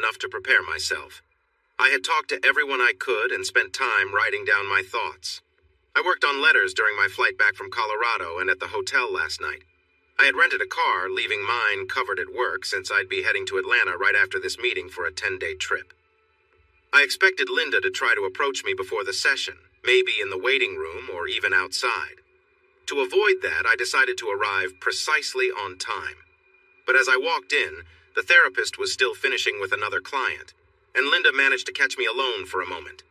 enough to prepare myself. I had talked to everyone I could and spent time writing down my thoughts. I worked on letters during my flight back from Colorado and at the hotel last night. I had rented a car, leaving mine covered at work since I'd be heading to Atlanta right after this meeting for a 10-day trip. I expected Linda to try to approach me before the session, maybe in the waiting room or even outside. To avoid that, I decided to arrive precisely on time. But as I walked in, the therapist was still finishing with another client, and Linda managed to catch me alone for a moment.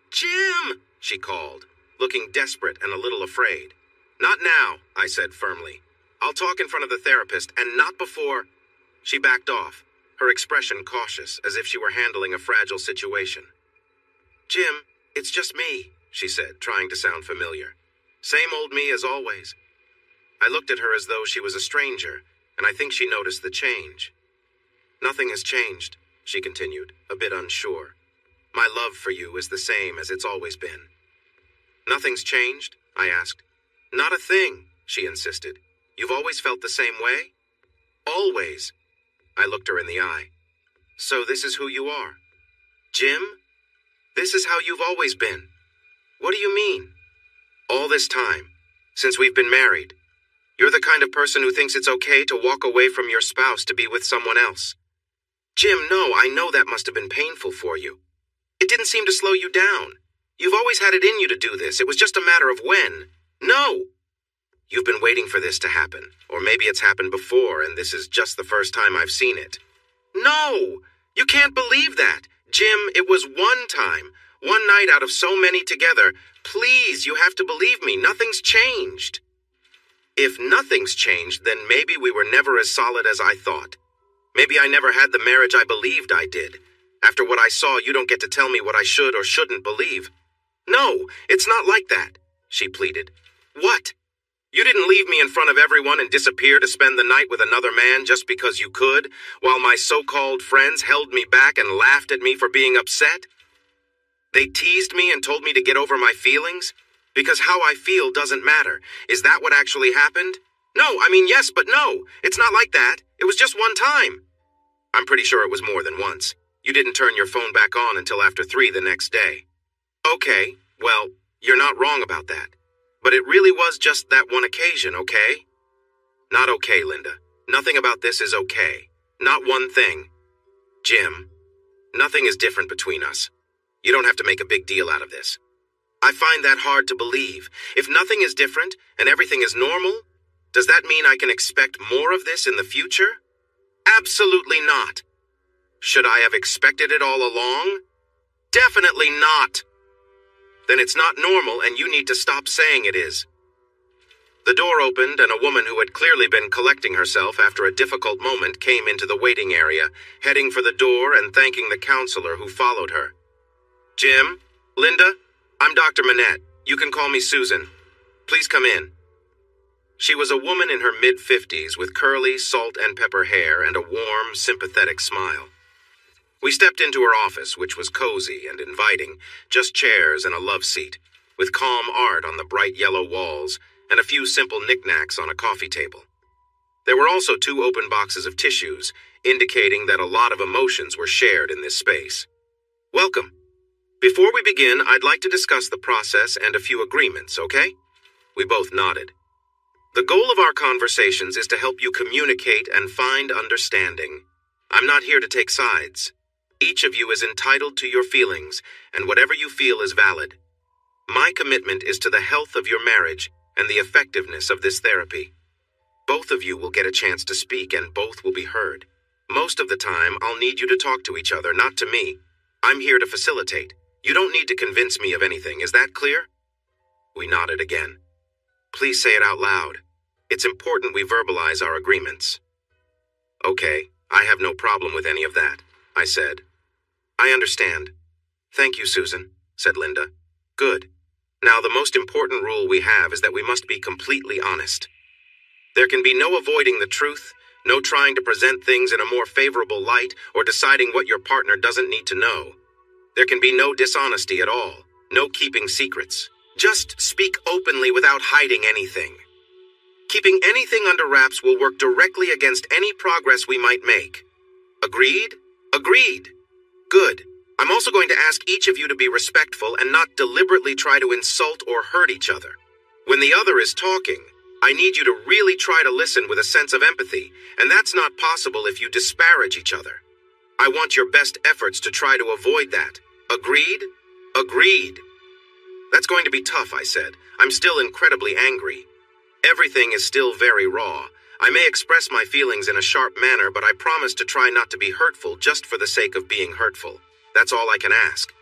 "Jim!" she called, looking desperate and a little afraid. "Not now," I said firmly. "I'll talk in front of the therapist, and not before—" She backed off, her expression cautious, as if she were handling a fragile situation. "Jim, it's just me," she said, trying to sound familiar. "Same old me as always." I looked at her as though she was a stranger, and I think she noticed the change. "Nothing has changed," she continued, a bit unsure. "My love for you is the same as it's always been." "Nothing's changed?" I asked. "Not a thing," she insisted. "You've always felt the same way?" "Always." I looked her in the eye. "So this is who you are?" "Jim? This is how you've always been." "What do you mean?" "All this time, since we've been married. You're the kind of person who thinks it's okay to walk away from your spouse to be with someone else." "Jim, no, I know that must have been painful for you. It didn't seem to slow you down. You've always had it in you to do this. It was just a matter of when." "No!" "You've been waiting for this to happen, or maybe it's happened before and this is just the first time I've seen it." "No! You can't believe that. Jim, it was one time, one night out of so many together. Please, you have to believe me. Nothing's changed." "If nothing's changed, then maybe we were never as solid as I thought. Maybe I never had the marriage I believed I did. After what I saw, you don't get to tell me what I should or shouldn't believe." "No, it's not like that," she pleaded. "What? You didn't leave me in front of everyone and disappear to spend the night with another man just because you could, while my so-called friends held me back and laughed at me for being upset? They teased me and told me to get over my feelings? Because how I feel doesn't matter. Is that what actually happened? No, I mean yes, but no. It's not like that. It was just one time." "I'm pretty sure it was more than once. You didn't turn your phone back on until after 3 the next day." "Okay, well, you're not wrong about that. But it really was just that one occasion, okay?" "Not okay, Linda. Nothing about this is okay. Not one thing. Jim, nothing is different between us. You don't have to make a big deal out of this. I find that hard to believe. If nothing is different and everything is normal, does that mean I can expect more of this in the future? Absolutely not. Should I have expected it all along? Definitely not. Then it's not normal and you need to stop saying it is." The door opened and a woman who had clearly been collecting herself after a difficult moment came into the waiting area, heading for the door and thanking the counselor who followed her. "Jim? Linda? I'm Dr. Manette. You can call me Susan. Please come in." She was a woman in her mid-50s with curly, salt and pepper hair and a warm, sympathetic smile. We stepped into her office, which was cozy and inviting, just chairs and a love seat, with calm art on the bright yellow walls and a few simple knickknacks on a coffee table. There were also 2 open boxes of tissues, indicating that a lot of emotions were shared in this space. "Welcome. Before we begin, I'd like to discuss the process and a few agreements, okay?" We both nodded. "The goal of our conversations is to help you communicate and find understanding. I'm not here to take sides. Each of you is entitled to your feelings, and whatever you feel is valid. My commitment is to the health of your marriage and the effectiveness of this therapy. Both of you will get a chance to speak, and both will be heard. Most of the time, I'll need you to talk to each other, not to me. I'm here to facilitate. You don't need to convince me of anything. Is that clear?" We nodded again. "Please say it out loud. It's important we verbalize our agreements." "Okay, I have no problem with any of that," I said. "I understand. Thank you, Susan," said Linda. "Good. Now, the most important rule we have is that we must be completely honest. There can be no avoiding the truth, no trying to present things in a more favorable light, or deciding what your partner doesn't need to know. There can be no dishonesty at all, no keeping secrets. Just speak openly without hiding anything. Keeping anything under wraps will work directly against any progress we might make. Agreed? Agreed. Good. I'm also going to ask each of you to be respectful and not deliberately try to insult or hurt each other. When the other is talking, I need you to really try to listen with a sense of empathy, and that's not possible if you disparage each other. I want your best efforts to try to avoid that. Agreed? Agreed. That's going to be tough, I said. I'm still incredibly angry. Everything is still very raw. I may express my feelings in a sharp manner, but I promise to try not to be hurtful just for the sake of being hurtful. That's all I can ask.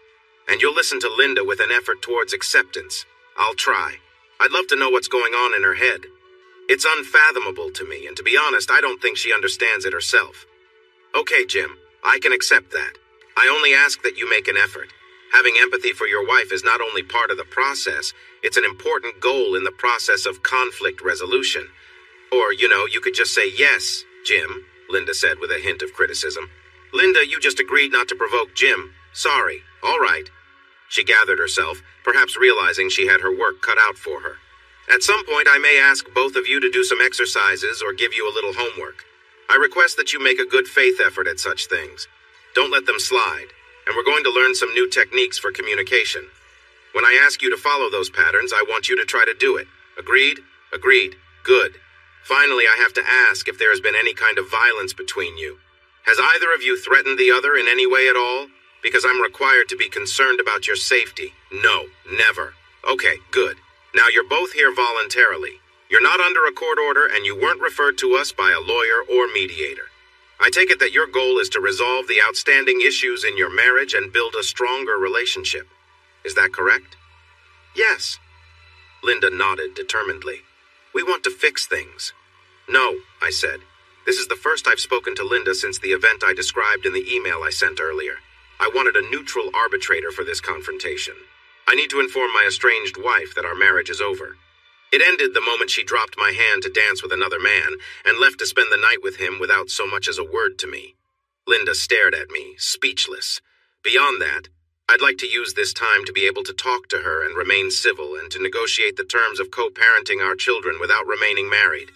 And you'll listen to Linda with an effort towards acceptance. I'll try. I'd love to know what's going on in her head. It's unfathomable to me, and to be honest, I don't think she understands it herself. Okay, Jim, I can accept that. I only ask that you make an effort. Having empathy for your wife is not only part of the process, it's an important goal in the process of conflict resolution. Or, you could just say, "Yes, Jim," Linda said with a hint of criticism. "Linda, you just agreed not to provoke Jim. Sorry. All right." She gathered herself, perhaps realizing she had her work cut out for her. "At some point, I may ask both of you to do some exercises or give you a little homework. I request that you make a good faith effort at such things. Don't let them slide. And we're going to learn some new techniques for communication. When I ask you to follow those patterns, I want you to try to do it. Agreed? Agreed. Good. Finally, I have to ask if there has been any kind of violence between you. Has either of you threatened the other in any way at all? Because I'm required to be concerned about your safety. No, never. Okay, good. Now you're both here voluntarily. You're not under a court order, and you weren't referred to us by a lawyer or mediator. I take it that your goal is to resolve the outstanding issues in your marriage and build a stronger relationship. Is that correct? Yes. Linda nodded determinedly. We want to fix things. No, I said. This is the first I've spoken to Linda since the event I described in the email I sent earlier. I wanted a neutral arbitrator for this confrontation. I need to inform my estranged wife that our marriage is over. It ended the moment she dropped my hand to dance with another man and left to spend the night with him without so much as a word to me. Linda stared at me, speechless. Beyond that, I'd like to use this time to be able to talk to her and remain civil and to negotiate the terms of co-parenting our children without remaining married.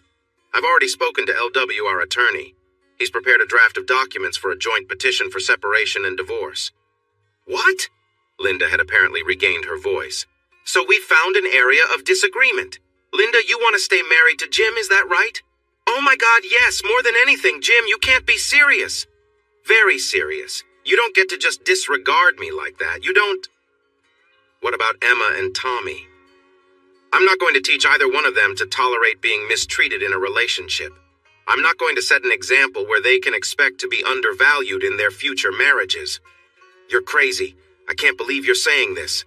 I've already spoken to LW, our attorney. He's prepared a draft of documents for a joint petition for separation and divorce. What? Linda had apparently regained her voice. So we found an area of disagreement. Linda, you want to stay married to Jim, is that right? Oh my God, yes, more than anything, Jim, you can't be serious. Very serious. You don't get to just disregard me like that. You don't... What about Emma and Tommy? I'm not going to teach either one of them to tolerate being mistreated in a relationship. I'm not going to set an example where they can expect to be undervalued in their future marriages. You're crazy. I can't believe you're saying this.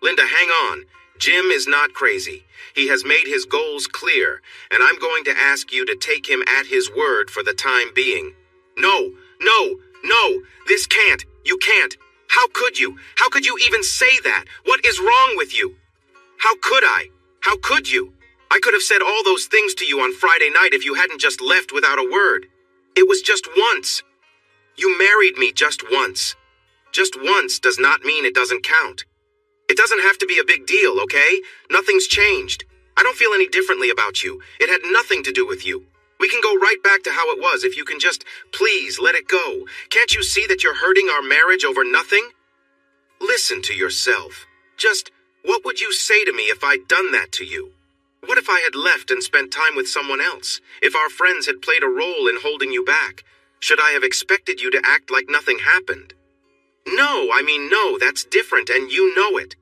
Linda, hang on. Jim is not crazy. He has made his goals clear, and I'm going to ask you to take him at his word for the time being. No, this can't. You can't. How could you? How could you even say that? What is wrong with you? How could I? How could you? I could have said all those things to you on Friday night if you hadn't just left without a word. It was just once. You married me just once. Just once does not mean it doesn't count. It doesn't have to be a big deal, okay? Nothing's changed. I don't feel any differently about you. It had nothing to do with you. We can go right back to how it was if you can just, please, let it go. Can't you see that you're hurting our marriage over nothing? Listen to yourself. Just, what would you say to me if I'd done that to you? What if I had left and spent time with someone else? If our friends had played a role in holding you back? Should I have expected you to act like nothing happened? No, that's different, and you know it.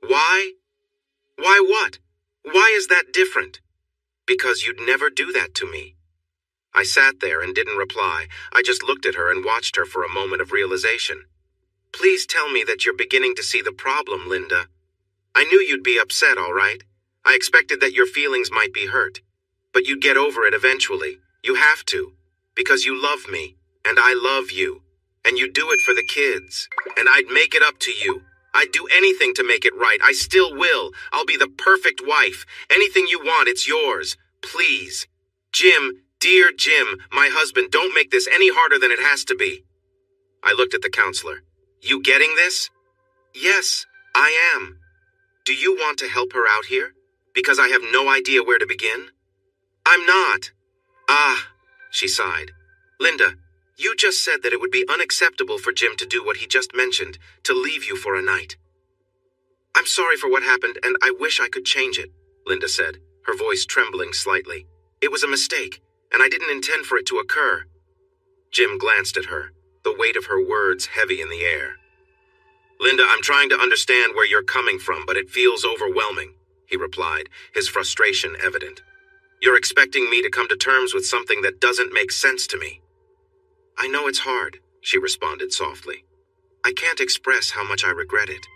Why? Why what? Why is that different? Because you'd never do that to me. I sat there and didn't reply. I just looked at her and watched her for a moment of realization. Please tell me that you're beginning to see the problem, Linda. I knew you'd be upset, all right? I expected that your feelings might be hurt. But you'd get over it eventually. You have to. Because you love me, and I love you. And you do it for the kids. And I'd make it up to you. I'd do anything to make it right. I still will. I'll be the perfect wife. Anything you want, it's yours. Please. Jim, dear Jim, my husband, don't make this any harder than it has to be. I looked at the counselor. You getting this? Yes, I am. Do you want to help her out here? Because I have no idea where to begin? I'm not. Ah, she sighed. Linda, You just said that it would be unacceptable for Jim to do what he just mentioned, to leave you for a night. I'm sorry for what happened, and I wish I could change it, Linda said, her voice trembling slightly. It was a mistake, and I didn't intend for it to occur. Jim glanced at her, the weight of her words heavy in the air. Linda, I'm trying to understand where you're coming from, but it feels overwhelming, he replied, his frustration evident. You're expecting me to come to terms with something that doesn't make sense to me. I know it's hard, she responded softly. I can't express how much I regret it.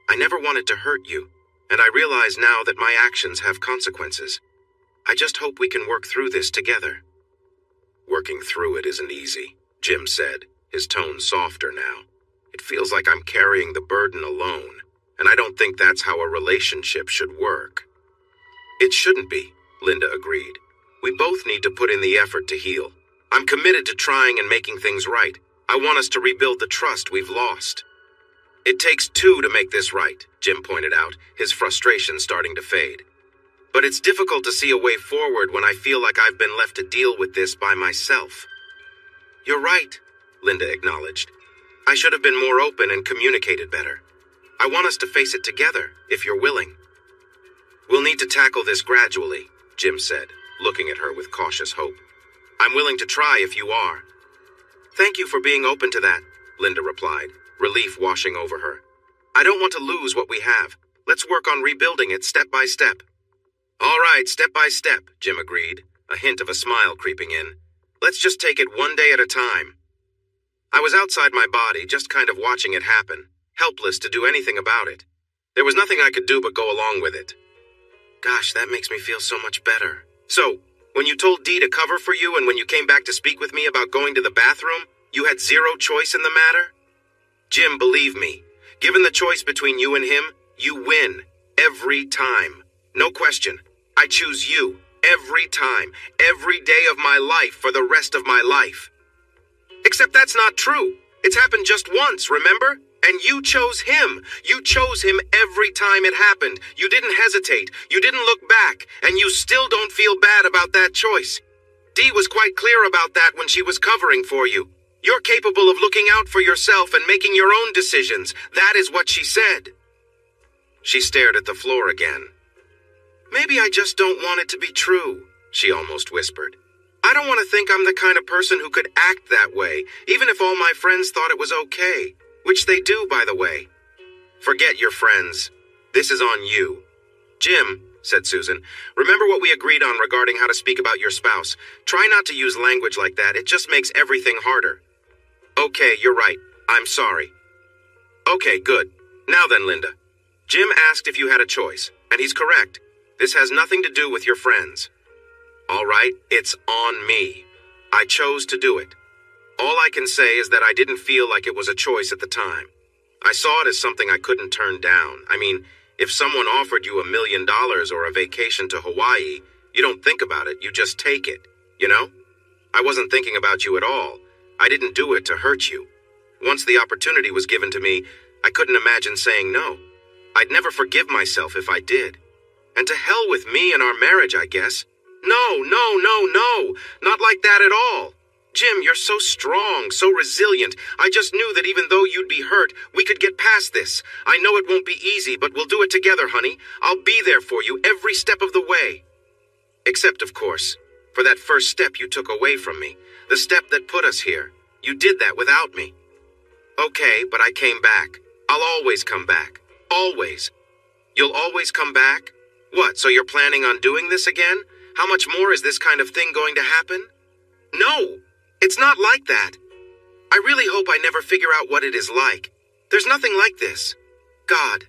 I never wanted to hurt you, and I realize now that my actions have consequences. I just hope we can work through this together. Working through it isn't easy, Jim said, his tone softer now. It feels like I'm carrying the burden alone, and I don't think that's how a relationship should work. It shouldn't be, Linda agreed. We both need to put in the effort to heal. I'm committed to trying and making things right. I want us to rebuild the trust we've lost. It takes two to make this right, Jim pointed out, his frustration starting to fade. But it's difficult to see a way forward when I feel like I've been left to deal with this by myself. You're right, Linda acknowledged. I should have been more open and communicated better. I want us to face it together, if you're willing. We'll need to tackle this gradually, Jim said, looking at her with cautious hope. I'm willing to try if you are. Thank you for being open to that, Linda replied, relief washing over her. I don't want to lose what we have. Let's work on rebuilding it step by step. All right, step by step, Jim agreed, a hint of a smile creeping in. Let's just take it one day at a time. I was outside my body, just kind of watching it happen, helpless to do anything about it. There was nothing I could do but go along with it. Gosh, that makes me feel so much better. So, when you told Dee to cover for you and when you came back to speak with me about going to the bathroom, you had zero choice in the matter? Jim, believe me, given the choice between you and him, you win. Every time. No question. I choose you. Every time. Every day of my life for the rest of my life. Except that's not true. It's happened just once, remember? And you chose him. You chose him every time it happened. You didn't hesitate. You didn't look back. And you still don't feel bad about that choice. Dee was quite clear about that when she was covering for you. You're capable of looking out for yourself and making your own decisions. That is what she said. She stared at the floor again. Maybe I just don't want it to be true, she almost whispered. I don't want to think I'm the kind of person who could act that way, even if all my friends thought it was okay. Which they do, by the way. Forget your friends. This is on you. Jim, said Susan, remember what we agreed on regarding how to speak about your spouse. Try not to use language like that. It just makes everything harder. Okay, you're right. I'm sorry. Okay, good. Now then, Linda. Jim asked if you had a choice, and he's correct. This has nothing to do with your friends. All right, it's on me. I chose to do it. All I can say is that I didn't feel like it was a choice at the time. I saw it as something I couldn't turn down. I mean, if someone offered you $1 million or a vacation to Hawaii, you don't think about it, you just take it, you know? I wasn't thinking about you at all. I didn't do it to hurt you. Once the opportunity was given to me, I couldn't imagine saying no. I'd never forgive myself if I did. And to hell with me and our marriage, I guess. No, not like that at all. Jim, you're so strong, so resilient. I just knew that even though you'd be hurt, we could get past this. I know it won't be easy, but we'll do it together, honey. I'll be there for you every step of the way. Except, of course, for that first step you took away from me. The step that put us here. You did that without me. Okay, but I came back. I'll always come back. Always. You'll always come back? What, so you're planning on doing this again? How much more is this kind of thing going to happen? No, it's not like that. I really hope I never figure out what it is like. There's nothing like this. God,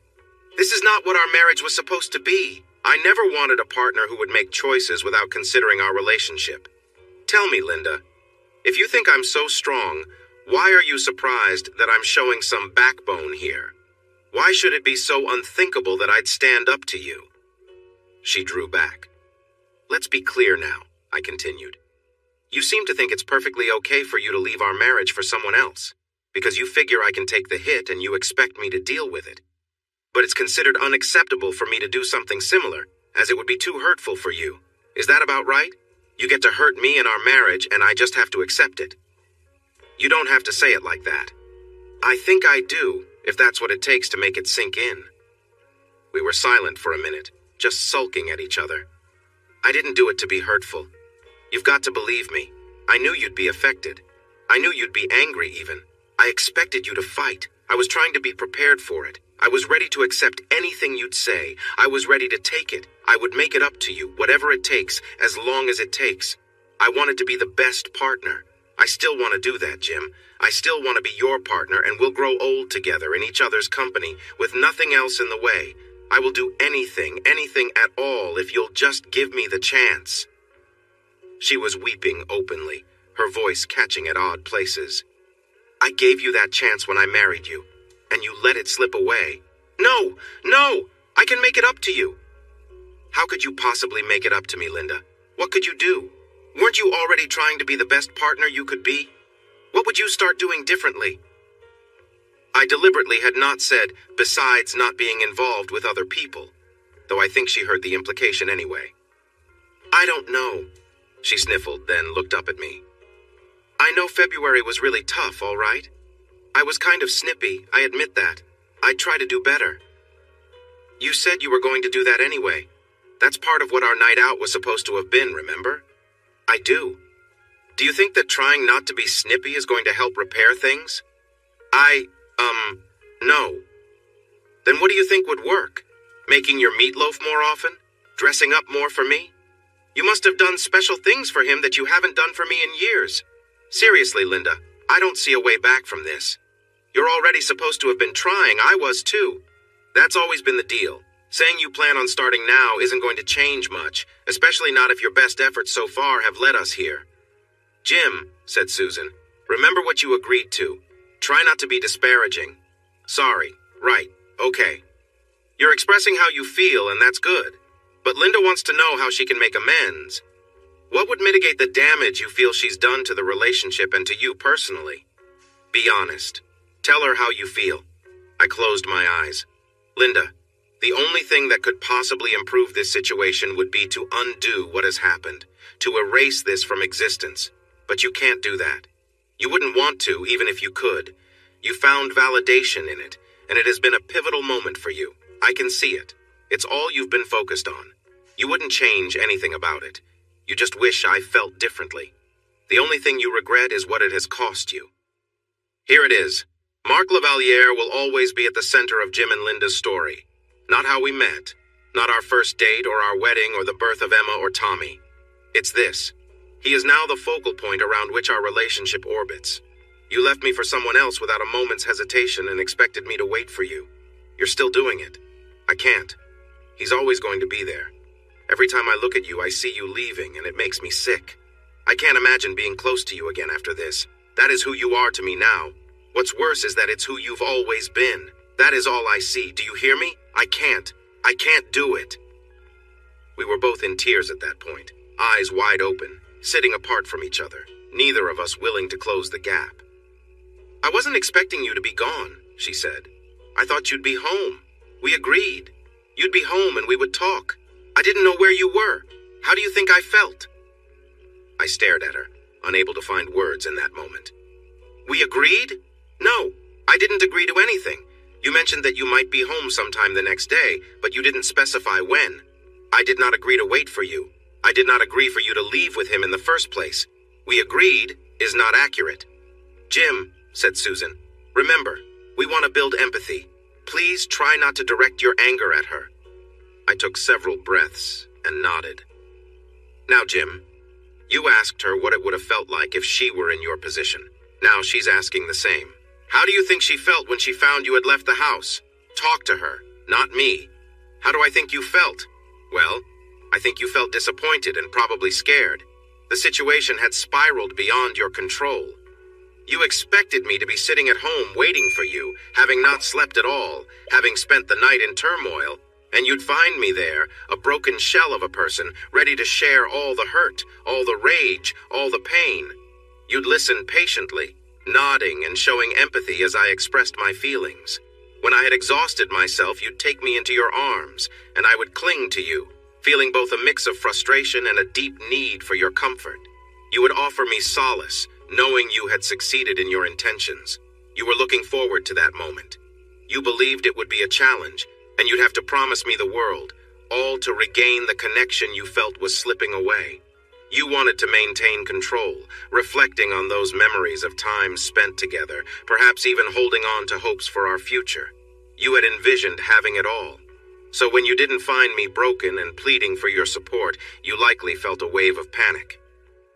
this is not what our marriage was supposed to be. I never wanted a partner who would make choices without considering our relationship. Tell me, Linda, if you think I'm so strong, why are you surprised that I'm showing some backbone here? Why should it be so unthinkable that I'd stand up to you? She drew back. Let's be clear now, I continued. You seem to think it's perfectly okay for you to leave our marriage for someone else, because you figure I can take the hit and you expect me to deal with it. But it's considered unacceptable for me to do something similar, as it would be too hurtful for you. Is that about right? You get to hurt me in our marriage, and I just have to accept it. You don't have to say it like that. I think I do, if that's what it takes to make it sink in. We were silent for a minute, just sulking at each other. I didn't do it to be hurtful. You've got to believe me. I knew you'd be affected. I knew you'd be angry even. I expected you to fight. I was trying to be prepared for it. I was ready to accept anything you'd say. I was ready to take it. I would make it up to you, whatever it takes, as long as it takes. I wanted to be the best partner. I still want to do that, Jim. I still want to be your partner, and we'll grow old together in each other's company, with nothing else in the way. I will do anything at all, if you'll just give me the chance. She was weeping openly, her voice catching at odd places. I gave you that chance when I married you, and you let it slip away. No! I can make it up to you. How could you possibly make it up to me, Linda? What could you do? Weren't you already trying to be the best partner you could be? What would you start doing differently? I deliberately had not said, besides not being involved with other people, though I think she heard the implication anyway. I don't know. She sniffled, then looked up at me. I know February was really tough, all right? I was kind of snippy, I admit that. I'd try to do better. You said you were going to do that anyway. That's part of what our night out was supposed to have been, remember? I do. Do you think that trying not to be snippy is going to help repair things? No. Then what do you think would work? Making your meatloaf more often? Dressing up more for me? You must have done special things for him that you haven't done for me in years. Seriously, Linda, I don't see a way back from this. You're already supposed to have been trying. I was too. That's always been the deal. Saying you plan on starting now isn't going to change much, especially not if your best efforts so far have led us here. Jim, said Susan, remember what you agreed to. Try not to be disparaging. Sorry. Right. Okay. You're expressing how you feel, and that's good. But Linda wants to know how she can make amends. What would mitigate the damage you feel she's done to the relationship and to you personally? Be honest. Tell her how you feel. I closed my eyes. Linda, the only thing that could possibly improve this situation would be to undo what has happened, to erase this from existence. But you can't do that. You wouldn't want to, even if you could. You found validation in it, and it has been a pivotal moment for you. I can see it. It's all you've been focused on. You wouldn't change anything about it. You just wish I felt differently. The only thing you regret is what it has cost you. Here it is. Mark Lavaliere will always be at the center of Jim and Linda's story. Not how we met, not our first date or our wedding or the birth of Emma or Tommy. It's this. He is now the focal point around which our relationship orbits. You left me for someone else without a moment's hesitation and expected me to wait for you. You're still doing it. I can't. He's always going to be there. Every time I look at you, I see you leaving, and it makes me sick. I can't imagine being close to you again after this. That is who you are to me now. What's worse is that it's who you've always been. That is all I see. Do you hear me? I can't do it. We were both in tears at that point, eyes wide open, sitting apart from each other, neither of us willing to close the gap. I wasn't expecting you to be gone, she said. I thought you'd be home. We agreed. You'd be home and we would talk. I didn't know where you were. How do you think I felt? I stared at her, unable to find words in that moment. We agreed? No, I didn't agree to anything. You mentioned that you might be home sometime the next day, but you didn't specify when. I did not agree to wait for you. I did not agree for you to leave with him in the first place. We agreed is not accurate. Jim, said Susan, remember, we want to build empathy. Please try not to direct your anger at her. I took several breaths and nodded. Now, Jim, you asked her what it would have felt like if she were in your position. Now she's asking the same. How do you think she felt when she found you had left the house? Talk to her, not me. How do I think you felt? Well, I think you felt disappointed and probably scared. The situation had spiraled beyond your control. You expected me to be sitting at home waiting for you, having not slept at all, having spent the night in turmoil, and you'd find me there, a broken shell of a person, ready to share all the hurt, all the rage, all the pain. You'd listen patiently, nodding and showing empathy as I expressed my feelings. When I had exhausted myself, you'd take me into your arms, and I would cling to you, feeling both a mix of frustration and a deep need for your comfort. You would offer me solace, knowing you had succeeded in your intentions. You were looking forward to that moment. You believed it would be a challenge, and you'd have to promise me the world, all to regain the connection you felt was slipping away. You wanted to maintain control, reflecting on those memories of time spent together, perhaps even holding on to hopes for our future. You had envisioned having it all. So when you didn't find me broken and pleading for your support, you likely felt a wave of panic.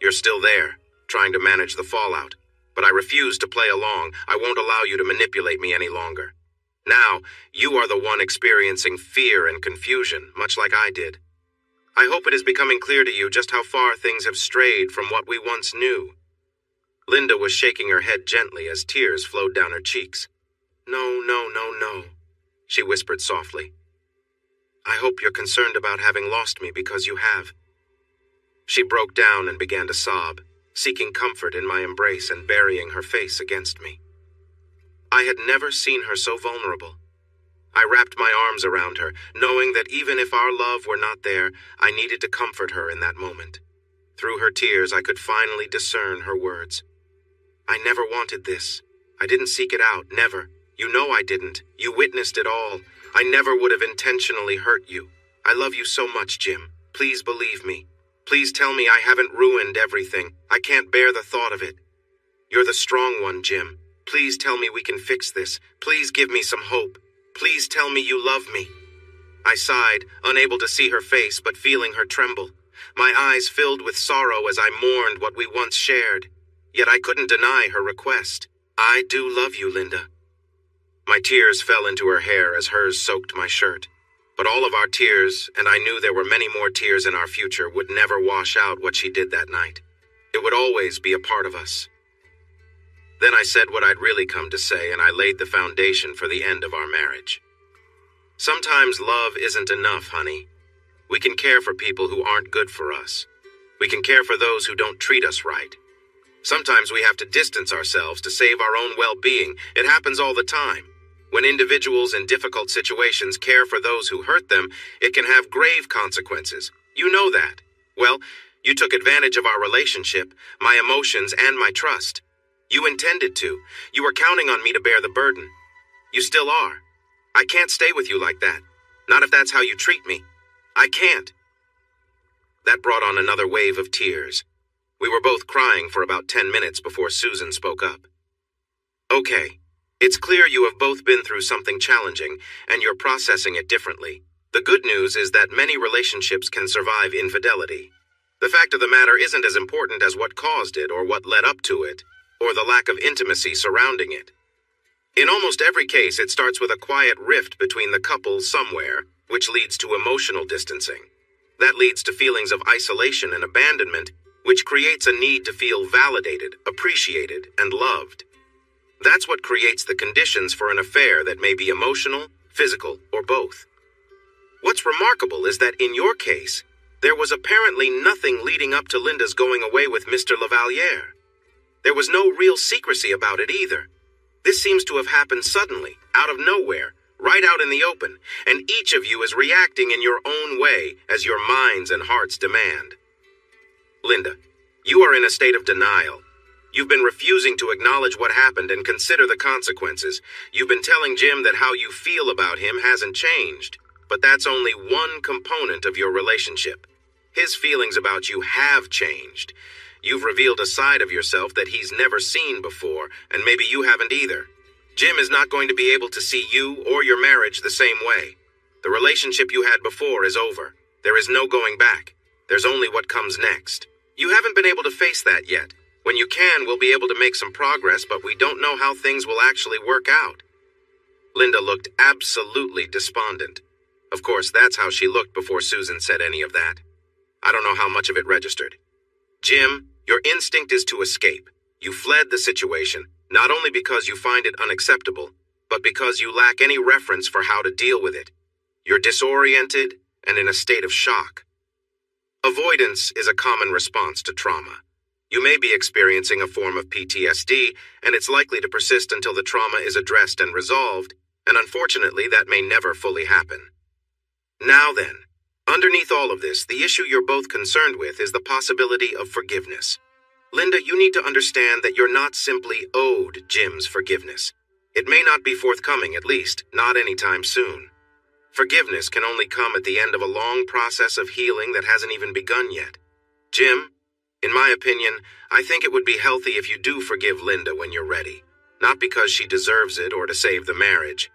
You're still there, trying to manage the fallout. But I refuse to play along. I won't allow you to manipulate me any longer. Now, you are the one experiencing fear and confusion, much like I did. I hope it is becoming clear to you just how far things have strayed from what we once knew. Linda was shaking her head gently as tears flowed down her cheeks. No, no, no, no, she whispered softly. I hope you're concerned about having lost me because you have. She broke down and began to sob, seeking comfort in my embrace and burying her face against me. I had never seen her so vulnerable. I wrapped my arms around her, knowing that even if our love were not there, I needed to comfort her in that moment. Through her tears, I could finally discern her words. I never wanted this. I didn't seek it out, never. You know I didn't. You witnessed it all. I never would have intentionally hurt you. I love you so much, Jim. Please believe me. Please tell me I haven't ruined everything. I can't bear the thought of it. You're the strong one, Jim. Please tell me we can fix this. Please give me some hope. Please tell me you love me. I sighed, unable to see her face but feeling her tremble. My eyes filled with sorrow as I mourned what we once shared. Yet I couldn't deny her request. I do love you, Linda. My tears fell into her hair as hers soaked my shirt. But all of our tears, and I knew there were many more tears in our future, would never wash out what she did that night. It would always be a part of us. Then I said what I'd really come to say, and I laid the foundation for the end of our marriage. Sometimes love isn't enough, honey. We can care for people who aren't good for us. We can care for those who don't treat us right. Sometimes we have to distance ourselves to save our own well-being. It happens all the time. When individuals in difficult situations care for those who hurt them, it can have grave consequences. You know that. Well, you took advantage of our relationship, my emotions, and my trust. You intended to. You were counting on me to bear the burden. You still are. I can't stay with you like that. Not if that's how you treat me. I can't. That brought on another wave of tears. We were both crying for about 10 minutes before Susan spoke up. Okay. It's clear you have both been through something challenging, and you're processing it differently. The good news is that many relationships can survive infidelity. The fact of the matter isn't as important as what caused it or what led up to it, or the lack of intimacy surrounding it. In almost every case, it starts with a quiet rift between the couple somewhere, which leads to emotional distancing. That leads to feelings of isolation and abandonment, which creates a need to feel validated, appreciated, and loved. That's what creates the conditions for an affair that may be emotional, physical, or both. What's remarkable is that in your case, there was apparently nothing leading up to Linda's going away with Mr. Lavalier. There was no real secrecy about it either. This seems to have happened suddenly, out of nowhere, right out in the open, and each of you is reacting in your own way as your minds and hearts demand. Linda, you are in a state of denial. You've been refusing to acknowledge what happened and consider the consequences. You've been telling Jim that how you feel about him hasn't changed, but that's only one component of your relationship. His feelings about you have changed. You've revealed a side of yourself that he's never seen before, and maybe you haven't either. Jim is not going to be able to see you or your marriage the same way. The relationship you had before is over. There is no going back. There's only what comes next. You haven't been able to face that yet. When you can, we'll be able to make some progress, but we don't know how things will actually work out. Linda looked absolutely despondent. Of course, that's how she looked before Susan said any of that. I don't know how much of it registered. Jim, your instinct is to escape. You fled the situation, not only because you find it unacceptable, but because you lack any reference for how to deal with it. You're disoriented and in a state of shock. Avoidance is a common response to trauma. You may be experiencing a form of PTSD, and it's likely to persist until the trauma is addressed and resolved, and unfortunately that may never fully happen. Now then, underneath all of this, the issue you're both concerned with is the possibility of forgiveness. Linda, you need to understand that you're not simply owed Jim's forgiveness. It may not be forthcoming, at least, not anytime soon. Forgiveness can only come at the end of a long process of healing that hasn't even begun yet. Jim, in my opinion, I think it would be healthy if you do forgive Linda when you're ready. Not because she deserves it or to save the marriage.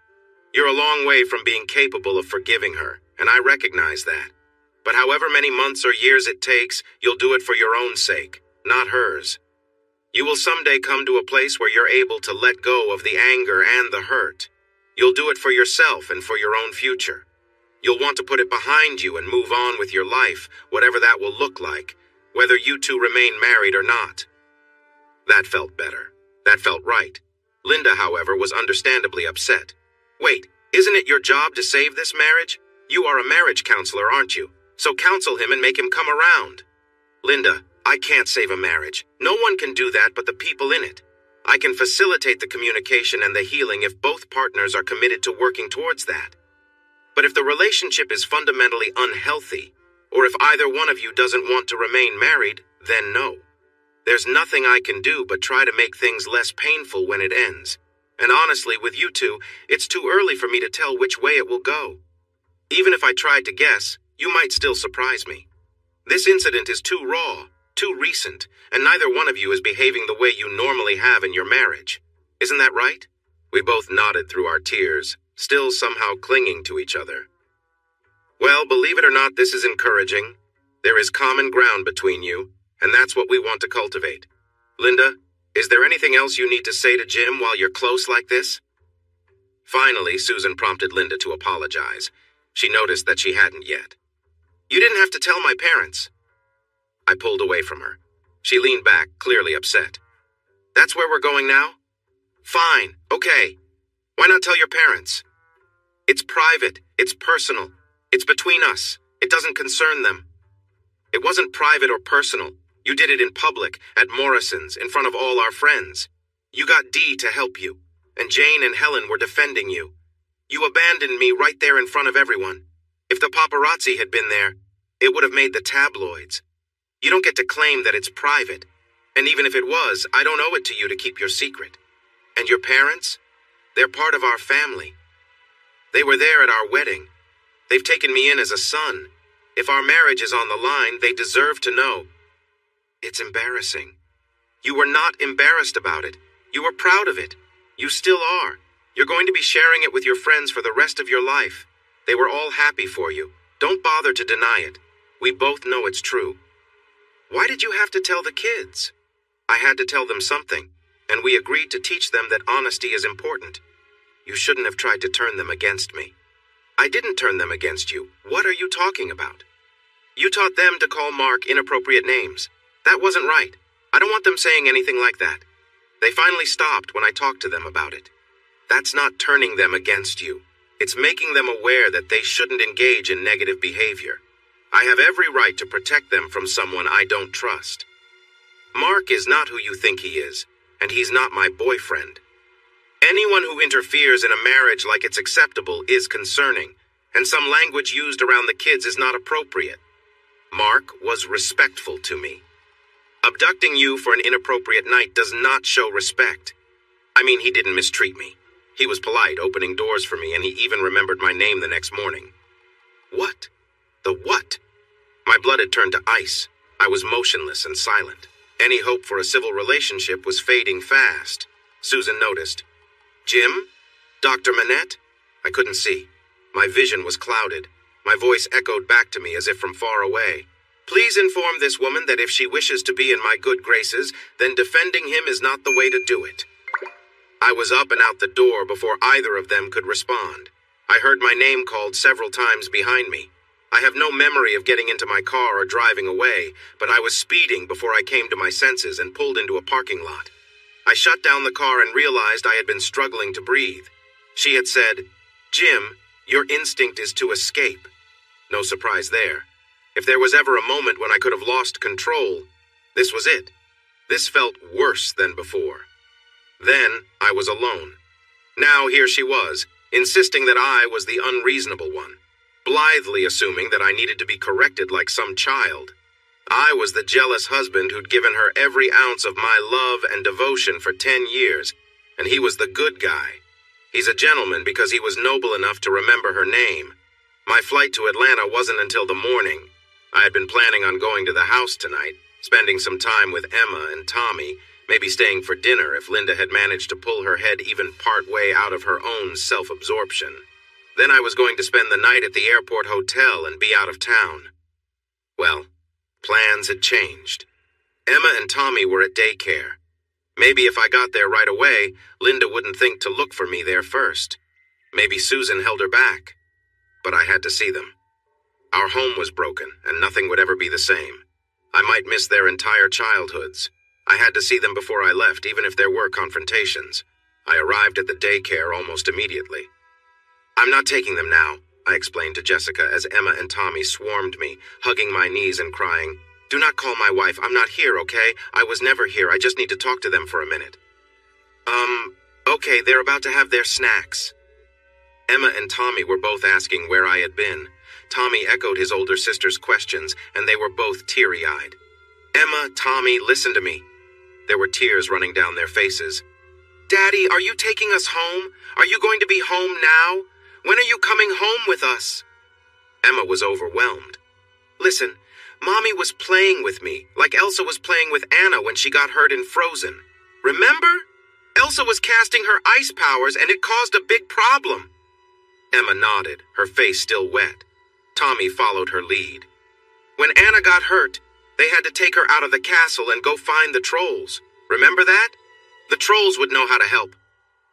You're a long way from being capable of forgiving her, and I recognize that. But however many months or years it takes, you'll do it for your own sake, not hers. You will someday come to a place where you're able to let go of the anger and the hurt. You'll do it for yourself and for your own future. You'll want to put it behind you and move on with your life, whatever that will look like, whether you two remain married or not. That felt better. That felt right. Linda, however, was understandably upset. Wait, isn't it your job to save this marriage? You are a marriage counselor, aren't you? So counsel him and make him come around. Linda, I can't save a marriage. No one can do that but the people in it. I can facilitate the communication and the healing if both partners are committed to working towards that. But if the relationship is fundamentally unhealthy, or if either one of you doesn't want to remain married, then no. There's nothing I can do but try to make things less painful when it ends. And honestly, with you two, it's too early for me to tell which way it will go. Even if I tried to guess, you might still surprise me. This incident is too raw, too recent, and neither one of you is behaving the way you normally have in your marriage. Isn't that right? We both nodded through our tears, still somehow clinging to each other. Well, believe it or not, this is encouraging. There is common ground between you, and that's what we want to cultivate. Linda, is there anything else you need to say to Jim while you're close like this? Finally, Susan prompted Linda to apologize. She noticed that she hadn't yet. You didn't have to tell my parents. I pulled away from her. She leaned back, clearly upset. That's where we're going now? Fine, okay. Why not tell your parents? It's private, it's personal. It's between us. It doesn't concern them. It wasn't private or personal. You did it in public, at Morrison's, in front of all our friends. You got Dee to help you, and Jane and Helen were defending you. You abandoned me right there in front of everyone. If the paparazzi had been there, it would have made the tabloids. You don't get to claim that it's private. And even if it was, I don't owe it to you to keep your secret. And your parents? They're part of our family. They were there at our wedding. They've taken me in as a son. If our marriage is on the line, they deserve to know. It's embarrassing. You were not embarrassed about it. You were proud of it. You still are. You're going to be sharing it with your friends for the rest of your life. They were all happy for you. Don't bother to deny it. We both know it's true. Why did you have to tell the kids? I had to tell them something, and we agreed to teach them that honesty is important. You shouldn't have tried to turn them against me. I didn't turn them against you. What are you talking about? You taught them to call Mark inappropriate names. That wasn't right. I don't want them saying anything like that. They finally stopped when I talked to them about it. That's not turning them against you. It's making them aware that they shouldn't engage in negative behavior. I have every right to protect them from someone I don't trust. Mark is not who you think he is, and he's not my boyfriend. Anyone who interferes in a marriage like it's acceptable is concerning, and some language used around the kids is not appropriate. Mark was respectful to me. Abducting you for an inappropriate night does not show respect. I mean, he didn't mistreat me. He was polite, opening doors for me, and he even remembered my name the next morning. What? The what? My blood had turned to ice. I was motionless and silent. Any hope for a civil relationship was fading fast. Susan noticed. Jim? Dr. Manette? I couldn't see. My vision was clouded. My voice echoed back to me as if from far away. Please inform this woman that if she wishes to be in my good graces, then defending him is not the way to do it. I was up and out the door before either of them could respond. I heard my name called several times behind me. I have no memory of getting into my car or driving away, but I was speeding before I came to my senses and pulled into a parking lot. I shut down the car and realized I had been struggling to breathe. She had said, Jim, your instinct is to escape. No surprise there. If there was ever a moment when I could have lost control, this was it. This felt worse than before. Then I was alone. Now here she was, insisting that I was the unreasonable one, blithely assuming that I needed to be corrected like some child. I was the jealous husband who'd given her every ounce of my love and devotion for 10 years, and he was the good guy. He's a gentleman because he was noble enough to remember her name. My flight to Atlanta wasn't until the morning. I had been planning on going to the house tonight, spending some time with Emma and Tommy, maybe staying for dinner if Linda had managed to pull her head even part way out of her own self-absorption. Then I was going to spend the night at the airport hotel and be out of town. Well, plans had changed. Emma and Tommy were at daycare. Maybe if I got there right away, Linda wouldn't think to look for me there first. Maybe Susan held her back. But I had to see them. Our home was broken, and nothing would ever be the same. I might miss their entire childhoods. I had to see them before I left, even if there were confrontations. I arrived at the daycare almost immediately. I'm not taking them now, I explained to Jessica as Emma and Tommy swarmed me, hugging my knees and crying, "Do not call my wife. I'm not here, okay? I was never here. I just need to talk to them for a minute." Okay, they're about to have their snacks. Emma and Tommy were both asking where I had been. Tommy echoed his older sister's questions, and they were both teary-eyed. "Emma, Tommy, listen to me." There were tears running down their faces. "Daddy, are you taking us home? Are you going to be home now? When are you coming home with us?" Emma was overwhelmed. "Listen, Mommy was playing with me, like Elsa was playing with Anna when she got hurt in Frozen. Remember? Elsa was casting her ice powers and it caused a big problem." Emma nodded, her face still wet. Tommy followed her lead. "When Anna got hurt, they had to take her out of the castle and go find the trolls. Remember that? The trolls would know how to help.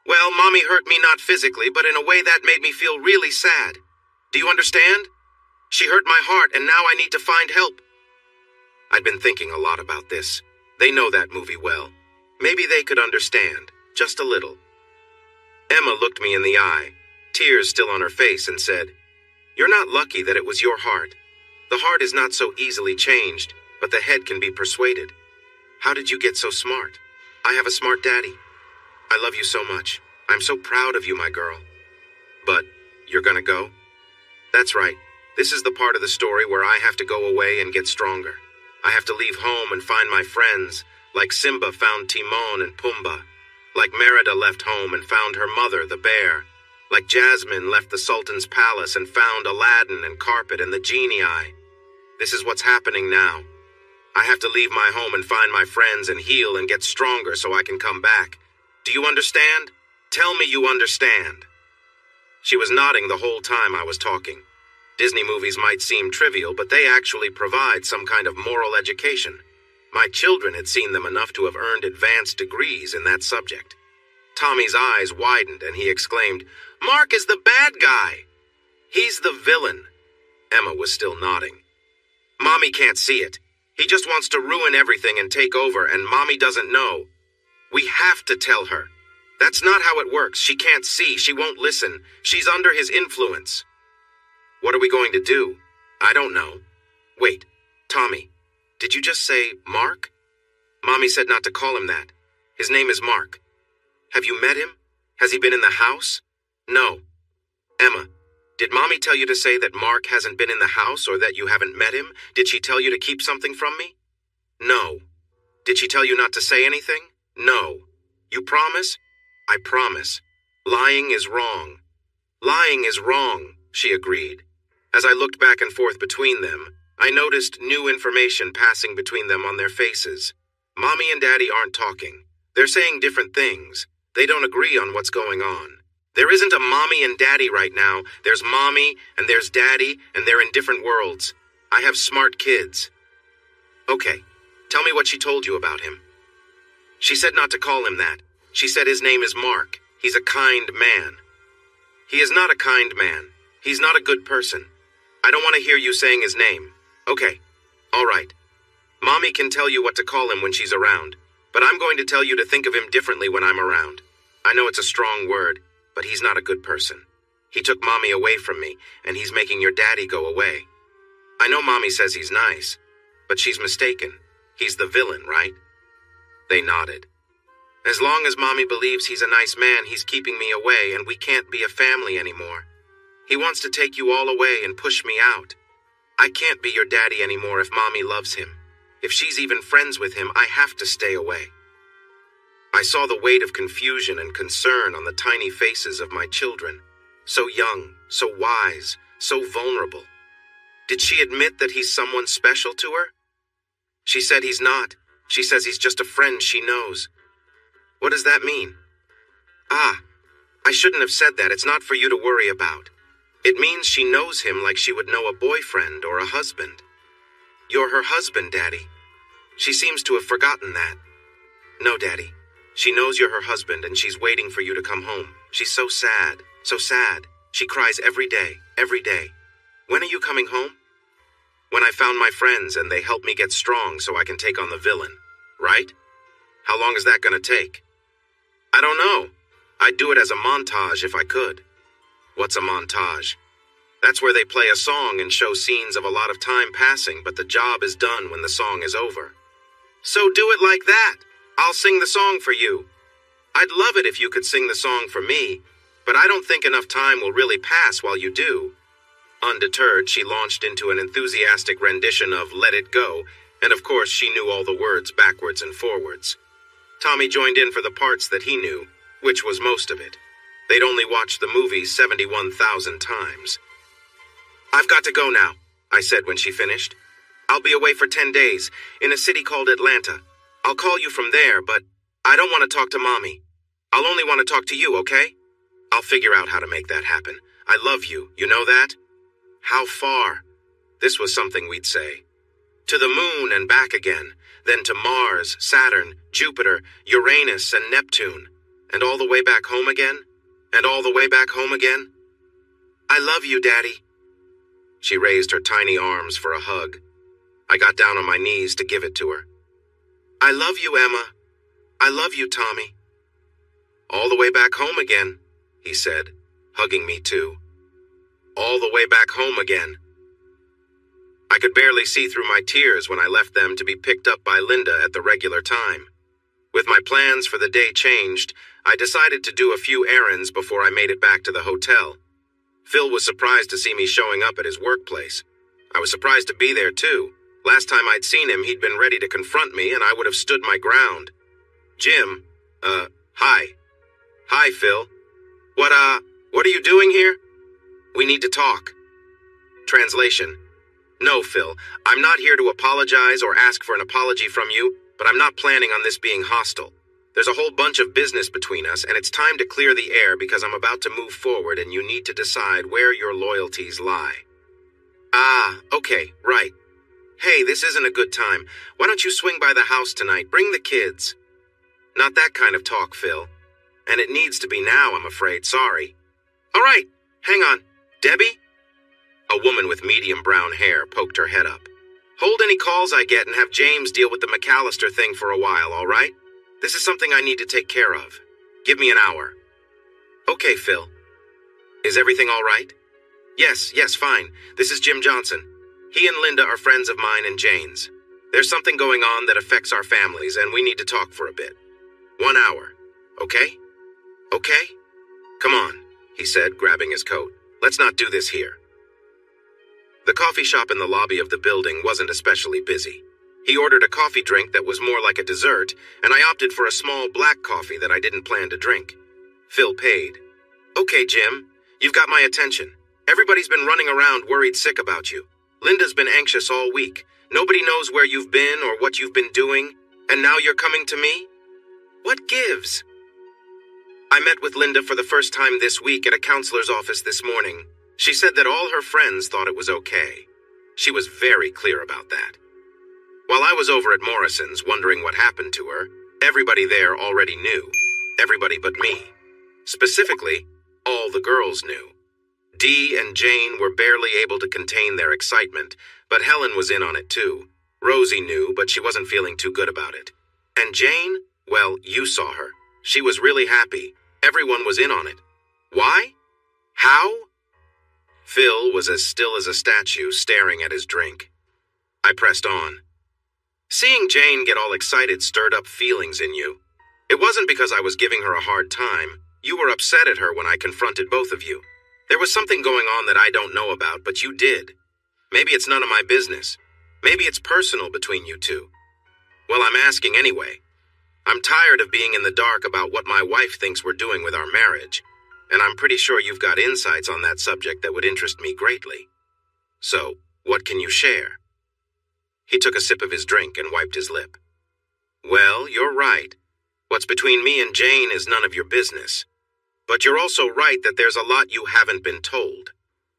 Well, Mommy hurt me not physically, but in a way that made me feel really sad. Do you understand? She hurt my heart, and now I need to find help." I'd been thinking a lot about this. They know that movie well. Maybe they could understand, just a little. Emma looked me in the eye, tears still on her face, and said, "You're not lucky that it was your heart. The heart is not so easily changed, but the head can be persuaded. How did you get so smart? I have a smart daddy. I love you so much. I'm so proud of you, my girl." "But you're gonna go?" "That's right. This is the part of the story where I have to go away and get stronger. I have to leave home and find my friends, like Simba found Timon and Pumbaa, like Merida left home and found her mother, the bear, like Jasmine left the Sultan's palace and found Aladdin and Carpet and the genie eye. This is what's happening now. I have to leave my home and find my friends and heal and get stronger so I can come back. Do you understand? Tell me you understand." She was nodding the whole time I was talking. Disney movies might seem trivial, but they actually provide some kind of moral education. My children had seen them enough to have earned advanced degrees in that subject. Tommy's eyes widened and he exclaimed, "Mark is the bad guy." "He's the villain." Emma was still nodding. "Mommy can't see it. He just wants to ruin everything and take over, and Mommy doesn't know. We have to tell her. That's not how it works. She can't see. She won't listen. She's under his influence." "What are we going to do?" "I don't know." "Wait, Tommy, did you just say Mark?" "Mommy said not to call him that. His name is Mark." "Have you met him? Has he been in the house?" "No." "Emma, did Mommy tell you to say that Mark hasn't been in the house or that you haven't met him? Did she tell you to keep something from me?" "No." "Did she tell you not to say anything?" "No." "You promise?" "I promise. Lying is wrong." "Lying is wrong," she agreed. As I looked back and forth between them, I noticed new information passing between them on their faces. Mommy and Daddy aren't talking. They're saying different things. They don't agree on what's going on. There isn't a Mommy and Daddy right now. There's Mommy and there's Daddy, and they're in different worlds. I have smart kids. "Okay, tell me what she told you about him." "She said not to call him that. She said his name is Mark. He's a kind man." "He is not a kind man. He's not a good person. I don't want to hear you saying his name." "Okay, all right. Mommy can tell you what to call him when she's around, but I'm going to tell you to think of him differently when I'm around. I know it's a strong word, but he's not a good person. He took Mommy away from me, and he's making your daddy go away. I know Mommy says he's nice, but she's mistaken. He's the villain, right?" They nodded. "As long as Mommy believes he's a nice man, he's keeping me away, and we can't be a family anymore. He wants to take you all away and push me out. I can't be your daddy anymore if Mommy loves him. If she's even friends with him, I have to stay away. I saw the weight of confusion and concern on the tiny faces of my children. So young, so wise, so vulnerable. Did she admit that he's someone special to her? She said he's not. She says he's just a friend she knows. What does that mean? Ah, I shouldn't have said that. It's not for you to worry about. It means she knows him like she would know a boyfriend or a husband. You're her husband, Daddy. She seems to have forgotten that. No, Daddy. She knows you're her husband and she's waiting for you to come home. She's so sad, so sad. She cries every day, every day. When are you coming home? When I found my friends and they helped me get strong so I can take on the villain, right? How long is that going to take? I don't know. I'd do it as a montage if I could. What's a montage? That's where they play a song and show scenes of a lot of time passing, but the job is done when the song is over. So do it like that. I'll sing the song for you. I'd love it if you could sing the song for me, but I don't think enough time will really pass while you do. Undeterred, she launched into an enthusiastic rendition of Let It Go, and of course she knew all the words backwards and forwards. Tommy joined in for the parts that he knew, which was most of it. They'd only watched the movie 71,000 times. I've got to go now, I said when she finished. I'll be away for 10 days, in a city called Atlanta. I'll call you from there, but I don't want to talk to Mommy. I'll only want to talk to you, okay? I'll figure out how to make that happen. I love you, you know that? How far? This was something we'd say. To the moon and back again, then to Mars, Saturn, Jupiter, Uranus, and Neptune, and all the way back home again, and all the way back home again. I love you, Daddy. She raised her tiny arms for a hug. I got down on my knees to give it to her. I love you, Emma. I love you, Tommy. All the way back home again, he said, hugging me too. All the way back home again. I could barely see through my tears when I left them to be picked up by Linda at the regular time. With my plans for the day changed, I decided to do a few errands before I made it back to the hotel. Phil was surprised to see me showing up at his workplace. I was surprised to be there too. Last time I'd seen him, he'd been ready to confront me, and I would have stood my ground. Jim, hi. Hi, Phil. What are you doing here? We need to talk. Translation. No, Phil, I'm not here to apologize or ask for an apology from you, but I'm not planning on this being hostile. There's a whole bunch of business between us, and it's time to clear the air because I'm about to move forward and you need to decide where your loyalties lie. Ah, okay, right. Hey, this isn't a good time. Why don't you swing by the house tonight? Bring the kids. Not that kind of talk, Phil. And it needs to be now, I'm afraid. Sorry. All right, hang on. Debbie? A woman with medium brown hair poked her head up. Hold any calls I get and have James deal with the McAllister thing for a while, all right? This is something I need to take care of. Give me an hour. Okay, Phil. Is everything all right? Yes, fine. This is Jim Johnson. He and Linda are friends of mine and Jane's. There's something going on that affects our families, and we need to talk for a bit. 1 hour. Okay? Okay? Come on, he said, grabbing his coat. Let's not do this here. The coffee shop in the lobby of the building wasn't especially busy. He ordered a coffee drink that was more like a dessert, and I opted for a small black coffee that I didn't plan to drink. Phil paid. Okay, Jim, you've got my attention. Everybody's been running around worried sick about you. Linda's been anxious all week. Nobody knows where you've been or what you've been doing, and now you're coming to me? What gives? I met with Linda for the first time this week at a counselor's office this morning. She said that all her friends thought it was okay. She was very clear about that. While I was over at Morrison's wondering what happened to her, everybody there already knew. Everybody but me. Specifically, all the girls knew. Dee and Jane were barely able to contain their excitement, but Helen was in on it too. Rosie knew, but she wasn't feeling too good about it. And Jane? Well, you saw her. She was really happy. Everyone was in on it. Why? How? Phil was as still as a statue, staring at his drink. I pressed on. Seeing Jane get all excited stirred up feelings in you. It wasn't because I was giving her a hard time. You were upset at her when I confronted both of you. There was something going on that I don't know about, but you did. Maybe it's none of my business. Maybe it's personal between you two. Well, I'm asking anyway. I'm tired of being in the dark about what my wife thinks we're doing with our marriage, and I'm pretty sure you've got insights on that subject that would interest me greatly. So, what can you share? He took a sip of his drink and wiped his lip. Well, you're right. What's between me and Jane is none of your business. But you're also right that there's a lot you haven't been told.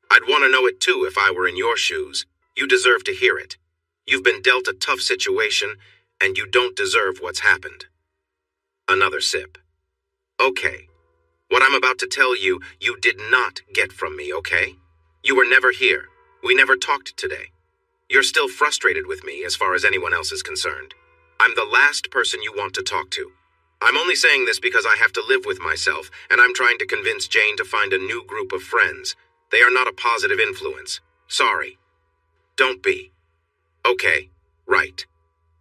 I'd want to know it too if I were in your shoes. You deserve to hear it. You've been dealt a tough situation, and you don't deserve what's happened. Another sip. Okay. What I'm about to tell you, you did not get from me, okay? You were never here. We never talked today. You're still frustrated with me as far as anyone else is concerned. I'm the last person you want to talk to. I'm only saying this because I have to live with myself, and I'm trying to convince Jane to find a new group of friends. They are not a positive influence. Sorry. Don't be. Okay, right.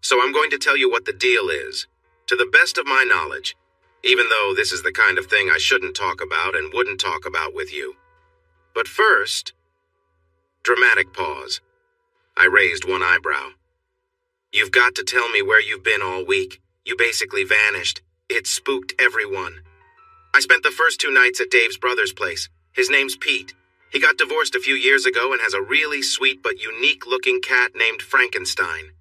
So I'm going to tell you what the deal is. To the best of my knowledge, even though this is the kind of thing I shouldn't talk about and wouldn't talk about with you. But first, dramatic pause. I raised one eyebrow. You've got to tell me where you've been all week. You basically vanished. It spooked everyone. I spent the first 2 nights at Dave's brother's place. His name's Pete. He got divorced a few years ago and has a really sweet but unique-looking cat named Frankenstein.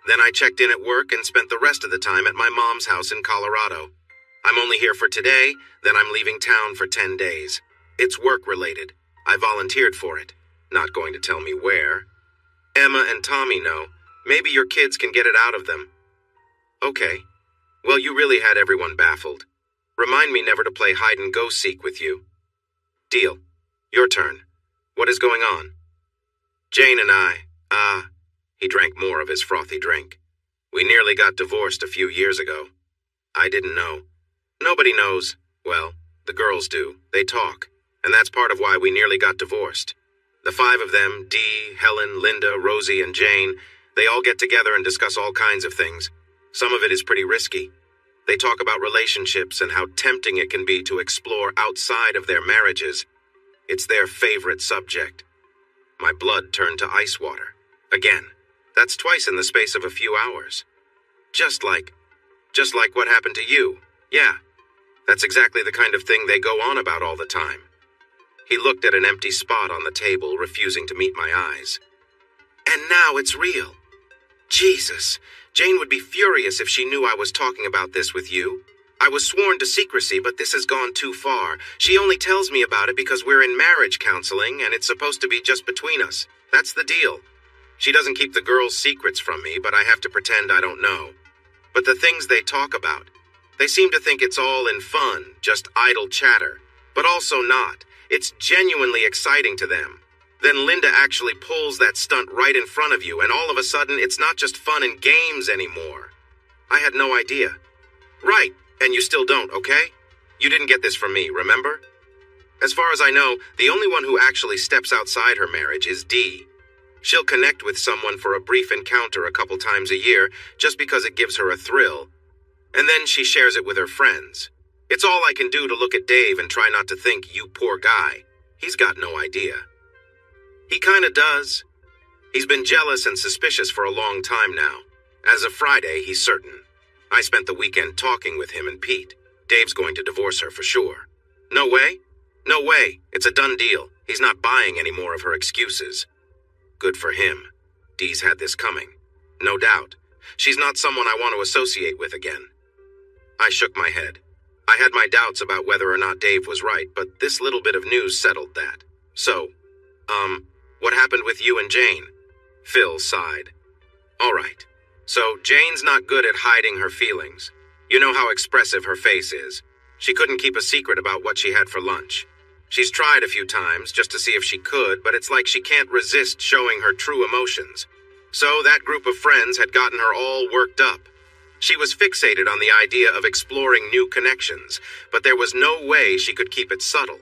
Then I checked in at work and spent the rest of the time at my mom's house in Colorado. I'm only here for today, then I'm leaving town for 10 days. It's work-related. I volunteered for it. Not going to tell me where. Emma and Tommy know. Maybe your kids can get it out of them. Okay. Well, you really had everyone baffled. Remind me never to play hide-and-go-seek with you. Deal. Your turn. What is going on? Jane and I, he drank more of his frothy drink. We nearly got divorced a few years ago. I didn't know. Nobody knows. Well, the girls do. They talk. And that's part of why we nearly got divorced. The 5 of them, Dee, Helen, Linda, Rosie, and Jane, they all get together and discuss all kinds of things. Some of it is pretty risky. They talk about relationships and how tempting it can be to explore outside of their marriages. It's their favorite subject. My blood turned to ice water. Again. That's twice in the space of a few hours. Just like what happened to you. Yeah. That's exactly the kind of thing they go on about all the time. He looked at an empty spot on the table, refusing to meet my eyes. And now it's real. Jesus, Jane would be furious if she knew I was talking about this with you. I was sworn to secrecy, but this has gone too far. She only tells me about it because we're in marriage counseling, and it's supposed to be just between us. That's the deal. She doesn't keep the girls' secrets from me, but I have to pretend I don't know. But the things they talk about, they seem to think it's all in fun, just idle chatter. But also not. It's genuinely exciting to them. Then Linda actually pulls that stunt right in front of you, and all of a sudden, it's not just fun and games anymore. I had no idea. Right, and you still don't, okay? You didn't get this from me, remember? As far as I know, the only one who actually steps outside her marriage is Dee. She'll connect with someone for a brief encounter a couple times a year, just because it gives her a thrill. And then she shares it with her friends. It's all I can do to look at Dave and try not to think, you poor guy. He's got no idea. He kinda does. He's been jealous and suspicious for a long time now. As of Friday, he's certain. I spent the weekend talking with him and Pete. Dave's going to divorce her for sure. No way? No way. It's a done deal. He's not buying any more of her excuses. Good for him. Dee's had this coming. No doubt. She's not someone I want to associate with again. I shook my head. I had my doubts about whether or not Dave was right, but this little bit of news settled that. So, what happened with you and Jane? Phil sighed. All right. So, Jane's not good at hiding her feelings. You know how expressive her face is. She couldn't keep a secret about what she had for lunch. She's tried a few times just to see if she could, but it's like she can't resist showing her true emotions. So that group of friends had gotten her all worked up. She was fixated on the idea of exploring new connections, but there was no way she could keep it subtle.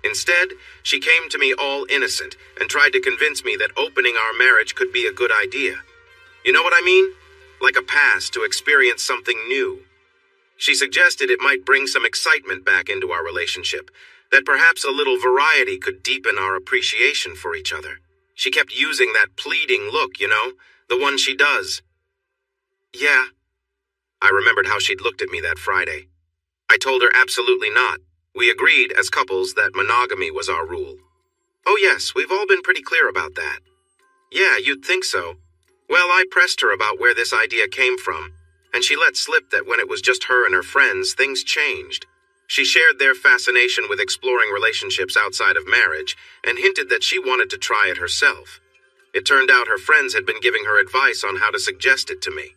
Instead, she came to me all innocent and tried to convince me that opening our marriage could be a good idea. You know what I mean? Like a pass to experience something new. She suggested it might bring some excitement back into our relationship, that perhaps a little variety could deepen our appreciation for each other. She kept using that pleading look, you know, The one she does. Yeah. I remembered how she'd looked at me that Friday. I told her absolutely not. We agreed as couples that monogamy was our rule. Oh yes, we've all been pretty clear about that. Yeah, you'd think so. Well, I pressed her about where this idea came from, and she let slip that when it was just her and her friends, things changed. She shared their fascination with exploring relationships outside of marriage and hinted that she wanted to try it herself. It turned out her friends had been giving her advice on how to suggest it to me.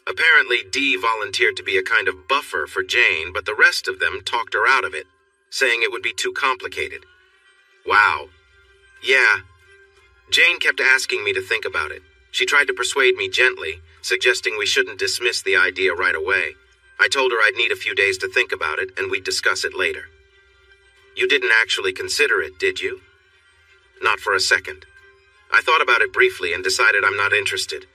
Apparently, Dee volunteered to be a kind of buffer for Jane, but the rest of them talked her out of it, saying it would be too complicated. Wow. Yeah. Jane kept asking me to think about it. She tried to persuade me gently, suggesting we shouldn't dismiss the idea right away. I told her I'd need a few days to think about it, and we'd discuss it later. You didn't actually consider it, did you? Not for a second. I thought about it briefly and decided I'm not interested.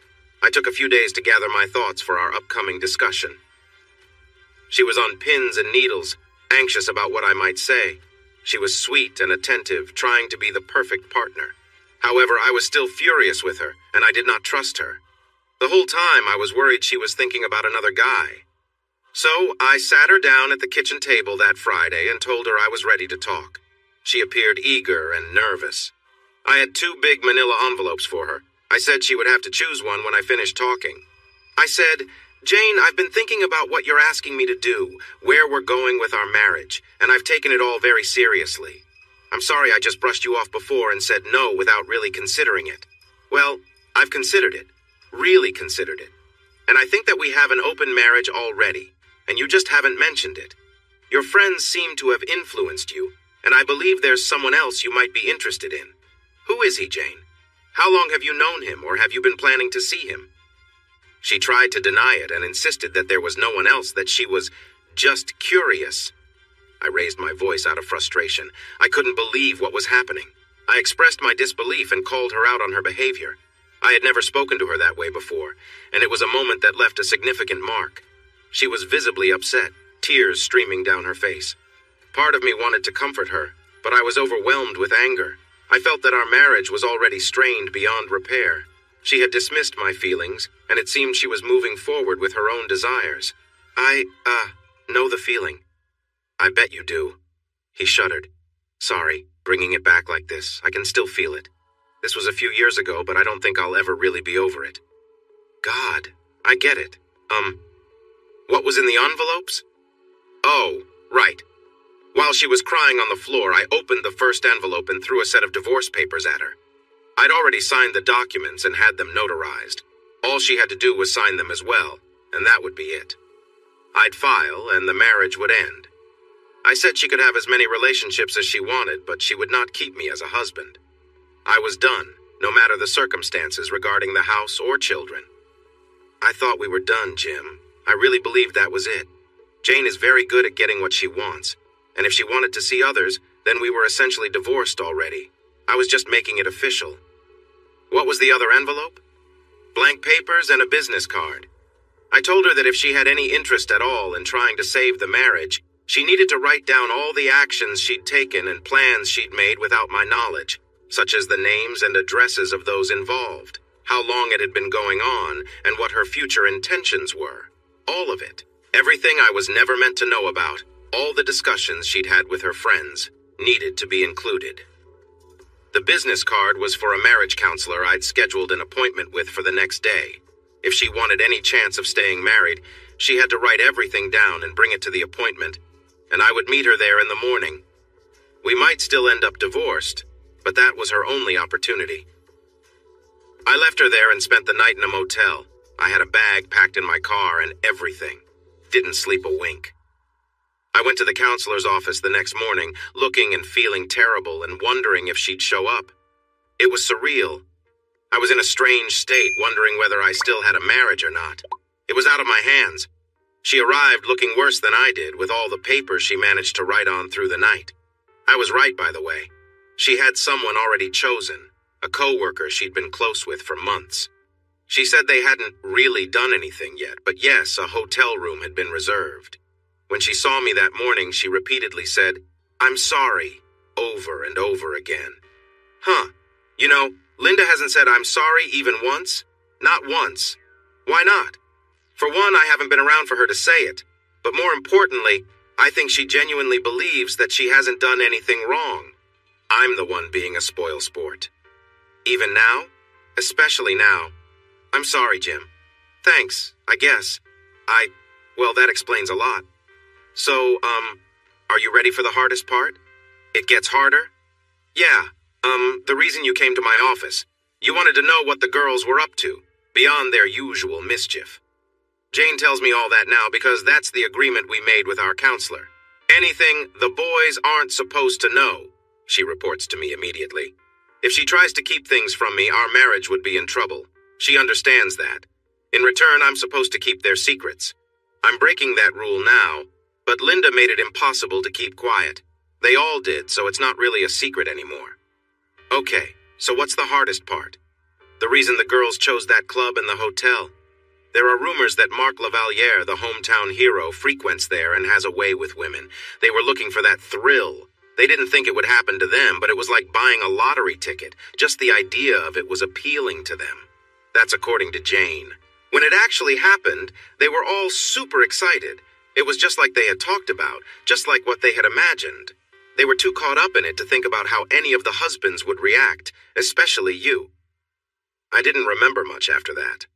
I took a few days to gather my thoughts for our upcoming discussion. She was on pins and needles, anxious about what I might say. She was sweet and attentive, trying to be the perfect partner. However, I was still furious with her, and I did not trust her. The whole time I was worried she was thinking about another guy. So I sat her down at the kitchen table that Friday and told her I was ready to talk. She appeared eager and nervous. I had 2 big manila envelopes for her. I said she would have to choose one when I finished talking. I said, Jane, I've been thinking about what you're asking me to do, where we're going with our marriage, and I've taken it all very seriously. I'm sorry I just brushed you off before and said no without really considering it. Well, I've considered it, really considered it. And I think that we have an open marriage already, and you just haven't mentioned it. Your friends seem to have influenced you, and I believe there's someone else you might be interested in. Who is he, Jane? How long have you known him, or have you been planning to see him? She tried to deny it and insisted that there was no one else, that she was just curious. I raised my voice out of frustration. I couldn't believe what was happening. I expressed my disbelief and called her out on her behavior. I had never spoken to her that way before, and it was a moment that left a significant mark. She was visibly upset, tears streaming down her face. Part of me wanted to comfort her, but I was overwhelmed with anger. I felt that our marriage was already strained beyond repair. She had dismissed my feelings, and it seemed she was moving forward with her own desires. I know the feeling. I bet you do. He shuddered. Sorry, bringing it back like this. I can still feel it. This was a few years ago, but I don't think I'll ever really be over it. God, I get it. What was in the envelopes? Oh, right. While she was crying on the floor, I opened the first envelope and threw a set of divorce papers at her. I'd already signed the documents and had them notarized. All she had to do was sign them as well, and that would be it. I'd file, and the marriage would end. I said she could have as many relationships as she wanted, but she would not keep me as a husband. I was done, no matter the circumstances regarding the house or children. I thought we were done, Jim. I really believed that was it. Jane is very good at getting what she wants, and if she wanted to see others, then we were essentially divorced already. I was just making it official. What was the other envelope? Blank papers and a business card. I told her that if she had any interest at all in trying to save the marriage, she needed to write down all the actions she'd taken and plans she'd made without my knowledge, such as the names and addresses of those involved, how long it had been going on, and what her future intentions were. All of it. Everything I was never meant to know about, all the discussions she'd had with her friends, needed to be included. The business card was for a marriage counselor I'd scheduled an appointment with for the next day. If she wanted any chance of staying married, she had to write everything down and bring it to the appointment, and I would meet her there in the morning. We might still end up divorced, but that was her only opportunity. I left her there and spent the night in a motel. I had a bag packed in my car and everything. Didn't sleep a wink. I went to the counselor's office the next morning, looking and feeling terrible and wondering if she'd show up. It was surreal. I was in a strange state, wondering whether I still had a marriage or not. It was out of my hands. She arrived looking worse than I did, with all the papers she managed to write on through the night. I was right, by the way. She had someone already chosen, a coworker she'd been close with for months. She said they hadn't really done anything yet, but yes, a hotel room had been reserved. When she saw me that morning, she repeatedly said, "I'm sorry," over and over again. You know, Linda hasn't said I'm sorry even once. Not once. Why not? For one, I haven't been around for her to say it. But more importantly, I think she genuinely believes that she hasn't done anything wrong. I'm the one being a spoilsport. Even now? Especially now. I'm sorry, Jim. Thanks, I guess. Well, that explains a lot. So, are you ready for the hardest part? It gets harder? Yeah, the reason you came to my office. You wanted to know what the girls were up to, beyond their usual mischief. Jane tells me all that now because that's the agreement we made with our counselor. Anything the boys aren't supposed to know, she reports to me immediately. If she tries to keep things from me, our marriage would be in trouble. She understands that. In return, I'm supposed to keep their secrets. I'm breaking that rule now, but Linda made it impossible to keep quiet. They all did, so it's not really a secret anymore. Okay, so what's the hardest part? The reason the girls chose that club and the hotel. There are rumors that Mark Lavaliere, the hometown hero, frequents there and has a way with women. They were looking for that thrill. They didn't think it would happen to them, but it was like buying a lottery ticket. Just the idea of it was appealing to them. That's according to Jane. When it actually happened, they were all super excited. It was just like they had talked about, just like what they had imagined. They were too caught up in it to think about how any of the husbands would react, especially you. I didn't remember much after that.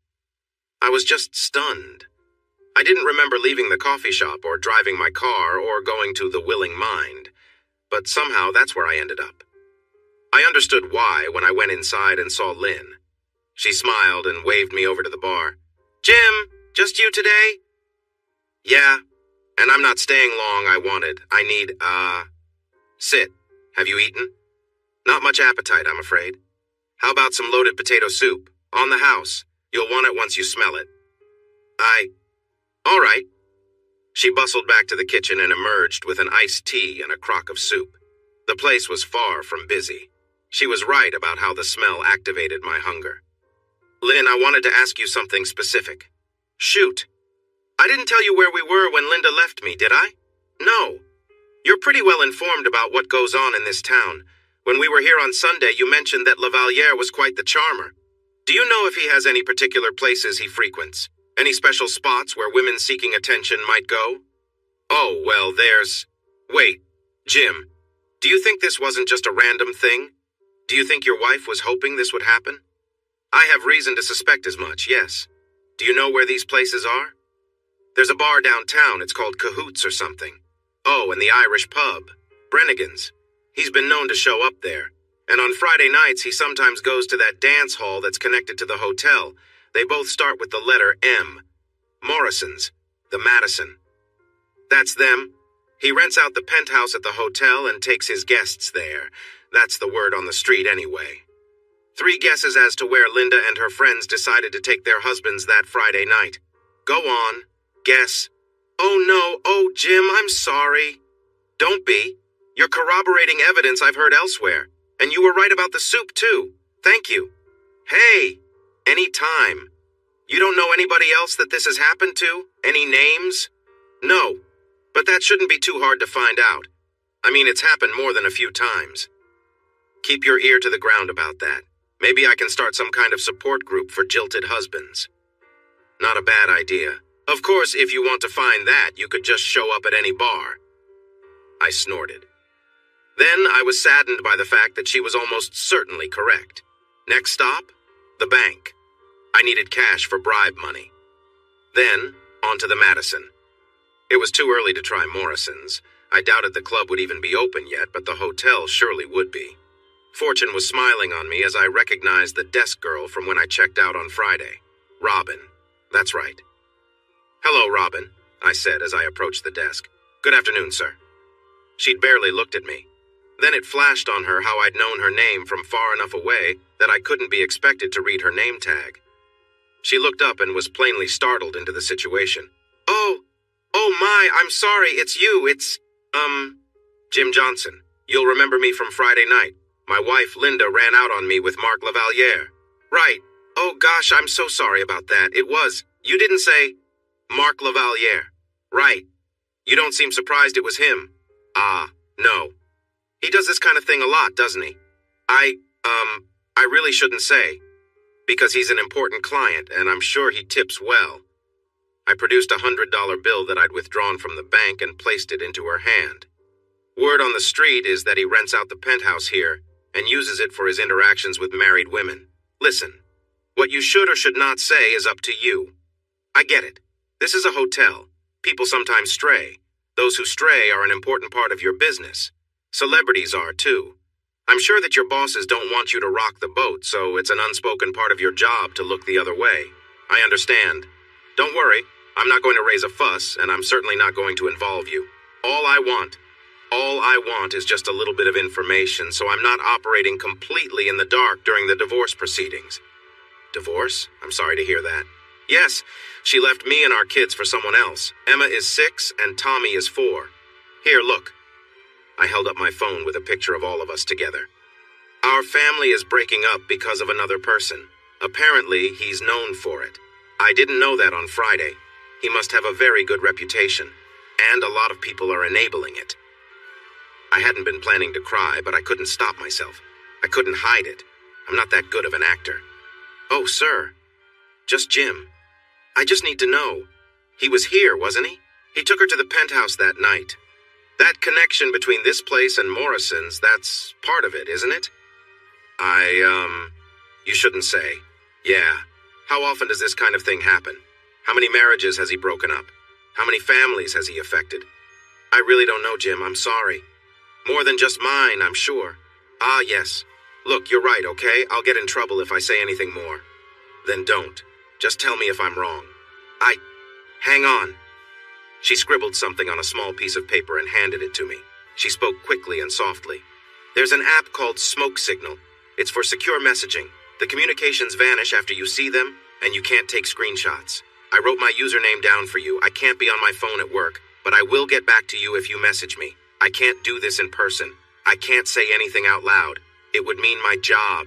I was just stunned. I didn't remember leaving the coffee shop or driving my car or going to the Willing Mind. But somehow that's where I ended up. I understood why when I went inside and saw Lynn. She smiled and waved me over to the bar. Jim, just you today? Yeah, and I'm not staying long I wanted. I need, sit. Have you eaten? Not much appetite, I'm afraid. How about some loaded potato soup? On the house. You'll want it once you smell it. All right. She bustled back to the kitchen and emerged with an iced tea and a crock of soup. The place was far from busy. She was right about how the smell activated my hunger. Lynn, I wanted to ask you something specific. Shoot. I didn't tell you where we were when Linda left me, did I? No. You're pretty well informed about what goes on in this town. When we were here on Sunday, you mentioned that Lavaliere was quite the charmer. Do you know if he has any particular places he frequents? Any special spots where women seeking attention might go? Oh, well, Wait, Jim, do you think this wasn't just a random thing? Do you think your wife was hoping this would happen? I have reason to suspect as much, yes. Do you know where these places are? There's a bar downtown, it's called Cahoots or something. Oh, and the Irish pub, Brennigan's. He's been known to show up there. And on Friday nights, he sometimes goes to that dance hall that's connected to the hotel. They both start with the letter M. Morrison's, the Madison. That's them. He rents out the penthouse at the hotel and takes his guests there. That's the word on the street anyway. 3 guesses as to where Linda and her friends decided to take their husbands that Friday night. Go on. Guess. Oh no, oh Jim, I'm sorry. Don't be. You're corroborating evidence I've heard elsewhere. And you were right about the soup too. Thank you. Hey, any time. You don't know anybody else that this has happened to? Any names? No, but that shouldn't be too hard to find out. I mean, it's happened more than a few times. Keep your ear to the ground about that. Maybe I can start some kind of support group for jilted husbands. Not a bad idea. Of course, if you want to find that, you could just show up at any bar. I snorted. Then I was saddened by the fact that she was almost certainly correct. Next stop? The bank. I needed cash for bribe money. Then, on to the Madison. It was too early to try Morrison's. I doubted the club would even be open yet, but the hotel surely would be. Fortune was smiling on me as I recognized the desk girl from when I checked out on Friday. Robin. That's right. Hello, Robin, I said as I approached the desk. Good afternoon, sir. She'd barely looked at me. Then it flashed on her how I'd known her name from far enough away that I couldn't be expected to read her name tag. She looked up and was plainly startled into the situation. Oh my, I'm sorry, it's you, it's, Jim Johnson. You'll remember me from Friday night. My wife, Linda, ran out on me with Mark Lavaliere. Right. Oh gosh, I'm so sorry about that. You didn't say Mark Lavaliere. Right. You don't seem surprised it was him. No. He does this kind of thing a lot, doesn't he? I really shouldn't say. Because he's an important client, and I'm sure he tips well. I produced a $100 bill that I'd withdrawn from the bank and placed it into her hand. Word on the street is that he rents out the penthouse here and uses it for his interactions with married women. Listen, what you should or should not say is up to you. I get it. This is a hotel. People sometimes stray. Those who stray are an important part of your business. Celebrities are, too. I'm sure that your bosses don't want you to rock the boat, so it's an unspoken part of your job to look the other way. I understand. Don't worry, I'm not going to raise a fuss, and I'm certainly not going to involve you. All I want is just a little bit of information, so I'm not operating completely in the dark during the divorce proceedings. Divorce? I'm sorry to hear that. Yes, she left me and our kids for someone else. Emma is 6 and Tommy is 4. Here, look. I held up my phone with a picture of all of us together. Our family is breaking up because of another person. Apparently, he's known for it. I didn't know that on Friday. He must have a very good reputation, and a lot of people are enabling it. I hadn't been planning to cry, but I couldn't stop myself. I couldn't hide it. I'm not that good of an actor. Oh, sir. Just Jim. I just need to know. He was here, wasn't he? He took her to the penthouse that night. That connection between this place and Morrison's, that's part of it, isn't it? You shouldn't say. Yeah. How often does this kind of thing happen? How many marriages has he broken up? How many families has he affected? I really don't know, Jim. I'm sorry. More than just mine, I'm sure. Ah, yes. Look, you're right, okay? I'll get in trouble if I say anything more. Then don't. Just tell me if I'm wrong. Hang on. She scribbled something on a small piece of paper and handed it to me. She spoke quickly and softly. There's an app called Smoke Signal. It's for secure messaging. The communications vanish after you see them, and you can't take screenshots. I wrote my username down for you. I can't be on my phone at work, but I will get back to you if you message me. I can't do this in person. I can't say anything out loud. It would mean my job.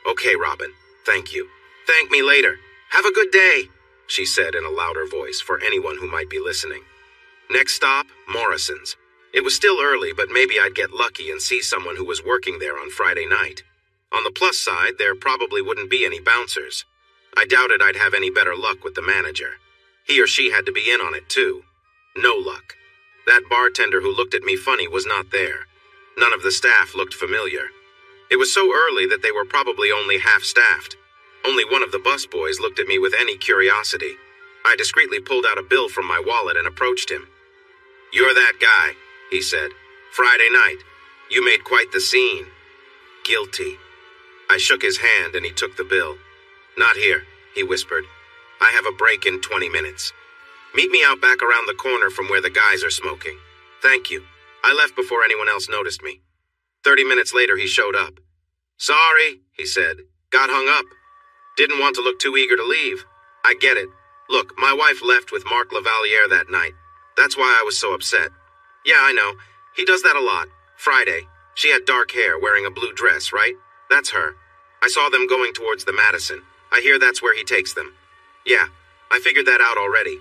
Okay, Robin. Thank you. Thank me later. Have a good day, she said in a louder voice for anyone who might be listening. Next stop, Morrison's. It was still early, but maybe I'd get lucky and see someone who was working there on Friday night. On the plus side, there probably wouldn't be any bouncers. I doubted I'd have any better luck with the manager. He or she had to be in on it, too. No luck. That bartender who looked at me funny was not there. None of the staff looked familiar. It was so early that they were probably only half-staffed. Only one of the busboys looked at me with any curiosity. I discreetly pulled out a bill from my wallet and approached him. You're that guy, he said. Friday night. You made quite the scene. Guilty. I shook his hand and he took the bill. Not here, he whispered. I have a break in 20 minutes. Meet me out back around the corner from where the guys are smoking. Thank you. I left before anyone else noticed me. 30 minutes later, he showed up. Sorry, he said. Got hung up. Didn't want to look too eager to leave. I get it. Look, my wife left with Mark Lavaliere that night. That's why I was so upset. Yeah, I know. He does that a lot. Friday. She had dark hair, wearing a blue dress, right? That's her. I saw them going towards the Madison. I hear that's where he takes them. Yeah, I figured that out already.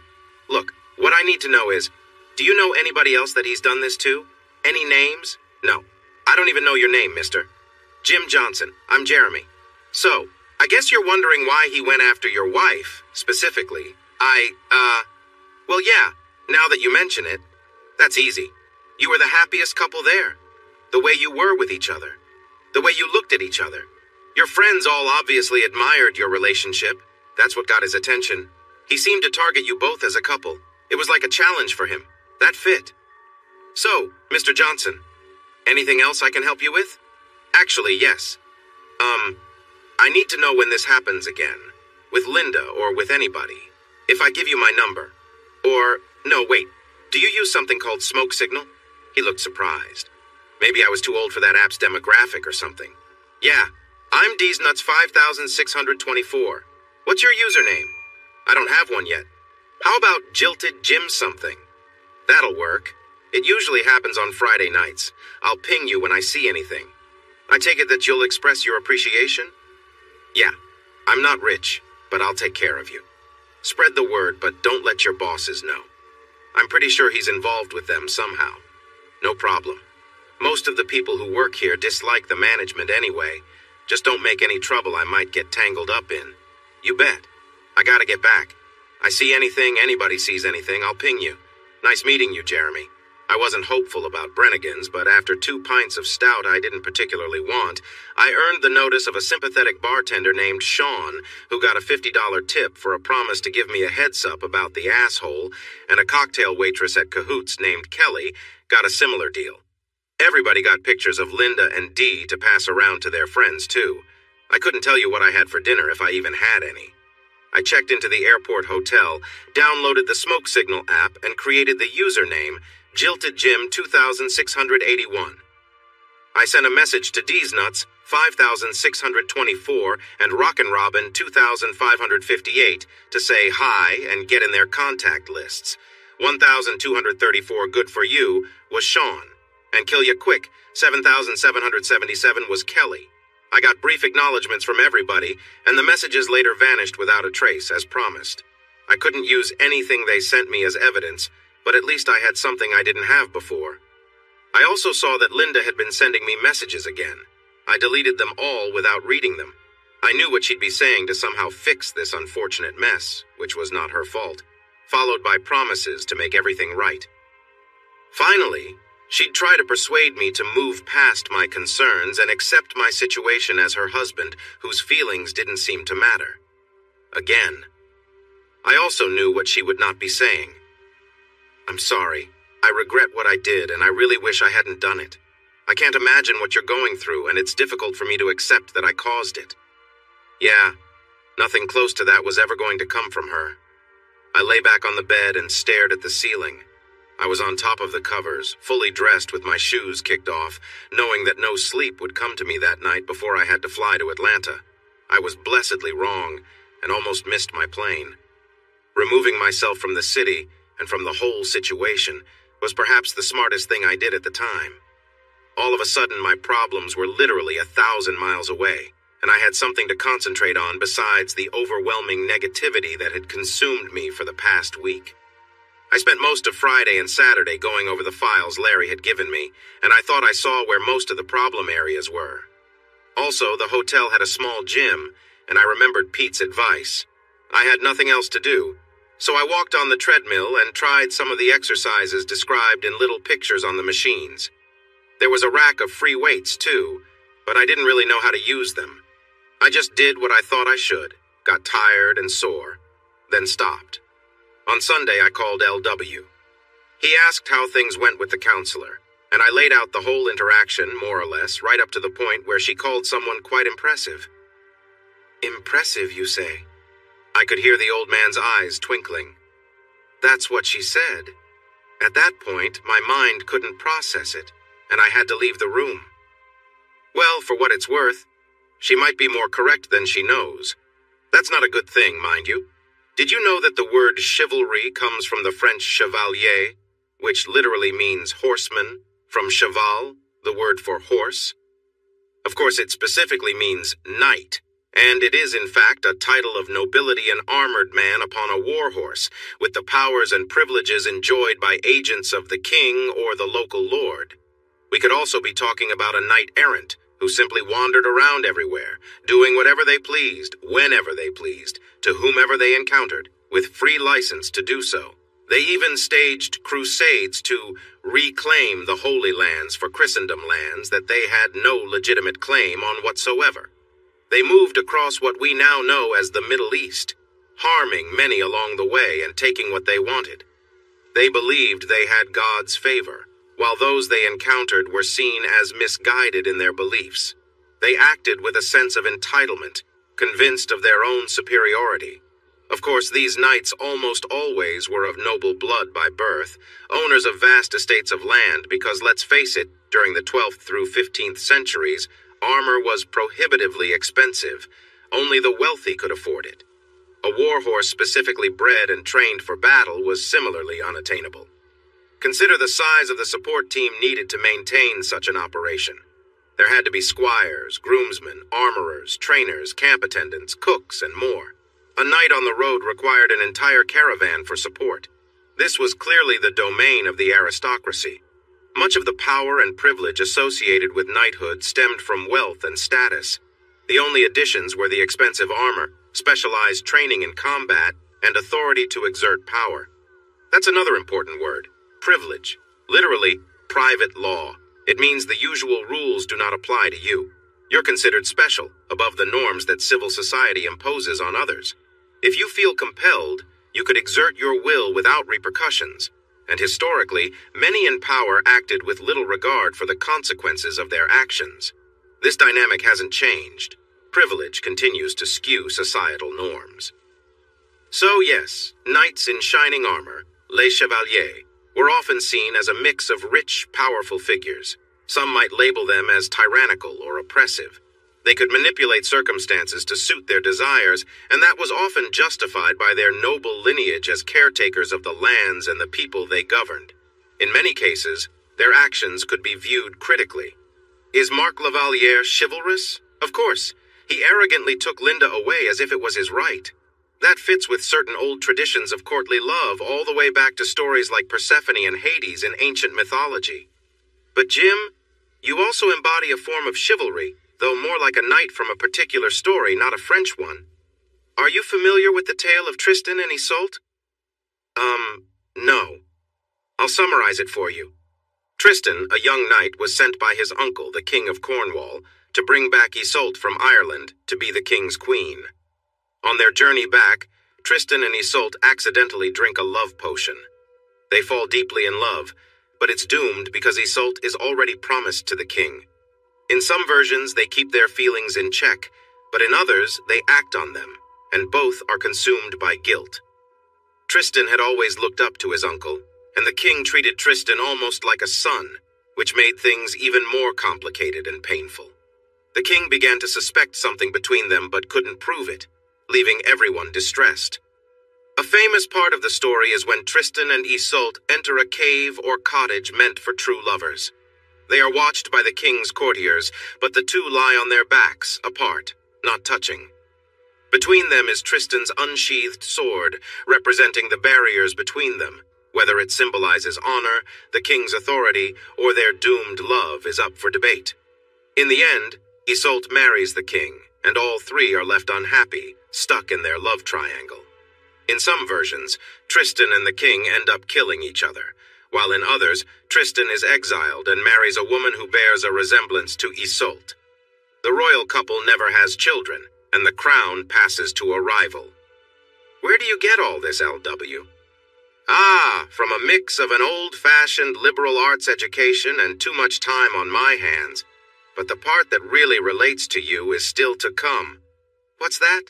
Look, what I need to know is, do you know anybody else that he's done this to? Any names? No. I don't even know your name, mister. Jim Johnson. I'm Jeremy. So, I guess you're wondering why he went after your wife, specifically. Well, yeah, now that you mention it, that's easy. You were the happiest couple there. The way you were with each other. The way you looked at each other. Your friends all obviously admired your relationship. That's what got his attention. He seemed to target you both as a couple. It was like a challenge for him. That fit. So, Mr. Johnson, anything else I can help you with? Actually, yes. I need to know when this happens again. With Linda or with anybody. If I give you my number. Or, no, wait. Do you use something called Smoke Signal? He looked surprised. Maybe I was too old for that app's demographic or something. Yeah, I'm D's Nuts 5624. What's your username? I don't have one yet. How about Jilted Jim something? That'll work. It usually happens on Friday nights. I'll ping you when I see anything. I take it that you'll express your appreciation? Yeah, I'm not rich, but I'll take care of you. Spread the word, but don't let your bosses know. I'm pretty sure he's involved with them somehow. No problem. Most of the people who work here dislike the management anyway. Just don't make any trouble I might get tangled up in. You bet. I gotta get back. I see anything, anybody sees anything, I'll ping you. Nice meeting you, Jeremy. I wasn't hopeful about Brannigan's, but after 2 pints of stout I didn't particularly want, I earned the notice of a sympathetic bartender named Sean, who got a $50 tip for a promise to give me a heads-up about the asshole, and a cocktail waitress at Cahoots named Kelly got a similar deal. Everybody got pictures of Linda and Dee to pass around to their friends, too. I couldn't tell you what I had for dinner if I even had any. I checked into the airport hotel, downloaded the Smoke Signal app, and created the username Jilted Jim 2681. I sent a message to D's Nuts 5624 and Rockin' Robin 2558 to say hi and get in their contact lists. 1234 good for you was Sean, and Kill Ya Quick 7777 was Kelly. I got brief acknowledgments from everybody, and the messages later vanished without a trace, as promised. I couldn't use anything they sent me as evidence, but at least I had something I didn't have before. I also saw that Linda had been sending me messages again. I deleted them all without reading them. I knew what she'd be saying to somehow fix this unfortunate mess, which was not her fault, followed by promises to make everything right. Finally, she'd try to persuade me to move past my concerns and accept my situation as her husband, whose feelings didn't seem to matter. Again. I also knew what she would not be saying. I'm sorry. I regret what I did, and I really wish I hadn't done it. I can't imagine what you're going through, and it's difficult for me to accept that I caused it. Yeah, nothing close to that was ever going to come from her. I lay back on the bed and stared at the ceiling. I was on top of the covers, fully dressed with my shoes kicked off, knowing that no sleep would come to me that night before I had to fly to Atlanta. I was blessedly wrong, and almost missed my plane. Removing myself from the city, and from the whole situation, was perhaps the smartest thing I did at the time. All of a sudden, my problems were literally 1,000 miles away, and I had something to concentrate on besides the overwhelming negativity that had consumed me for the past week. I spent most of Friday and Saturday going over the files Larry had given me, and I thought I saw where most of the problem areas were. Also, the hotel had a small gym, and I remembered Pete's advice. I had nothing else to do, so I walked on the treadmill and tried some of the exercises described in little pictures on the machines. There was a rack of free weights, too, but I didn't really know how to use them. I just did what I thought I should, got tired and sore, then stopped. On Sunday, I called LW. He asked how things went with the counselor, and I laid out the whole interaction, more or less, right up to the point where she called someone quite impressive. Impressive, you say? I could hear the old man's eyes twinkling. That's what she said. At that point, my mind couldn't process it, and I had to leave the room. Well, for what it's worth, she might be more correct than she knows. That's not a good thing, mind you. Did you know that the word chivalry comes from the French chevalier, which literally means horseman, from cheval, the word for horse? Of course, it specifically means knight, and it is in fact a title of nobility and armored man upon a war horse, with the powers and privileges enjoyed by agents of the king or the local lord. We could also be talking about a knight-errant, who simply wandered around everywhere, doing whatever they pleased, whenever they pleased, to whomever they encountered, with free license to do so. They even staged crusades to reclaim the Holy Lands for Christendom lands that they had no legitimate claim on whatsoever. They moved across what we now know as the Middle East, harming many along the way and taking what they wanted. They believed they had God's favor, while those they encountered were seen as misguided in their beliefs. They acted with a sense of entitlement, convinced of their own superiority. Of course, these knights almost always were of noble blood by birth, owners of vast estates of land because, let's face it, during the 12th through 15th centuries, armor was prohibitively expensive. Only the wealthy could afford it. A war horse specifically bred and trained for battle was similarly unattainable. Consider the size of the support team needed to maintain such an operation. There had to be squires, groomsmen, armorers, trainers, camp attendants, cooks, and more. A night on the road required an entire caravan for support. This was clearly the domain of the aristocracy. Much of the power and privilege associated with knighthood stemmed from wealth and status. The only additions were the expensive armor, specialized training in combat, and authority to exert power. That's another important word, privilege. Literally, private law. It means the usual rules do not apply to you. You're considered special, above the norms that civil society imposes on others. If you feel compelled, you could exert your will without repercussions. And historically, many in power acted with little regard for the consequences of their actions. This dynamic hasn't changed. Privilege continues to skew societal norms. So yes, knights in shining armor, les chevaliers, were often seen as a mix of rich, powerful figures. Some might label them as tyrannical or oppressive. They could manipulate circumstances to suit their desires, and that was often justified by their noble lineage as caretakers of the lands and the people they governed. In many cases, their actions could be viewed critically. Is Marc La Valliere chivalrous? Of course. He arrogantly took Linda away as if it was his right. That fits with certain old traditions of courtly love all the way back to stories like Persephone and Hades in ancient mythology. But Jim, you also embody a form of chivalry, though more like a knight from a particular story, not a French one. Are you familiar with the tale of Tristan and Isolde? No. I'll summarize it for you. Tristan, a young knight, was sent by his uncle, the King of Cornwall, to bring back Isolde from Ireland to be the king's queen. On their journey back, Tristan and Isolde accidentally drink a love potion. They fall deeply in love, but it's doomed because Isolde is already promised to the king. In some versions, they keep their feelings in check, but in others, they act on them, and both are consumed by guilt. Tristan had always looked up to his uncle, and the king treated Tristan almost like a son, which made things even more complicated and painful. The king began to suspect something between them but couldn't prove it, leaving everyone distressed. A famous part of the story is when Tristan and Isolde enter a cave or cottage meant for true lovers. They are watched by the king's courtiers, but the two lie on their backs, apart, not touching. Between them is Tristan's unsheathed sword, representing the barriers between them. Whether it symbolizes honor, the king's authority, or their doomed love is up for debate. In the end, Isolde marries the king, and all three are left unhappy, stuck in their love triangle. In some versions, Tristan and the king end up killing each other, while in others, Tristan is exiled and marries a woman who bears a resemblance to Isolde. The royal couple never has children, and the crown passes to a rival. Where do you get all this, LW? From a mix of an old-fashioned liberal arts education and too much time on my hands. But the part that really relates to you is still to come. What's that?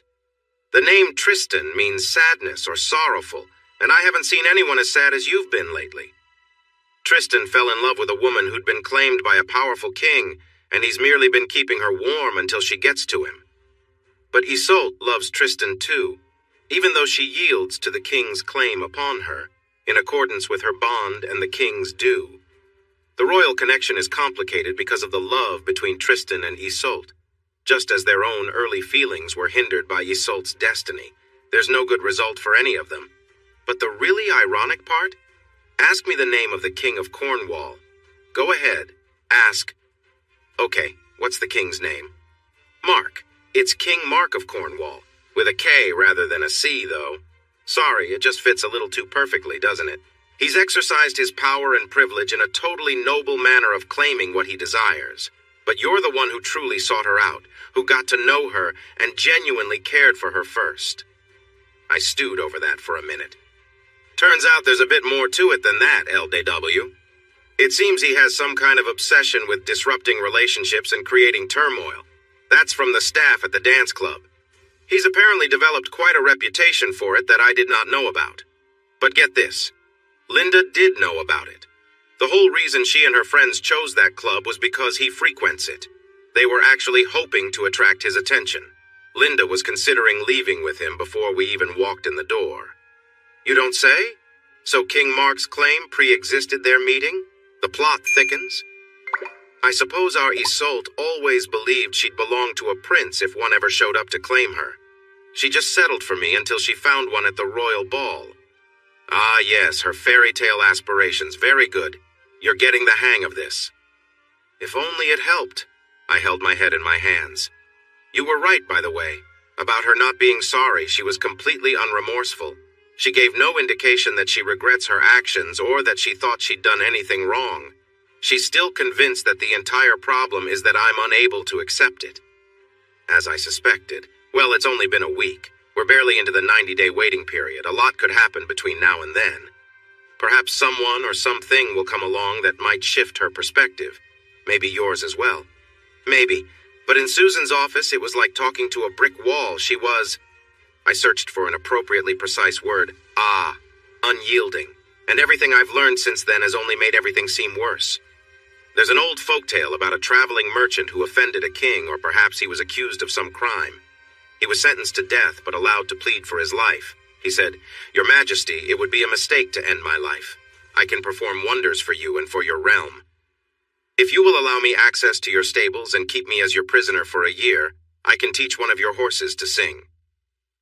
The name Tristan means sadness or sorrowful, and I haven't seen anyone as sad as you've been lately. Tristan fell in love with a woman who'd been claimed by a powerful king, and he's merely been keeping her warm until she gets to him. But Isolde loves Tristan too, even though she yields to the king's claim upon her, in accordance with her bond and the king's due. The royal connection is complicated because of the love between Tristan and Isolde. Just as their own early feelings were hindered by Isolde's destiny, there's no good result for any of them. But the really ironic part? Ask me the name of the King of Cornwall. Go ahead, ask. Okay, what's the king's name? Mark. It's King Mark of Cornwall, with a K rather than a C, though. Sorry, it just fits a little too perfectly, doesn't it? He's exercised his power and privilege in a totally noble manner of claiming what he desires. But you're the one who truly sought her out, who got to know her and genuinely cared for her first. I stewed over that for a minute. Turns out there's a bit more to it than that, LDW. It seems he has some kind of obsession with disrupting relationships and creating turmoil. That's from the staff at the dance club. He's apparently developed quite a reputation for it that I did not know about. But get this. Linda did know about it. The whole reason she and her friends chose that club was because he frequents it. They were actually hoping to attract his attention. Linda was considering leaving with him before we even walked in the door. You don't say? So King Mark's claim pre-existed their meeting? The plot thickens? I suppose our Isolde always believed she'd belong to a prince if one ever showed up to claim her. She just settled for me until she found one at the royal ball. Ah, yes, her fairy tale aspirations. Very good. You're getting the hang of this. If only it helped. I held my head in my hands. You were right, by the way. About her not being sorry, she was completely unremorseful. She gave no indication that she regrets her actions or that she thought she'd done anything wrong. She's still convinced that the entire problem is that I'm unable to accept it. As I suspected. Well, it's only been a week. We're barely into the 90-day waiting period. A lot could happen between now and then. Perhaps someone or something will come along that might shift her perspective. Maybe yours as well. Maybe. But in Susan's office, it was like talking to a brick wall. She was... I searched for an appropriately precise word. Unyielding. And everything I've learned since then has only made everything seem worse. There's an old folktale about a traveling merchant who offended a king, or perhaps he was accused of some crime. He was sentenced to death, but allowed to plead for his life. He said, "Your Majesty, it would be a mistake to end my life. I can perform wonders for you and for your realm. If you will allow me access to your stables and keep me as your prisoner for a year, I can teach one of your horses to sing."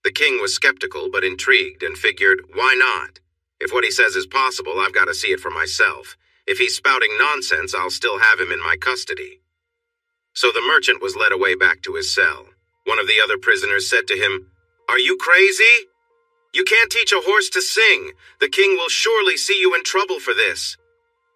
The king was skeptical but intrigued and figured, why not? If what he says is possible, I've got to see it for myself. If he's spouting nonsense, I'll still have him in my custody. So the merchant was led away back to his cell. One of the other prisoners said to him, "Are you crazy? You can't teach a horse to sing. The king will surely see you in trouble for this."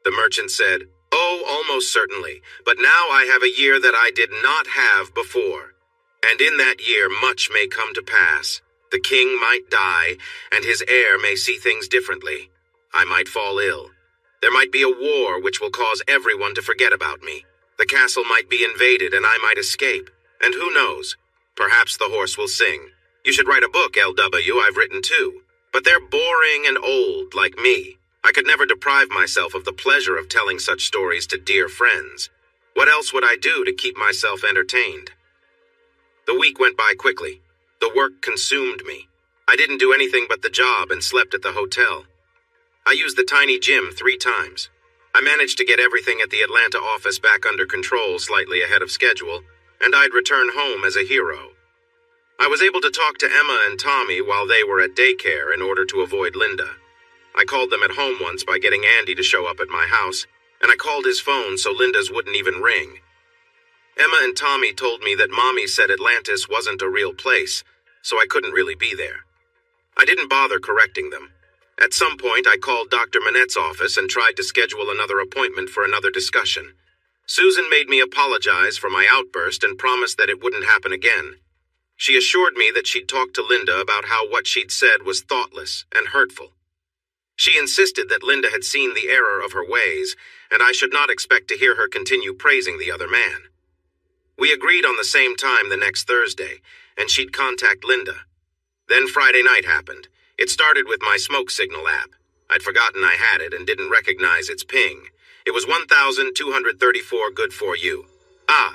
The merchant said, "Oh, almost certainly, but now I have a year that I did not have before. And in that year much may come to pass. The king might die, and his heir may see things differently. I might fall ill. There might be a war which will cause everyone to forget about me. The castle might be invaded and I might escape. And who knows? Perhaps the horse will sing. You should write a book, LW. I've written two. But they're boring and old, like me. I could never deprive myself of the pleasure of telling such stories to dear friends. What else would I do to keep myself entertained?" The week went by quickly. The work consumed me. I didn't do anything but the job and slept at the hotel. I used the tiny gym 3 times. I managed to get everything at the Atlanta office back under control slightly ahead of schedule, and I'd return home as a hero. I was able to talk to Emma and Tommy while they were at daycare in order to avoid Linda. I called them at home once by getting Andy to show up at my house, and I called his phone so Linda's wouldn't even ring. Emma and Tommy told me that Mommy said Atlantis wasn't a real place, so I couldn't really be there. I didn't bother correcting them. At some point, I called Dr. Manette's office and tried to schedule another appointment for another discussion. Susan made me apologize for my outburst and promised that it wouldn't happen again. She assured me that she'd talked to Linda about how what she'd said was thoughtless and hurtful. She insisted that Linda had seen the error of her ways, and I should not expect to hear her continue praising the other man. We agreed on the same time the next Thursday, and she'd contact Linda. Then Friday night happened. It started with my smoke signal app. I'd forgotten I had it and didn't recognize its ping. It was 1,234 good for you.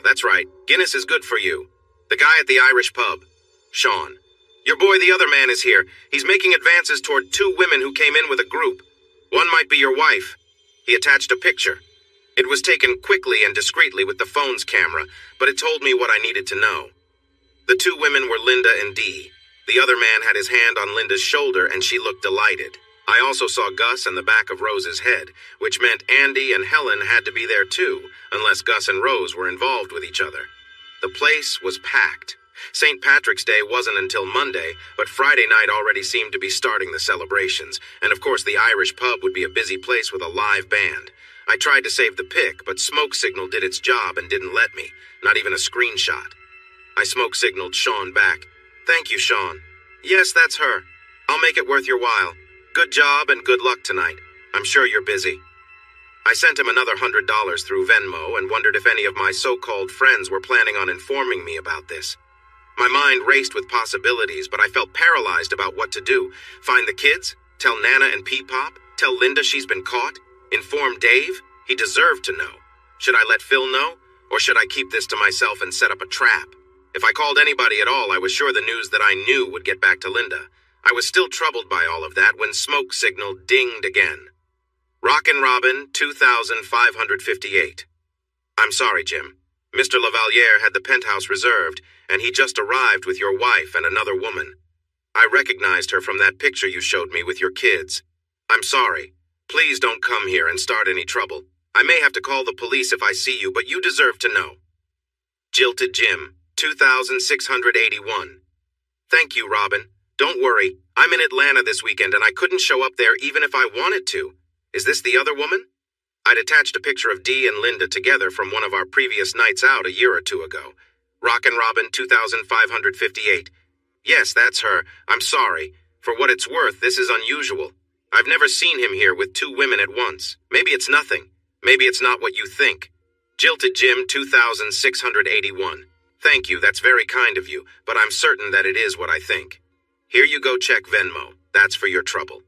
That's right. Guinness is good for you. The guy at the Irish pub. Sean. Your boy, the other man, is here. He's making advances toward 2 women who came in with a group. One might be your wife. He attached a picture. It was taken quickly and discreetly with the phone's camera, but it told me what I needed to know. The 2 women were Linda and Dee. The other man had his hand on Linda's shoulder, and she looked delighted. I also saw Gus and the back of Rose's head, which meant Andy and Helen had to be there too, unless Gus and Rose were involved with each other. The place was packed. St. Patrick's Day wasn't until Monday, but Friday night already seemed to be starting the celebrations, and of course the Irish pub would be a busy place with a live band. I tried to save the pic, but Smoke Signal did its job and didn't let me, not even a screenshot. I smoke signaled Sean back. "Thank you, Sean. Yes, that's her. I'll make it worth your while. Good job and good luck tonight. I'm sure you're busy." I sent him another $100 through Venmo and wondered if any of my so-called friends were planning on informing me about this. My mind raced with possibilities, but I felt paralyzed about what to do. Find the kids? Tell Nana and P-Pop? Tell Linda she's been caught? Inform Dave? He deserved to know. Should I let Phil know? Or should I keep this to myself and set up a trap? If I called anybody at all, I was sure the news that I knew would get back to Linda. I was still troubled by all of that when Smoke Signal dinged again. Rockin' Robin, 2,558. I'm sorry, Jim. Mr. Lavaliere had the penthouse reserved, and he just arrived with your wife and another woman. I recognized her from that picture you showed me with your kids. I'm sorry. Please don't come here and start any trouble. I may have to call the police if I see you, but you deserve to know. Jilted Jim, 2,681. Thank you, Robin. Don't worry. I'm in Atlanta this weekend and I couldn't show up there even if I wanted to. Is this the other woman? I'd attached a picture of Dee and Linda together from one of our previous nights out a year or two ago. Rockin' Robin 2558. Yes, that's her. I'm sorry. For what it's worth, this is unusual. I've never seen him here with two women at once. Maybe it's nothing. Maybe it's not what you think. Jilted Jim 2681. Thank you, that's very kind of you, but I'm certain that it is what I think. Here you go, check Venmo. That's for your trouble.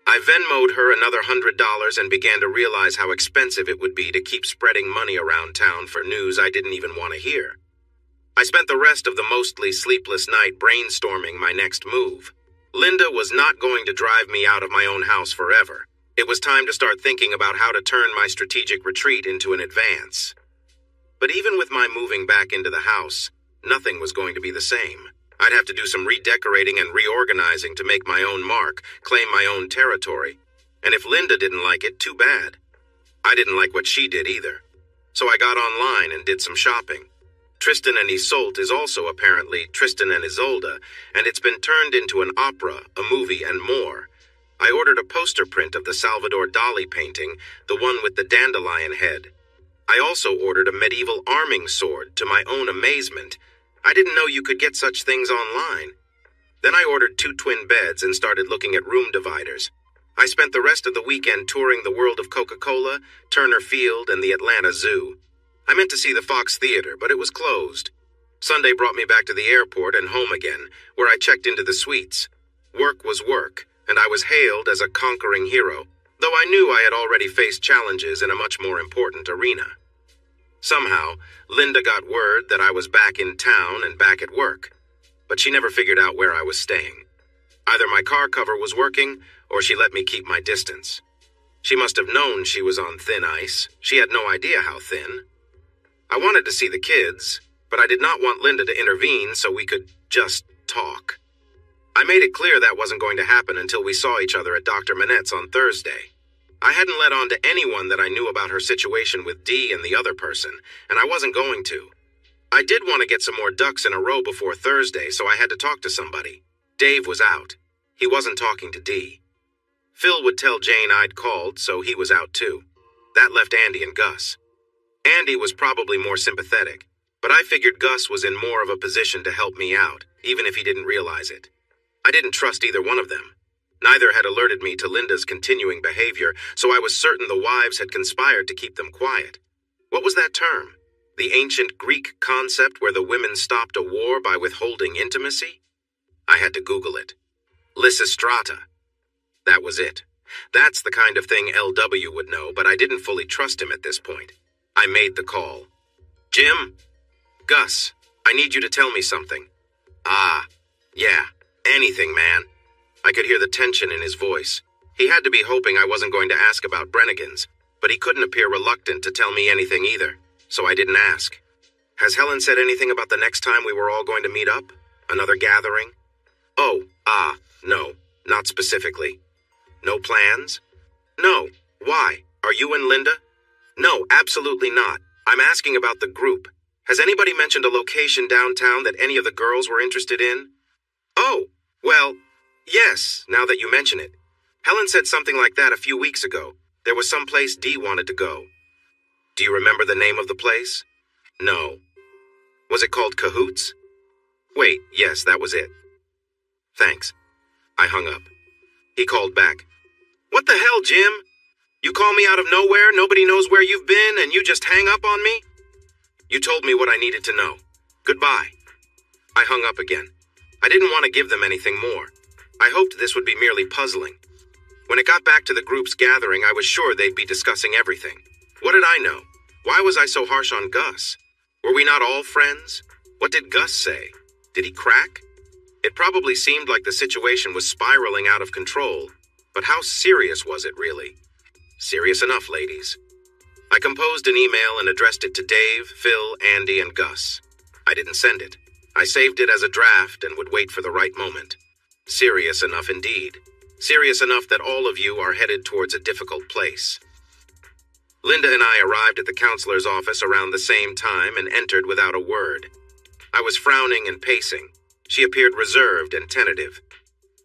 I Venmo'd her another $100 and began to realize how expensive it would be to keep spreading money around town for news I didn't even want to hear. I spent the rest of the mostly sleepless night brainstorming my next move. Linda was not going to drive me out of my own house forever. It was time to start thinking about how to turn my strategic retreat into an advance. But even with my moving back into the house, nothing was going to be the same. I'd have to do some redecorating and reorganizing to make my own mark, claim my own territory. And if Linda didn't like it, too bad. I didn't like what she did either. So I got online and did some shopping. Tristan and Isolde is also apparently Tristan and Isolde, and it's been turned into an opera, a movie, and more. I ordered a poster print of the Salvador Dali painting, the one with the dandelion head. I also ordered a medieval arming sword, to my own amazement. I didn't know you could get such things online. Then I ordered 2 twin beds and started looking at room dividers. I spent the rest of the weekend touring the world of Coca-Cola, Turner Field, and the Atlanta Zoo. I meant to see the Fox Theater, but it was closed. Sunday brought me back to the airport and home again, where I checked into the suites. Work was work, and I was hailed as a conquering hero, though I knew I had already faced challenges in a much more important arena. Somehow, Linda got word that I was back in town and back at work, but she never figured out where I was staying. Either my car cover was working, or she let me keep my distance. She must have known she was on thin ice. She had no idea how thin. I wanted to see the kids, but I did not want Linda to intervene so we could just talk. I made it clear that wasn't going to happen until we saw each other at Dr. Manette's on Thursday. I hadn't let on to anyone that I knew about her situation with Dee and the other person, and I wasn't going to. I did want to get some more ducks in a row before Thursday, so I had to talk to somebody. Dave was out. He wasn't talking to Dee. Phil would tell Jane I'd called, so he was out too. That left Andy and Gus. Andy was probably more sympathetic, but I figured Gus was in more of a position to help me out, even if he didn't realize it. I didn't trust either one of them. Neither had alerted me to Linda's continuing behavior, so I was certain the wives had conspired to keep them quiet. What was that term? The ancient Greek concept where the women stopped a war by withholding intimacy? I had to Google it. Lysistrata. That was it. That's the kind of thing LW would know, but I didn't fully trust him at this point. I made the call. Jim? Gus, I need you to tell me something. Ah, yeah, anything, man. I could hear the tension in his voice. He had to be hoping I wasn't going to ask about Brennigans, but he couldn't appear reluctant to tell me anything either, so I didn't ask. Has Helen said anything about the next time we were all going to meet up? Another gathering? No, not specifically. No plans? No. Why? Are you and Linda? No, absolutely not. I'm asking about the group. Has anybody mentioned a location downtown that any of the girls were interested in? Oh, well, yes, now that you mention it. Helen said something like that a few weeks ago. There was some place Dee wanted to go. Do you remember the name of the place? No. Was it called Cahoots? Wait, yes, that was it. Thanks. I hung up. He called back. What the hell, Jim? You call me out of nowhere, nobody knows where you've been, and you just hang up on me? You told me what I needed to know. Goodbye. I hung up again. I didn't want to give them anything more. I hoped this would be merely puzzling. When it got back to the group's gathering, I was sure they'd be discussing everything. What did I know? Why was I so harsh on Gus? Were we not all friends? What did Gus say? Did he crack? It probably seemed like the situation was spiraling out of control, but how serious was it really? Serious enough, ladies. I composed an email and addressed it to Dave, Phil, Andy, and Gus. I didn't send it. I saved it as a draft and would wait for the right moment. Serious enough indeed. Serious enough that all of you are headed towards a difficult place. Linda and I arrived at the counselor's office around the same time and entered without a word. I was frowning and pacing. She appeared reserved and tentative.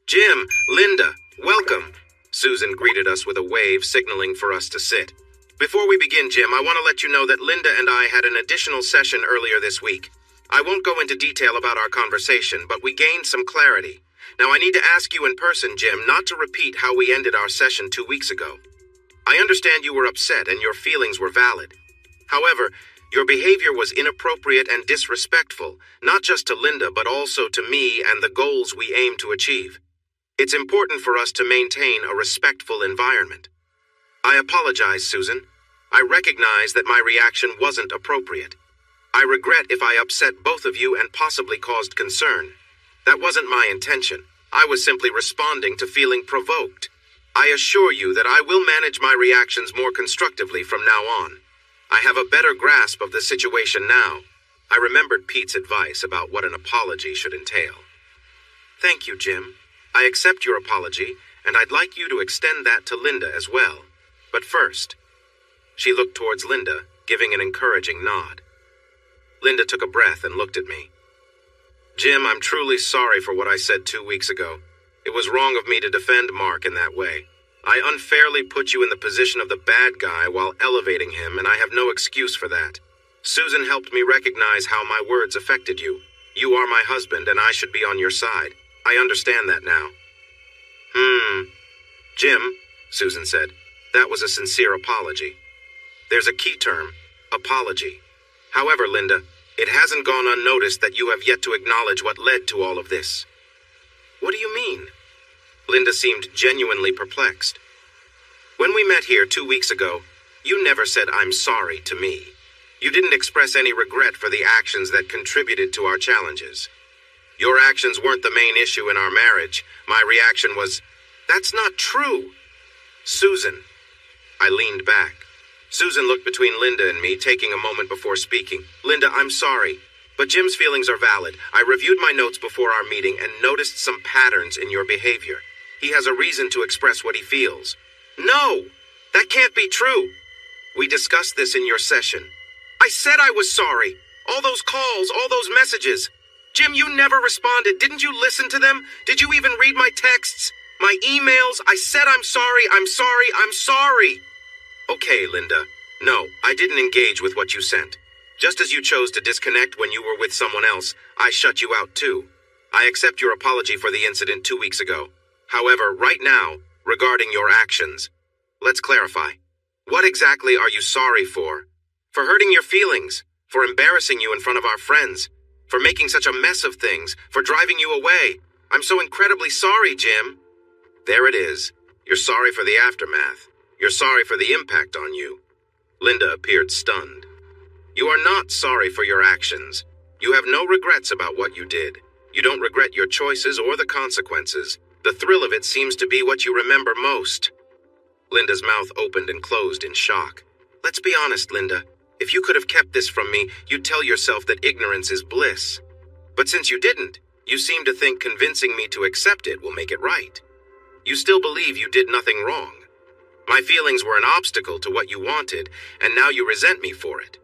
"Jim, Linda, welcome." Susan greeted us with a wave signaling for us to sit. "Before we begin, Jim, I want to let you know that Linda and I had an additional session earlier this week. I won't go into detail about our conversation, but we gained some clarity. Now I need to ask you in person, Jim, not to repeat how we ended our session 2 weeks ago. I understand you were upset and your feelings were valid. However, your behavior was inappropriate and disrespectful, not just to Linda, but also to me and the goals we aim to achieve. It's important for us to maintain a respectful environment. I apologize, Susan. I recognize that my reaction wasn't appropriate. I regret if I upset both of you and possibly caused concern. That wasn't my intention. I was simply responding to feeling provoked. I assure you that I will manage my reactions more constructively from now on. I have a better grasp of the situation now. I remembered Pete's advice about what an apology should entail. Thank you, Jim. I accept your apology, and I'd like you to extend that to Linda as well. But first, she looked towards Linda, giving an encouraging nod. Linda took a breath and looked at me. Jim, I'm truly sorry for what I said 2 weeks ago. It was wrong of me to defend Mark in that way. I unfairly put you in the position of the bad guy while elevating him, and I have no excuse for that. Susan helped me recognize how my words affected you. You are my husband, and I should be on your side. I understand that now. Jim, Susan said, that was a sincere apology. There's a key term, apology. However, Linda, it hasn't gone unnoticed that you have yet to acknowledge what led to all of this. What do you mean? Linda seemed genuinely perplexed. When we met here 2 weeks ago, you never said "I'm sorry" to me. You didn't express any regret for the actions that contributed to our challenges. Your actions weren't the main issue in our marriage. My reaction was, "That's not true." Susan. I leaned back. Susan looked between Linda and me, taking a moment before speaking. Linda, I'm sorry, but Jim's feelings are valid. I reviewed my notes before our meeting and noticed some patterns in your behavior. He has a reason to express what he feels. No, that can't be true. We discussed this in your session. I said I was sorry. All those calls, all those messages. Jim, you never responded. Didn't you listen to them? Did you even read my texts? My emails? I said I'm sorry, I'm sorry, I'm sorry. Okay, Linda. No, I didn't engage with what you sent. Just as you chose to disconnect when you were with someone else, I shut you out too. I accept your apology for the incident 2 weeks ago. However, right now, regarding your actions, let's clarify. What exactly are you sorry for? For hurting your feelings, for embarrassing you in front of our friends, for making such a mess of things, for driving you away. I'm so incredibly sorry, Jim. There it is. You're sorry for the aftermath. You're sorry for the impact on you. Linda appeared stunned. You are not sorry for your actions. You have no regrets about what you did. You don't regret your choices or the consequences. The thrill of it seems to be what you remember most. Linda's mouth opened and closed in shock. Let's be honest, Linda. If you could have kept this from me, you'd tell yourself that ignorance is bliss. But since you didn't, you seem to think convincing me to accept it will make it right. You still believe you did nothing wrong. My feelings were an obstacle to what you wanted, and now you resent me for it.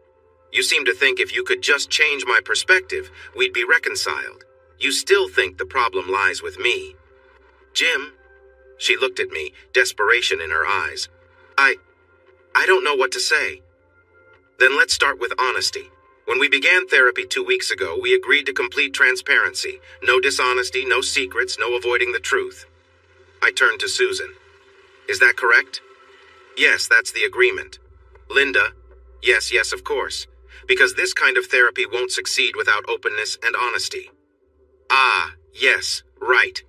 You seem to think if you could just change my perspective, we'd be reconciled. You still think the problem lies with me. Jim, she looked at me, desperation in her eyes. I don't know what to say. Then let's start with honesty. When we began therapy 2 weeks ago, we agreed to complete transparency. No dishonesty, no secrets, no avoiding the truth. I turned to Susan. Is that correct? Yes, that's the agreement. Linda, yes, of course. Because this kind of therapy won't succeed without openness and honesty. Ah, yes, right.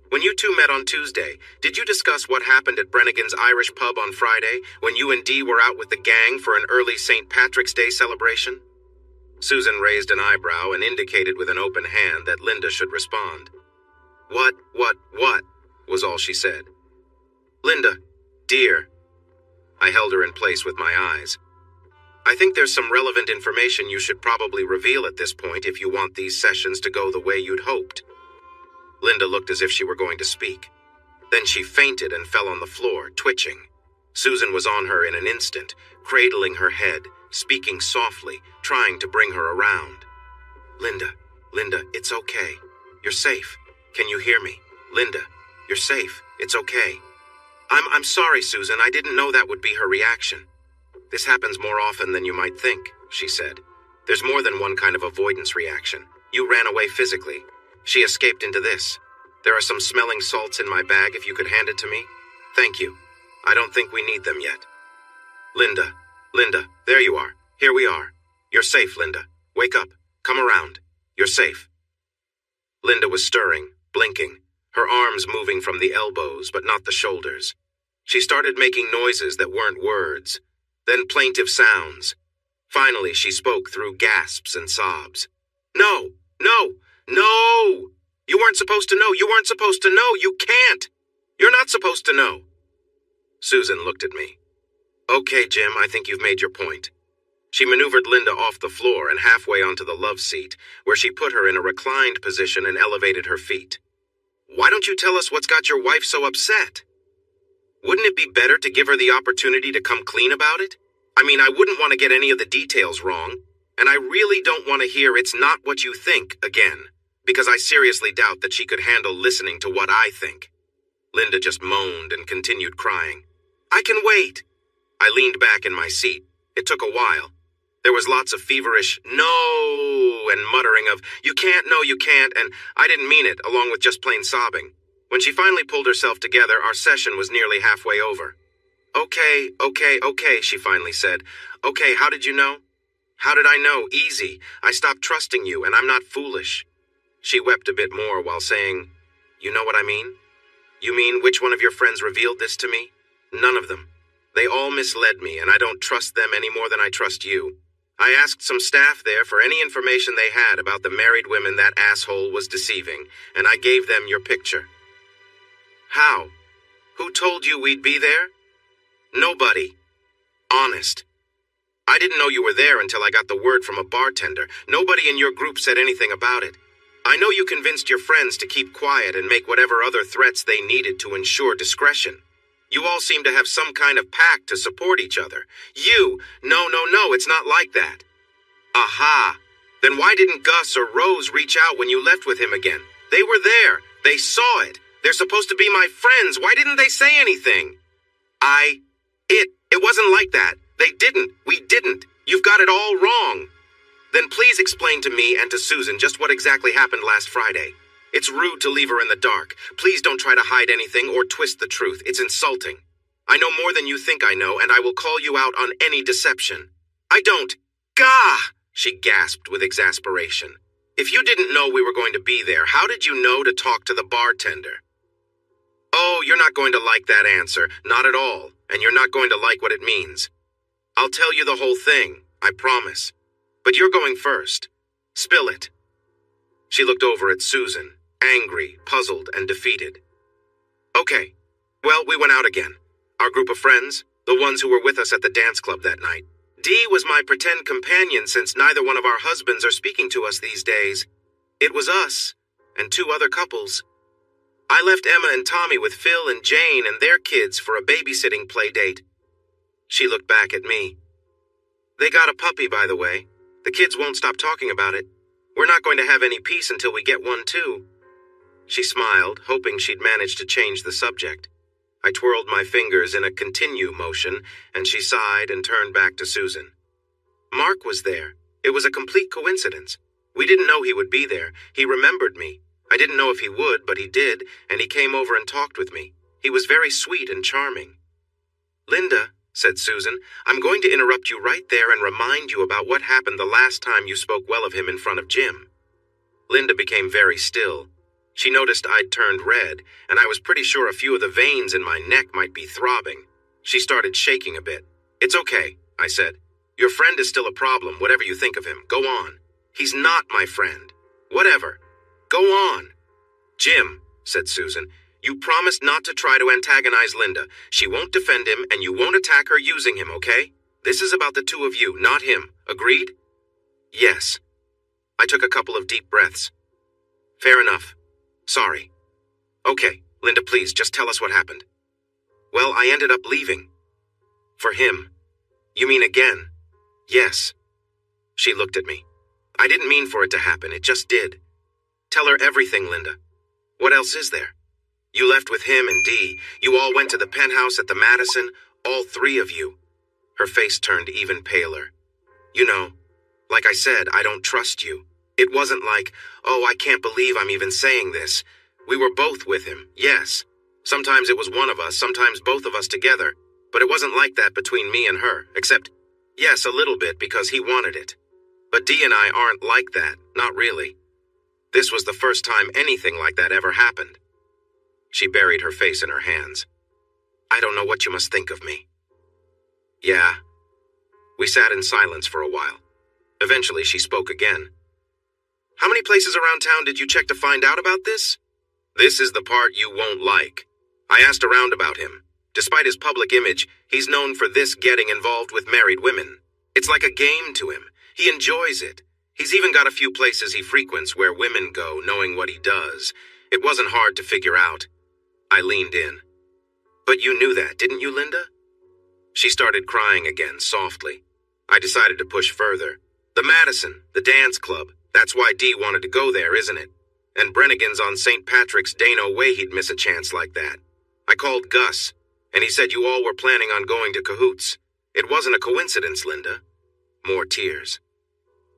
When you two met on Tuesday, did you discuss what happened at Brannigan's Irish pub on Friday when you and Dee were out with the gang for an early St. Patrick's Day celebration? Susan raised an eyebrow and indicated with an open hand that Linda should respond. What, was all she said. Linda, dear. I held her in place with my eyes. I think there's some relevant information you should probably reveal at this point if you want these sessions to go the way you'd hoped. Linda looked as if she were going to speak. Then she fainted and fell on the floor, twitching. Susan was on her in an instant, cradling her head, speaking softly, trying to bring her around. Linda, it's okay. You're safe. Can you hear me? Linda, you're safe. It's okay. I'm sorry, Susan. I didn't know that would be her reaction. This happens more often than you might think, she said. There's more than one kind of avoidance reaction. You ran away physically. She escaped into this. There are some smelling salts in my bag if you could hand it to me. Thank you. I don't think we need them yet. Linda, there you are. Here we are. You're safe, Linda. Wake up. Come around. You're safe. Linda was stirring, blinking, her arms moving from the elbows but not the shoulders. She started making noises that weren't words, then plaintive sounds. Finally, she spoke through gasps and sobs. No! You weren't supposed to know. You weren't supposed to know. You can't. You're not supposed to know. Susan looked at me. Okay, Jim, I think you've made your point. She maneuvered Linda off the floor and halfway onto the love seat, where she put her in a reclined position and elevated her feet. Why don't you tell us what's got your wife so upset? Wouldn't it be better to give her the opportunity to come clean about it? I mean, I wouldn't want to get any of the details wrong, and I really don't want to hear "it's not what you think" again, because I seriously doubt that she could handle listening to what I think. Linda just moaned and continued crying. I can wait. I leaned back in my seat. It took a while. There was lots of feverish "no" and muttering of "you can't, no, you can't," and I didn't mean it, along with just plain sobbing. When she finally pulled herself together, our session was nearly halfway over. Okay, she finally said. Okay, how did you know? How did I know? Easy. I stopped trusting you, and I'm not foolish. She wept a bit more while saying, You know what I mean? You mean which one of your friends revealed this to me? None of them. They all misled me, and I don't trust them any more than I trust you. I asked some staff there for any information they had about the married women that asshole was deceiving, and I gave them your picture. How? Who told you we'd be there? Nobody. Honest. I didn't know you were there until I got the word from a bartender. Nobody in your group said anything about it. I know you convinced your friends to keep quiet and make whatever other threats they needed to ensure discretion. You all seem to have some kind of pact to support each other. No, it's not like that. Aha! Then why didn't Gus or Rose reach out when you left with him again? They were there. They saw it. They're supposed to be my friends. Why didn't they say anything? It wasn't like that. They didn't. We didn't. You've got it all wrong. Then please explain to me and to Susan just what exactly happened last Friday. It's rude to leave her in the dark. Please don't try to hide anything or twist the truth. It's insulting. I know more than you think I know, and I will call you out on any deception. I don't. Gah! She gasped with exasperation. If you didn't know we were going to be there, how did you know to talk to the bartender? Oh, you're not going to like that answer. Not at all. And you're not going to like what it means. I'll tell you the whole thing, I promise. But you're going first. Spill it. She looked over at Susan, angry, puzzled, and defeated. Okay. Well, we went out again. Our group of friends, the ones who were with us at the dance club that night. Dee was my pretend companion since neither one of our husbands are speaking to us these days. It was us, and 2 other couples. I left Emma and Tommy with Phil and Jane and their kids for a babysitting play date. She looked back at me. They got a puppy, by the way. The kids won't stop talking about it. We're not going to have any peace until we get one, too. She smiled, hoping she'd managed to change the subject. I twirled my fingers in a continue motion, and she sighed and turned back to Susan. Mark was there. It was a complete coincidence. We didn't know he would be there. He remembered me. I didn't know if he would, but he did, and he came over and talked with me. He was very sweet and charming. Linda, said Susan, I'm going to interrupt you right there and remind you about what happened the last time you spoke well of him in front of Jim. Linda became very still. She noticed I'd turned red, and I was pretty sure a few of the veins in my neck might be throbbing. She started shaking a bit. It's okay, I said. Your friend is still a problem, whatever you think of him. Go on. He's not my friend. Whatever. Go on. Jim, said Susan, you promised not to try to antagonize Linda. She won't defend him, and you won't attack her using him, okay? This is about the 2 of you, not him. Agreed? Yes. I took a couple of deep breaths. Fair enough. Sorry. Okay, Linda, please, just tell us what happened. Well, I ended up leaving. For him. You mean again? Yes. She looked at me. I didn't mean for it to happen, it just did. Tell her everything, Linda. What else is there? You left with him and Dee. You all went to the penthouse at the Madison, all three of you. Her face turned even paler. You know, like I said, I don't trust you. It wasn't like, oh, I can't believe I'm even saying this. We were both with him, yes. Sometimes it was one of us, sometimes both of us together. But it wasn't like that between me and her, except, yes, a little bit because he wanted it. But Dee and I aren't like that, not really. This was the first time anything like that ever happened. She buried her face in her hands. I don't know what you must think of me. Yeah. We sat in silence for a while. Eventually she spoke again. How many places around town did you check to find out about this? This is the part you won't like. I asked around about him. Despite his public image, he's known for this getting involved with married women. It's like a game to him. He enjoys it. He's even got a few places he frequents where women go, knowing what he does. It wasn't hard to figure out. I leaned in. But you knew that, didn't you, Linda? She started crying again, softly. I decided to push further. The Madison, the dance club, that's why Dee wanted to go there, isn't it? And Brennigan's on St. Patrick's Day, no way he'd miss a chance like that. I called Gus, and he said you all were planning on going to Cahoots. It wasn't a coincidence, Linda. More tears.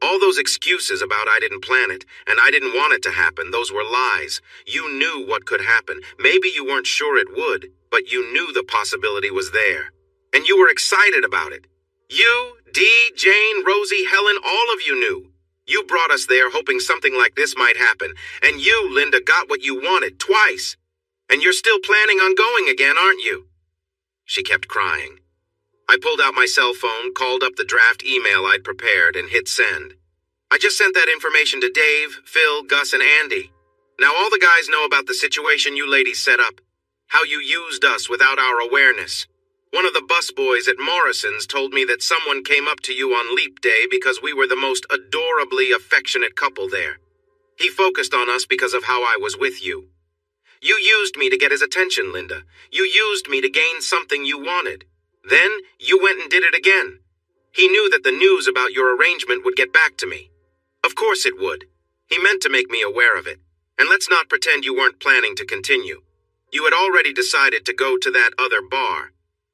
All those excuses about I didn't plan it, and I didn't want it to happen, those were lies. You knew what could happen. Maybe you weren't sure it would, but you knew the possibility was there. And you were excited about it. You, Dee, Jane, Rosie, Helen, all of you knew. You brought us there hoping something like this might happen, and you, Linda, got what you wanted twice. And you're still planning on going again, aren't you? She kept crying. I pulled out my cell phone, called up the draft email I'd prepared, and hit send. I just sent that information to Dave, Phil, Gus, and Andy. Now all the guys know about the situation you ladies set up. How you used us without our awareness. One of the busboys at Morrison's told me that someone came up to you on Leap Day because we were the most adorably affectionate couple there. He focused on us because of how I was with you. You used me to get his attention, Linda. You used me to gain something you wanted. Then you went and did it again. He knew that the news about your arrangement would get back to me. Of course it would. He meant to make me aware of it. And let's not pretend you weren't planning to continue. You had already decided to go to that other bar.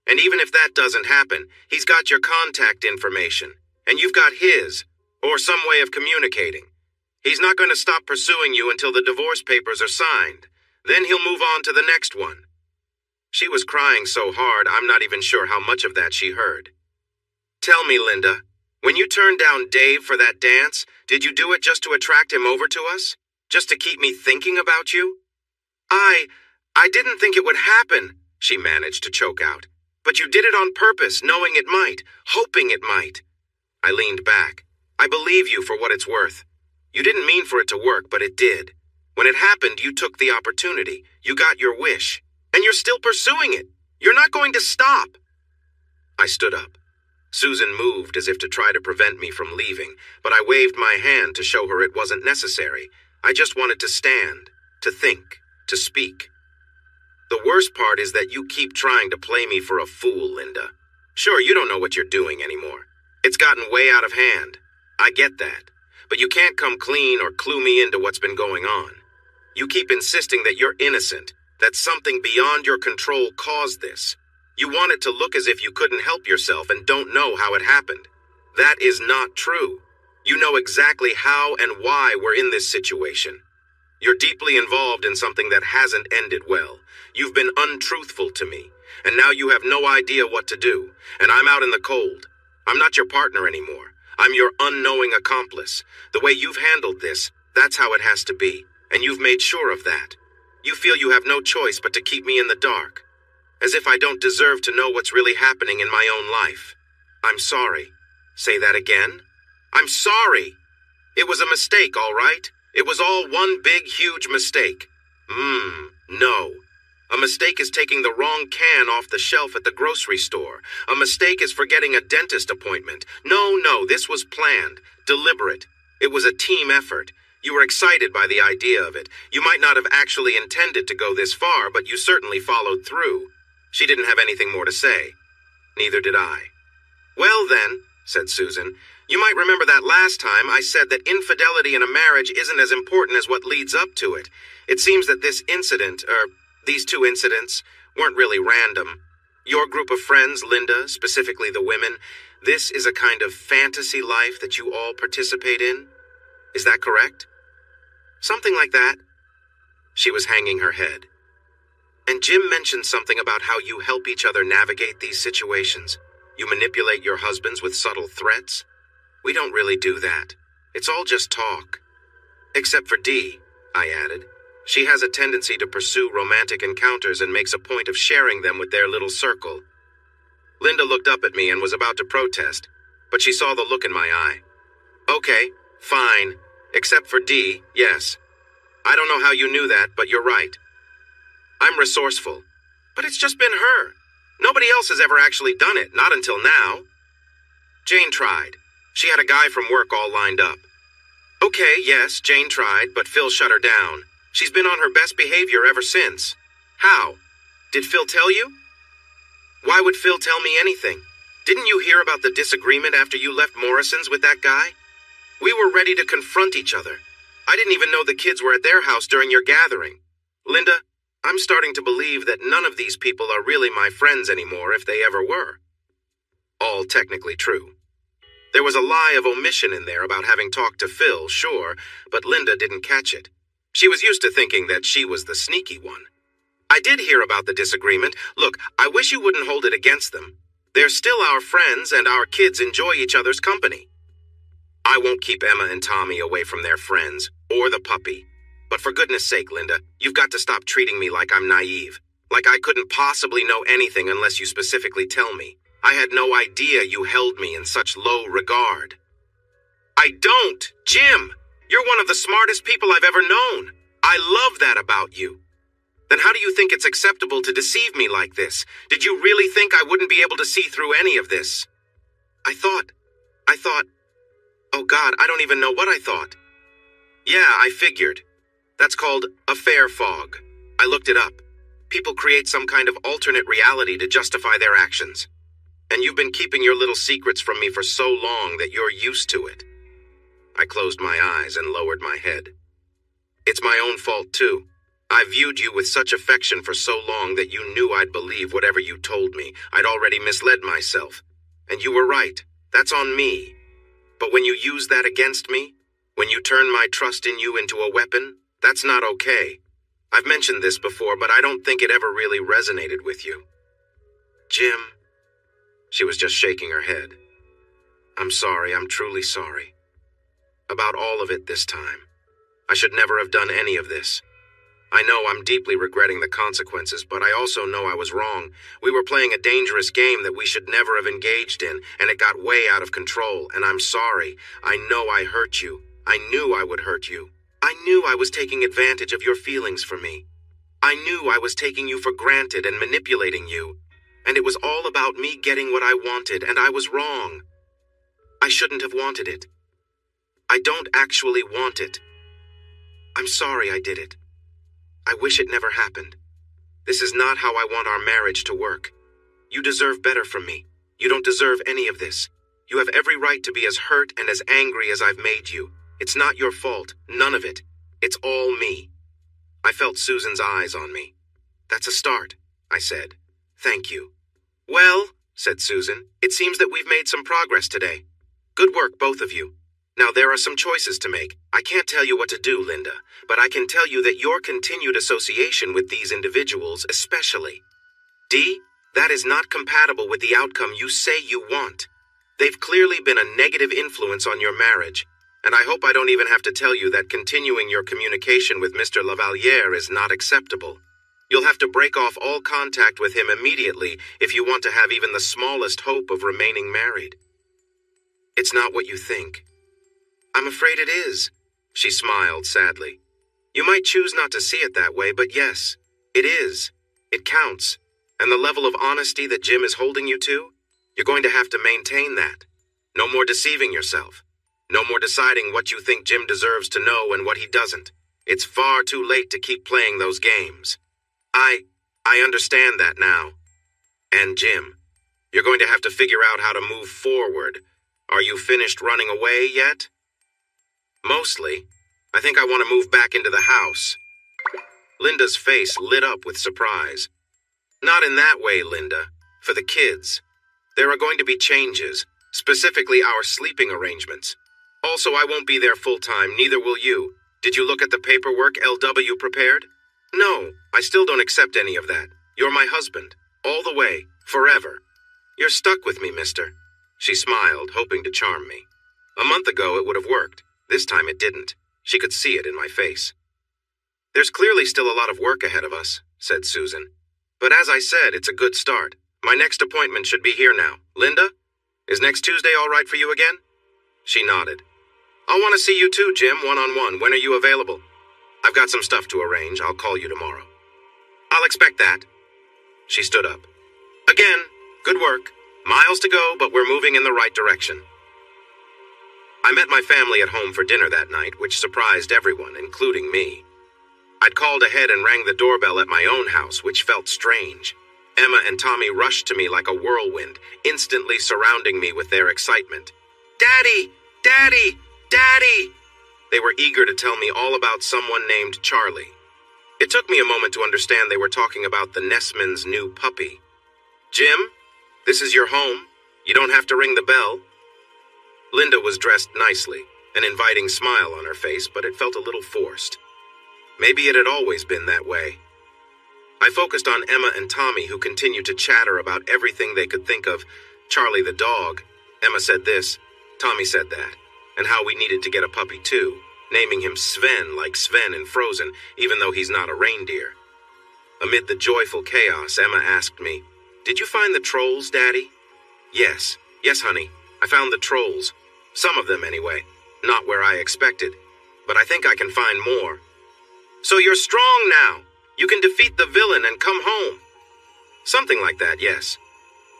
And even if that doesn't happen, he's got your contact information. And you've got his, or some way of communicating. He's not going to stop pursuing you until the divorce papers are signed. Then he'll move on to the next one. She was crying so hard, I'm not even sure how much of that she heard. Tell me, Linda, when you turned down Dave for that dance, did you do it just to attract him over to us? Just to keep me thinking about you? I didn't think it would happen, she managed to choke out. But you did it on purpose, knowing it might, hoping it might. I leaned back. I believe you for what it's worth. You didn't mean for it to work, but it did. When it happened, you took the opportunity. You got your wish. And you're still pursuing it. You're not going to stop. I stood up. Susan moved as if to try to prevent me from leaving, but I waved my hand to show her it wasn't necessary. I just wanted to stand, to think, to speak. The worst part is that you keep trying to play me for a fool, Linda. Sure, you don't know what you're doing anymore. It's gotten way out of hand. I get that. But you can't come clean or clue me into what's been going on. You keep insisting that you're innocent, that something beyond your control caused this. You want it to look as if you couldn't help yourself and don't know how it happened. That is not true. You know exactly how and why we're in this situation. You're deeply involved in something that hasn't ended well. You've been untruthful to me, and now you have no idea what to do, and I'm out in the cold. I'm not your partner anymore. I'm your unknowing accomplice. The way you've handled this, that's how it has to be, and you've made sure of that. You feel you have no choice but to keep me in the dark, as if I don't deserve to know what's really happening in my own life. I'm sorry. Say that again? I'm sorry. It was a mistake, all right? It was all one big, huge mistake. No. A mistake is taking the wrong can off the shelf at the grocery store. A mistake is forgetting a dentist appointment. No, this was planned, deliberate. It was a team effort. You were excited by the idea of it. You might not have actually intended to go this far, but you certainly followed through. She didn't have anything more to say. Neither did I. Well then, said Susan, You might remember that last time I said that infidelity in a marriage isn't as important as what leads up to it. It seems that these two incidents, weren't really random. Your group of friends, Linda, specifically the women, this is a kind of fantasy life that you all participate in? Is that correct? Something like that. She was hanging her head. And Jim mentioned something about how you help each other navigate these situations. You manipulate your husbands with subtle threats. We don't really do that. It's all just talk. Except for Dee, I added. She has a tendency to pursue romantic encounters and makes a point of sharing them with their little circle. Linda looked up at me and was about to protest, but she saw the look in my eye. Okay, fine. Except for Dee, yes. I don't know how you knew that, but you're right. I'm resourceful. But it's just been her. Nobody else has ever actually done it, not until now. Jane tried. She had a guy from work all lined up. Okay, yes, Jane tried, but Phil shut her down. She's been on her best behavior ever since. How? Did Phil tell you? Why would Phil tell me anything? Didn't you hear about the disagreement after you left Morrison's with that guy? We were ready to confront each other. I didn't even know the kids were at their house during your gathering. Linda, I'm starting to believe that none of these people are really my friends anymore if they ever were. All technically true. There was a lie of omission in there about having talked to Phil, sure, but Linda didn't catch it. She was used to thinking that she was the sneaky one. I did hear about the disagreement. Look, I wish you wouldn't hold it against them. They're still our friends, and our kids enjoy each other's company. I won't keep Emma and Tommy away from their friends, or the puppy. But for goodness sake, Linda, you've got to stop treating me like I'm naive. Like I couldn't possibly know anything unless you specifically tell me. I had no idea you held me in such low regard. I don't! Jim! You're one of the smartest people I've ever known. I love that about you. Then how do you think it's acceptable to deceive me like this? Did you really think I wouldn't be able to see through any of this? I thought, oh God, I don't even know what I thought. Yeah, I figured. That's called affair fog. I looked it up. People create some kind of alternate reality to justify their actions. And you've been keeping your little secrets from me for so long that you're used to it. I closed my eyes and lowered my head. It's my own fault, too. I viewed you with such affection for so long that you knew I'd believe whatever you told me. I'd already misled myself. And you were right. That's on me. But when you use that against me, when you turn my trust in you into a weapon, that's not okay. I've mentioned this before, but I don't think it ever really resonated with you. Jim. She was just shaking her head. I'm sorry, I'm truly sorry. About all of it this time. I should never have done any of this. I know I'm deeply regretting the consequences, but I also know I was wrong. We were playing a dangerous game that we should never have engaged in, and it got way out of control, and I'm sorry. I know I hurt you. I knew I would hurt you. I knew I was taking advantage of your feelings for me. I knew I was taking you for granted and manipulating you. And it was all about me getting what I wanted, and I was wrong. I shouldn't have wanted it. I don't actually want it. I'm sorry I did it. I wish it never happened. This is not how I want our marriage to work. You deserve better from me. You don't deserve any of this. You have every right to be as hurt and as angry as I've made you. It's not your fault. None of it. It's all me. I felt Susan's eyes on me. That's a start, I said. Thank you. Well, said Susan, it seems that we've made some progress today. Good work, both of you. Now, there are some choices to make. I can't tell you what to do, Linda, but I can tell you that your continued association with these individuals especially. Dee, that is not compatible with the outcome you say you want. They've clearly been a negative influence on your marriage, and I hope I don't even have to tell you that continuing your communication with Mr. Lavaliere is not acceptable. You'll have to break off all contact with him immediately if you want to have even the smallest hope of remaining married. It's not what you think. I'm afraid it is, she smiled sadly. You might choose not to see it that way, but yes, it is. It counts. And the level of honesty that Jim is holding you to, you're going to have to maintain that. No more deceiving yourself. No more deciding what you think Jim deserves to know and what he doesn't. It's far too late to keep playing those games. I understand that now. And Jim, you're going to have to figure out how to move forward. Are you finished running away yet? Mostly. I think I want to move back into the house. Linda's face lit up with surprise. Not in that way, Linda. For the kids. There are going to be changes, specifically our sleeping arrangements. Also, I won't be there full-time, neither will you. Did you look at the paperwork LW prepared? No, I still don't accept any of that. You're my husband. All the way. Forever. You're stuck with me, mister. She smiled, hoping to charm me. A month ago, it would have worked. This time it didn't. She could see it in my face. There's clearly still a lot of work ahead of us, said Susan. But as I said, it's a good start. My next appointment should be here now. Linda? Is next Tuesday all right for you again? She nodded. I'll want to see you too, Jim, one-on-one. When are you available? I've got some stuff to arrange. I'll call you tomorrow. I'll expect that. She stood up. Again, good work. Miles to go, but we're moving in the right direction. I met my family at home for dinner that night, which surprised everyone, including me. I'd called ahead and rang the doorbell at my own house, which felt strange. Emma and Tommy rushed to me like a whirlwind, instantly surrounding me with their excitement. Daddy! Daddy! Daddy! They were eager to tell me all about someone named Charlie. It took me a moment to understand they were talking about the Nessmans' new puppy. Jim, this is your home. You don't have to ring the bell. Linda was dressed nicely, an inviting smile on her face, but it felt a little forced. Maybe it had always been that way. I focused on Emma and Tommy, who continued to chatter about everything they could think of. Charlie the dog. Emma said this, Tommy said that, and how we needed to get a puppy too, naming him Sven like Sven in Frozen, even though he's not a reindeer. Amid the joyful chaos, Emma asked me, Did you find the trolls, Daddy? Yes, honey, I found the trolls. Some of them anyway, not where I expected, but I think I can find more. So you're strong now. You can defeat the villain and come home. Something like that, yes.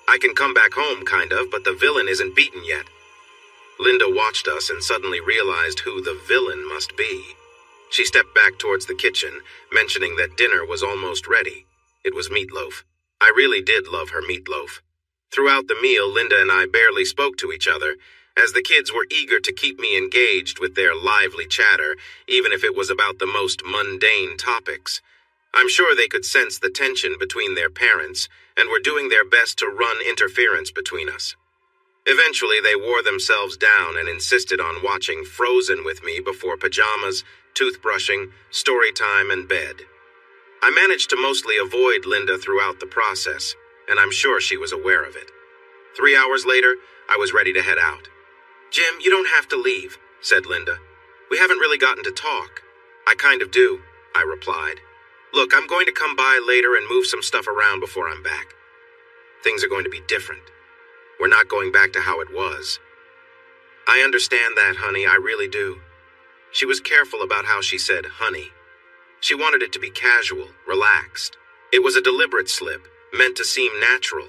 I can come back home, kind of, but the villain isn't beaten yet. Linda watched us and suddenly realized who the villain must be. She stepped back towards the kitchen, mentioning that dinner was almost ready. It was meatloaf. I really did love her meatloaf. Throughout the meal, Linda and I barely spoke to each other, as the kids were eager to keep me engaged with their lively chatter, even if it was about the most mundane topics. I'm sure they could sense the tension between their parents, and were doing their best to run interference between us. Eventually, they wore themselves down and insisted on watching Frozen with me before pajamas, toothbrushing, story time, and bed. I managed to mostly avoid Linda throughout the process, and I'm sure she was aware of it. 3 hours later, I was ready to head out. Jim, you don't have to leave, said Linda. We haven't really gotten to talk. I kind of do, I replied. Look, I'm going to come by later and move some stuff around before I'm back. Things are going to be different. We're not going back to how it was. I understand that, honey, I really do. She was careful about how she said honey. She wanted it to be casual, relaxed. It was a deliberate slip, meant to seem natural.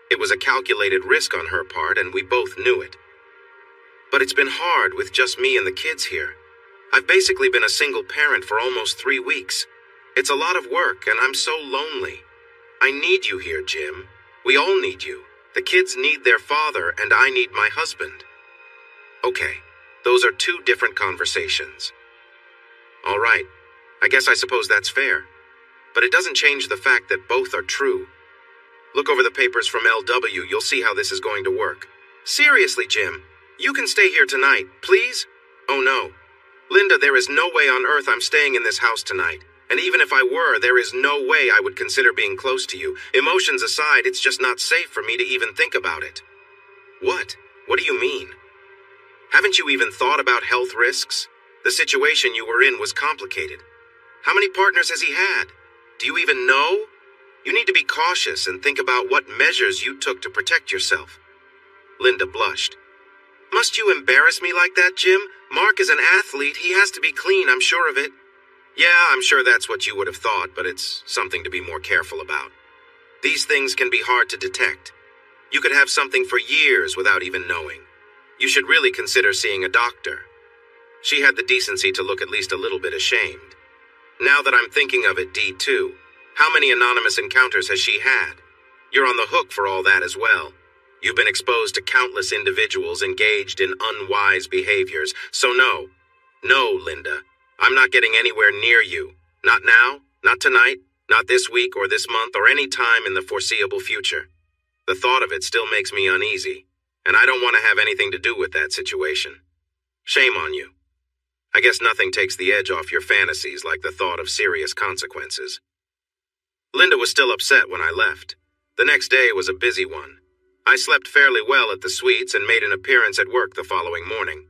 It was a calculated risk on her part, and we both knew it. But it's been hard with just me and the kids here. I've basically been a single parent for almost 3 weeks. It's a lot of work, and I'm so lonely. I need you here, Jim. We all need you. The kids need their father, and I need my husband. Okay, those are 2 different conversations. All right, I guess I suppose that's fair. But it doesn't change the fact that both are true. Look over the papers from LW, you'll see how this is going to work. Seriously, Jim, you can stay here tonight, please? Oh no. Linda, there is no way on earth I'm staying in this house tonight. And even if I were, there is no way I would consider being close to you. Emotions aside, it's just not safe for me to even think about it. What? What do you mean? Haven't you even thought about health risks? The situation you were in was complicated. How many partners has he had? Do you even know? You need to be cautious and think about what measures you took to protect yourself. Linda blushed. Must you embarrass me like that, Jim? Mark is an athlete. He has to be clean, I'm sure of it. Yeah, I'm sure that's what you would have thought, but it's something to be more careful about. These things can be hard to detect. You could have something for years without even knowing. You should really consider seeing a doctor. She had the decency to look at least a little bit ashamed. Now that I'm thinking of it, D2, how many anonymous encounters has she had? You're on the hook for all that as well. You've been exposed to countless individuals engaged in unwise behaviors. So no, Linda, I'm not getting anywhere near you. Not now, not tonight, not this week or this month or any time in the foreseeable future. The thought of it still makes me uneasy, and I don't want to have anything to do with that situation. Shame on you. I guess nothing takes the edge off your fantasies like the thought of serious consequences. Linda was still upset when I left. The next day was a busy one. I slept fairly well at the suites and made an appearance at work the following morning.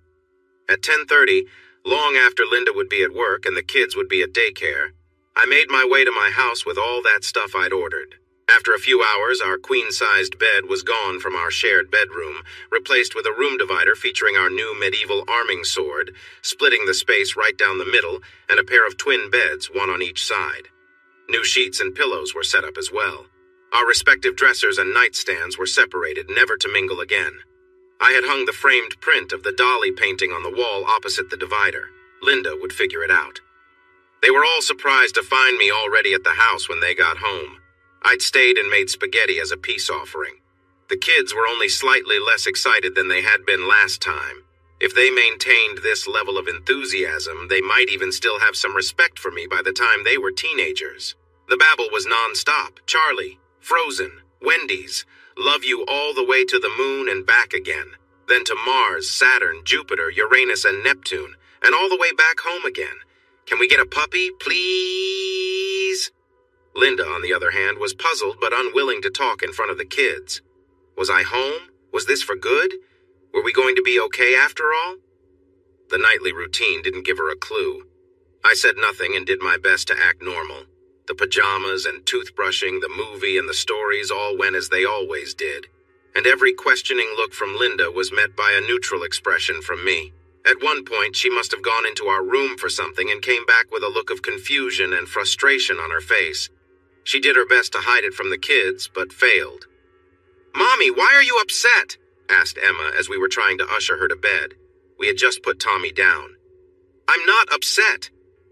At 10:30, long after Linda would be at work and the kids would be at daycare, I made my way to my house with all that stuff I'd ordered. After a few hours, our queen-sized bed was gone from our shared bedroom, replaced with a room divider featuring our new medieval arming sword, splitting the space right down the middle, and a pair of twin beds, one on each side. New sheets and pillows were set up as well. Our respective dressers and nightstands were separated, never to mingle again. I had hung the framed print of the dolly painting on the wall opposite the divider. Linda would figure it out. They were all surprised to find me already at the house when they got home. I'd stayed and made spaghetti as a peace offering. The kids were only slightly less excited than they had been last time. If they maintained this level of enthusiasm, they might even still have some respect for me by the time they were teenagers. The babble was non-stop. Charlie, Frozen, Wendy's, love you all the way to the moon and back again. Then to Mars, Saturn, Jupiter, Uranus, and Neptune, and all the way back home again. Can we get a puppy, please? Linda, on the other hand, was puzzled but unwilling to talk in front of the kids. Was I home? Was this for good? Were we going to be okay after all? The nightly routine didn't give her a clue. I said nothing and did my best to act normal. The pajamas and toothbrushing, the movie and the stories all went as they always did. And every questioning look from Linda was met by a neutral expression from me. At one point, she must have gone into our room for something and came back with a look of confusion and frustration on her face. She did her best to hide it from the kids, but failed. "Mommy, why are you upset?" asked Emma as we were trying to usher her to bed. We had just put Tommy down. "I'm not upset."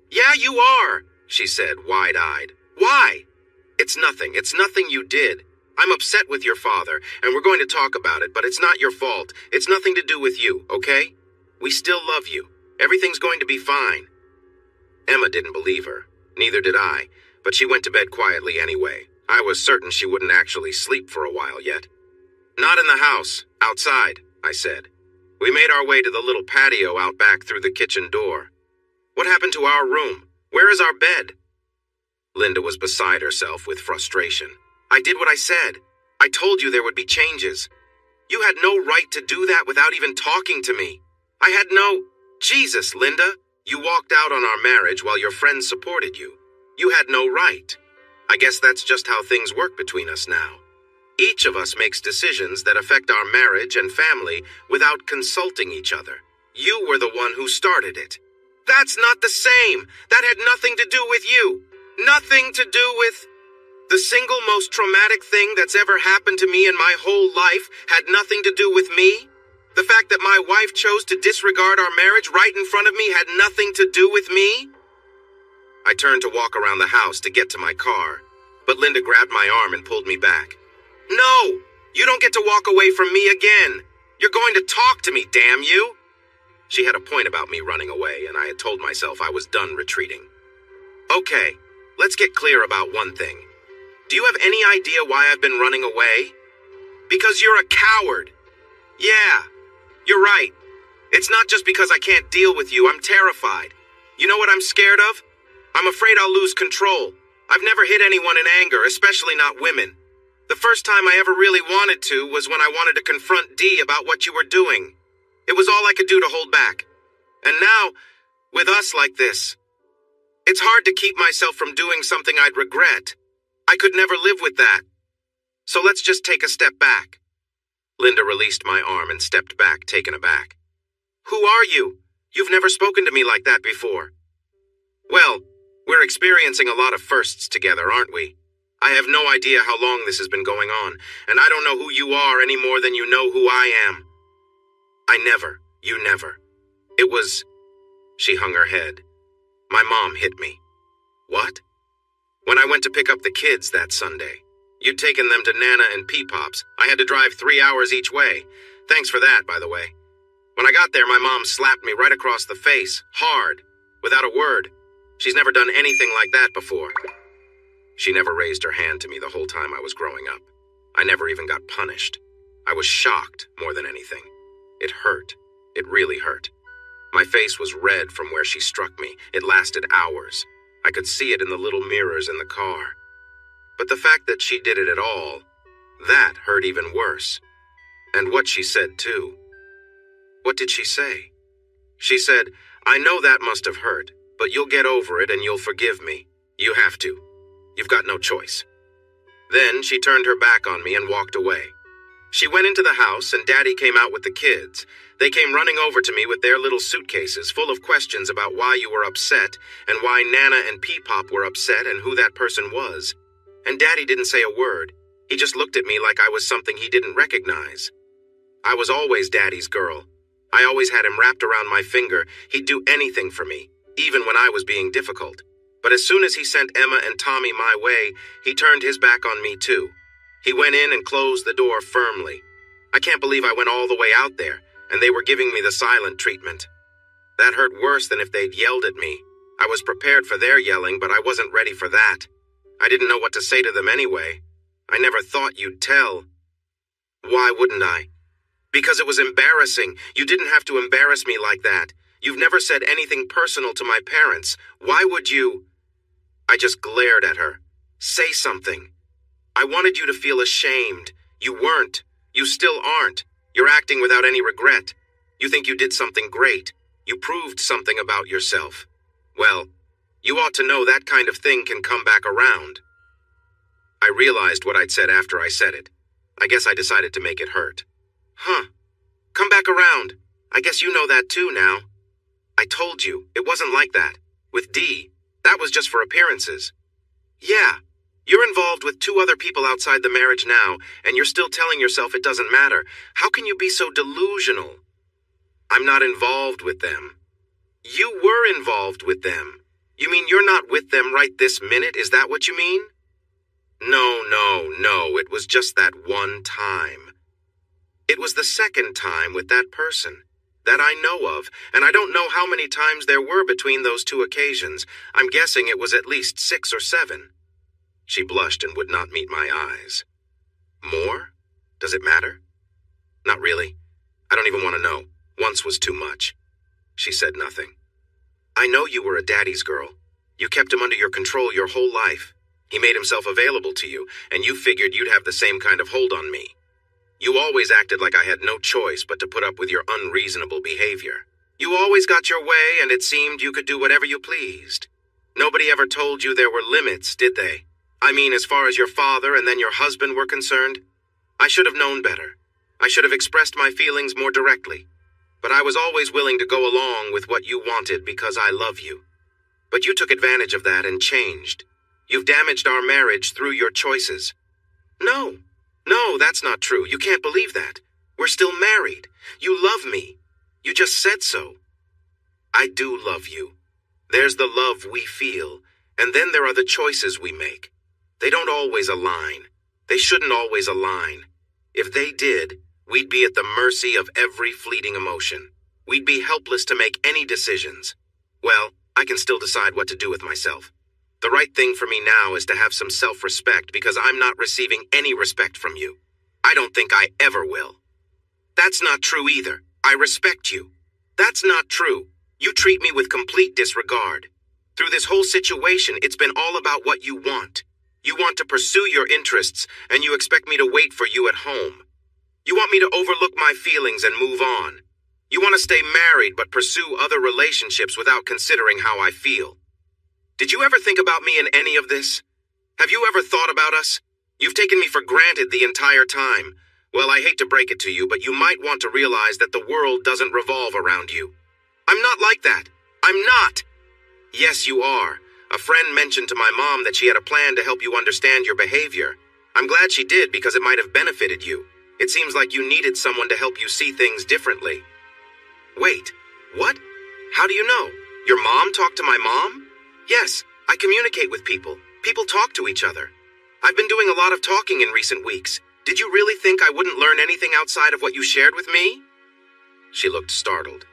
"Yeah, you are," she said, wide-eyed. "Why?" It's nothing you did. I'm upset with your father, and we're going to talk about it, but it's not your fault. It's nothing to do with you, okay? We still love you. Everything's going to be fine." Emma didn't believe her. Neither did I, but she went to bed quietly anyway. I was certain she wouldn't actually sleep for a while yet. "Not in the house. Outside," I said. We made our way to the little patio out back through the kitchen door. "What happened to our room? Where is our bed?" Linda was beside herself with frustration. "I did what I said. I told you there would be changes. You had no right to do that without even talking to me. I had no... Jesus, Linda, you walked out on our marriage while your friends supported you. You had no right. I guess that's just how things work between us now. Each of us makes decisions that affect our marriage and family without consulting each other. You were the one who started it." "That's not the same. That had nothing to do with you. Nothing to do with... The single most traumatic thing that's ever happened to me in my whole life had nothing to do with me. The fact that my wife chose to disregard our marriage right in front of me had nothing to do with me." I turned to walk around the house to get to my car, but Linda grabbed my arm and pulled me back. "No, you don't get to walk away from me again. You're going to talk to me, damn you." She had a point about me running away, and I had told myself I was done retreating. "Okay, let's get clear about one thing. Do you have any idea why I've been running away? Because you're a coward. Yeah, you're right. It's not just because I can't deal with you. I'm terrified. You know what I'm scared of? I'm afraid I'll lose control. I've never hit anyone in anger, especially not women. The first time I ever really wanted to was when I wanted to confront Dee about what you were doing. It was all I could do to hold back. And now, with us like this, it's hard to keep myself from doing something I'd regret. I could never live with that. So let's just take a step back." Linda released my arm and stepped back, taken aback. "Who are you? You've never spoken to me like that before." "Well, we're experiencing a lot of firsts together, aren't we? I have no idea how long this has been going on, and I don't know who you are any more than you know who I am." You never. It was..." She hung her head. "My mom hit me." "What?" "When I went to pick up the kids that Sunday. You'd taken them to Nana and Peepop's. I had to drive 3 hours each way. Thanks for that, by the way. When I got there, my mom slapped me right across the face, hard, without a word. She's never done anything like that before. She never raised her hand to me the whole time I was growing up. I never even got punished. I was shocked more than anything. It hurt. It really hurt. My face was red from where she struck me. It lasted hours. I could see it in the little mirrors in the car. But the fact that she did it at all, that hurt even worse. And what she said, too. What did she say? She said, "I know that must have hurt, but you'll get over it and you'll forgive me. You have to. You've got no choice." Then she turned her back on me and walked away. She went into the house and Daddy came out with the kids. They came running over to me with their little suitcases full of questions about why you were upset and why Nana and Peepop were upset and who that person was. And Daddy didn't say a word. He just looked at me like I was something he didn't recognize. I was always Daddy's girl. I always had him wrapped around my finger. He'd do anything for me, even when I was being difficult. But as soon as he sent Emma and Tommy my way, he turned his back on me too. He went in and closed the door firmly. I can't believe I went all the way out there, and they were giving me the silent treatment. That hurt worse than if they'd yelled at me. I was prepared for their yelling, but I wasn't ready for that. I didn't know what to say to them anyway. I never thought you'd tell. Why wouldn't I? Because it was embarrassing. You didn't have to embarrass me like that. You've never said anything personal to my parents. Why would you? I just glared at her. Say something. I wanted you to feel ashamed. You weren't. You still aren't. You're acting without any regret. You think you did something great. You proved something about yourself. Well, you ought to know that kind of thing can come back around. I realized what I'd said after I said it. I guess I decided to make it hurt. Huh. Come back around. I guess you know that too now. I told you, it wasn't like that. With Dee, that was just for appearances. Yeah, you're involved with 2 other people outside the marriage now, and you're still telling yourself it doesn't matter. How can you be so delusional? I'm not involved with them. You were involved with them. You mean you're not with them right this minute? Is that what you mean? No, it was just that one time. It was the second time with that person. That I know of, and I don't know how many times there were between those 2 occasions. I'm guessing it was at least 6 or 7. She blushed and would not meet my eyes. More? Does it matter? Not really. I don't even want to know. Once was too much. She said nothing. I know you were a daddy's girl. You kept him under your control your whole life. He made himself available to you, and you figured you'd have the same kind of hold on me. You always acted like I had no choice but to put up with your unreasonable behavior. You always got your way, and it seemed you could do whatever you pleased. Nobody ever told you there were limits, did they? I mean, as far as your father and then your husband were concerned? I should have known better. I should have expressed my feelings more directly. But I was always willing to go along with what you wanted because I love you. But you took advantage of that and changed. You've damaged our marriage through your choices. No, that's not true. You can't believe that. We're still married. You love me. You just said so. I do love you. There's the love we feel, and then there are the choices we make. They don't always align. They shouldn't always align. If they did, we'd be at the mercy of every fleeting emotion. We'd be helpless to make any decisions. Well, I can still decide what to do with myself. The right thing for me now is to have some self-respect because I'm not receiving any respect from you. I don't think I ever will. That's not true either. I respect you. That's not true. You treat me with complete disregard. Through this whole situation, it's been all about what you want. You want to pursue your interests, and you expect me to wait for you at home. You want me to overlook my feelings and move on. You want to stay married but pursue other relationships without considering how I feel. Did you ever think about me in any of this? Have you ever thought about us? You've taken me for granted the entire time. Well, I hate to break it to you, but you might want to realize that the world doesn't revolve around you. I'm not like that. I'm not. Yes, you are. A friend mentioned to my mom that she had a plan to help you understand your behavior. I'm glad she did because it might have benefited you. It seems like you needed someone to help you see things differently. Wait, what? How do you know? Your mom talked to my mom? Yes, I communicate with people. People talk to each other. I've been doing a lot of talking in recent weeks. Did you really think I wouldn't learn anything outside of what you shared with me? She looked startled.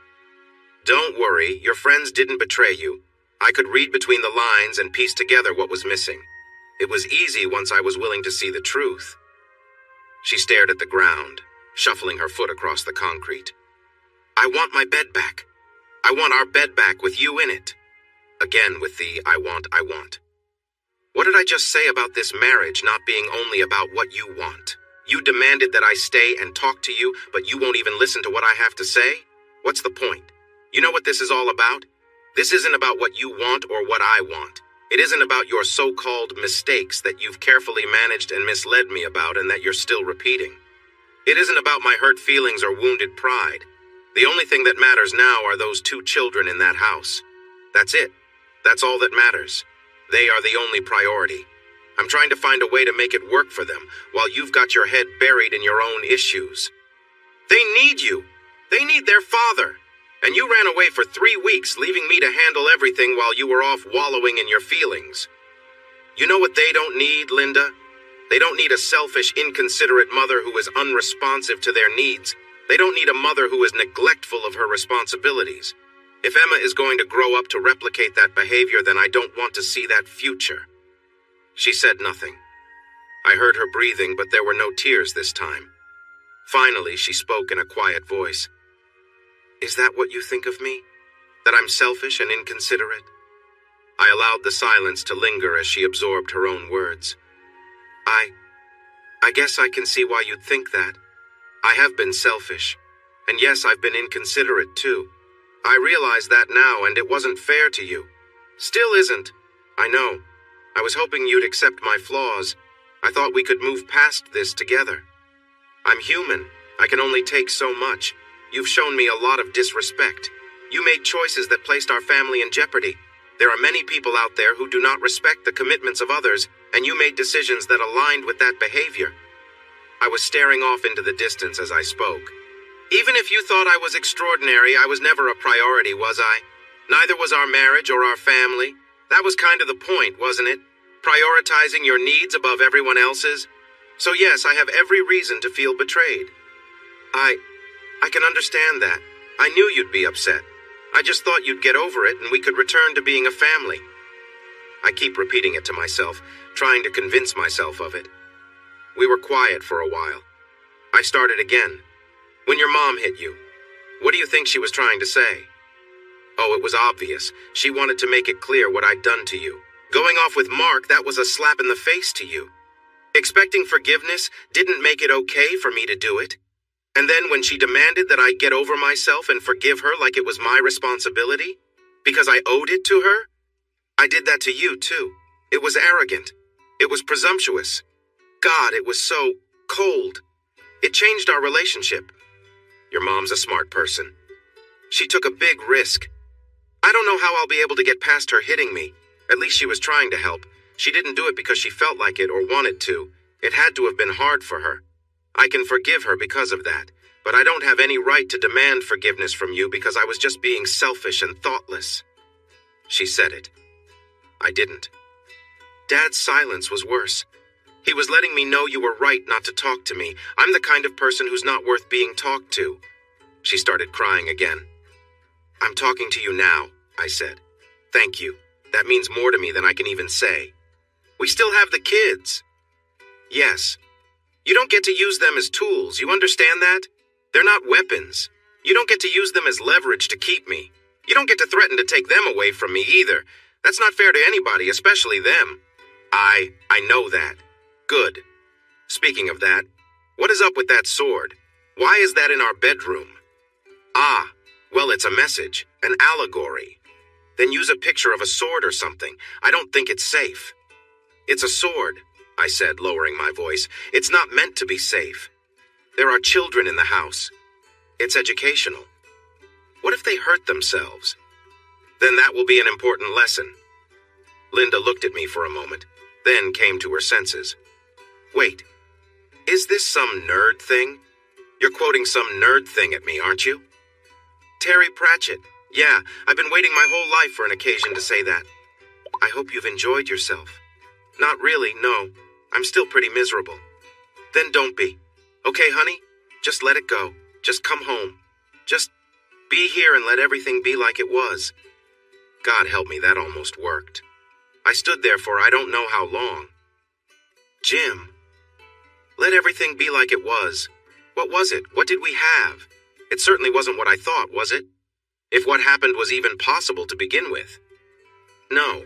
Don't worry, your friends didn't betray you. I could read between the lines and piece together what was missing. It was easy once I was willing to see the truth. She stared at the ground, shuffling her foot across the concrete. I want my bed back. I want our bed back with you in it. Again with the I want. What did I just say about this marriage not being only about what you want? You demanded that I stay and talk to you, but you won't even listen to what I have to say? What's the point? You know what this is all about? This isn't about what you want or what I want. It isn't about your so-called mistakes that you've carefully managed and misled me about and that you're still repeating. It isn't about my hurt feelings or wounded pride. The only thing that matters now are those 2 children in that house. That's it. That's all that matters. They are the only priority. I'm trying to find a way to make it work for them while you've got your head buried in your own issues. They need you. They need their father. And you ran away for 3 weeks, leaving me to handle everything while you were off wallowing in your feelings. You know what they don't need, Linda? They don't need a selfish, inconsiderate mother who is unresponsive to their needs. They don't need a mother who is neglectful of her responsibilities. If Emma is going to grow up to replicate that behavior, then I don't want to see that future. She said nothing. I heard her breathing, but there were no tears this time. Finally, she spoke in a quiet voice. Is that what you think of me? That I'm selfish and inconsiderate? I allowed the silence to linger as she absorbed her own words. I guess I can see why you'd think that. I have been selfish. And yes, I've been inconsiderate too. I realize that now, and it wasn't fair to you. Still isn't. I know. I was hoping you'd accept my flaws. I thought we could move past this together. I'm human. I can only take so much. You've shown me a lot of disrespect. You made choices that placed our family in jeopardy. There are many people out there who do not respect the commitments of others, and you made decisions that aligned with that behavior. I was staring off into the distance as I spoke. Even if you thought I was extraordinary, I was never a priority, was I? Neither was our marriage or our family. That was kind of the point, wasn't it? Prioritizing your needs above everyone else's. So yes, I have every reason to feel betrayed. I can understand that. I knew you'd be upset. I just thought you'd get over it and we could return to being a family. I keep repeating it to myself, trying to convince myself of it. We were quiet for a while. I started again. When your mom hit you, what do you think she was trying to say? Oh, it was obvious. She wanted to make it clear what I'd done to you. Going off with Mark, that was a slap in the face to you. Expecting forgiveness didn't make it okay for me to do it. And then when she demanded that I get over myself and forgive her like it was my responsibility, because I owed it to her, I did that to you too. It was arrogant. It was presumptuous. God, it was so cold. It changed our relationship. Your mom's a smart person. She took a big risk. I don't know how I'll be able to get past her hitting me. At least she was trying to help. She didn't do it because she felt like it or wanted to. It had to have been hard for her. I can forgive her because of that, but I don't have any right to demand forgiveness from you because I was just being selfish and thoughtless. She said it. I didn't. Dad's silence was worse. He was letting me know you were right not to talk to me. I'm the kind of person who's not worth being talked to. She started crying again. I'm talking to you now, I said. Thank you. That means more to me than I can even say. We still have the kids. Yes. You don't get to use them as tools, you understand that? They're not weapons. You don't get to use them as leverage to keep me. You don't get to threaten to take them away from me either. That's not fair to anybody, especially them. I know that. Good. Speaking of that, what is up with that sword? Why is that in our bedroom? Ah, well, it's a message, an allegory. Then use a picture of a sword or something. I don't think it's safe. It's a sword, I said, lowering my voice. It's not meant to be safe. There are children in the house. It's educational. What if they hurt themselves? Then that will be an important lesson. Linda looked at me for a moment, then came to her senses. Wait, is this some nerd thing? You're quoting some nerd thing at me, aren't you? Terry Pratchett. Yeah, I've been waiting my whole life for an occasion to say that. I hope you've enjoyed yourself. Not really, no. I'm still pretty miserable. Then don't be. Okay, honey? Just let it go. Just come home. Just be here and let everything be like it was. God help me, that almost worked. I stood there for I don't know how long. Jim. Let everything be like it was. What was it? What did we have? It certainly wasn't what I thought, was it? If what happened was even possible to begin with. No.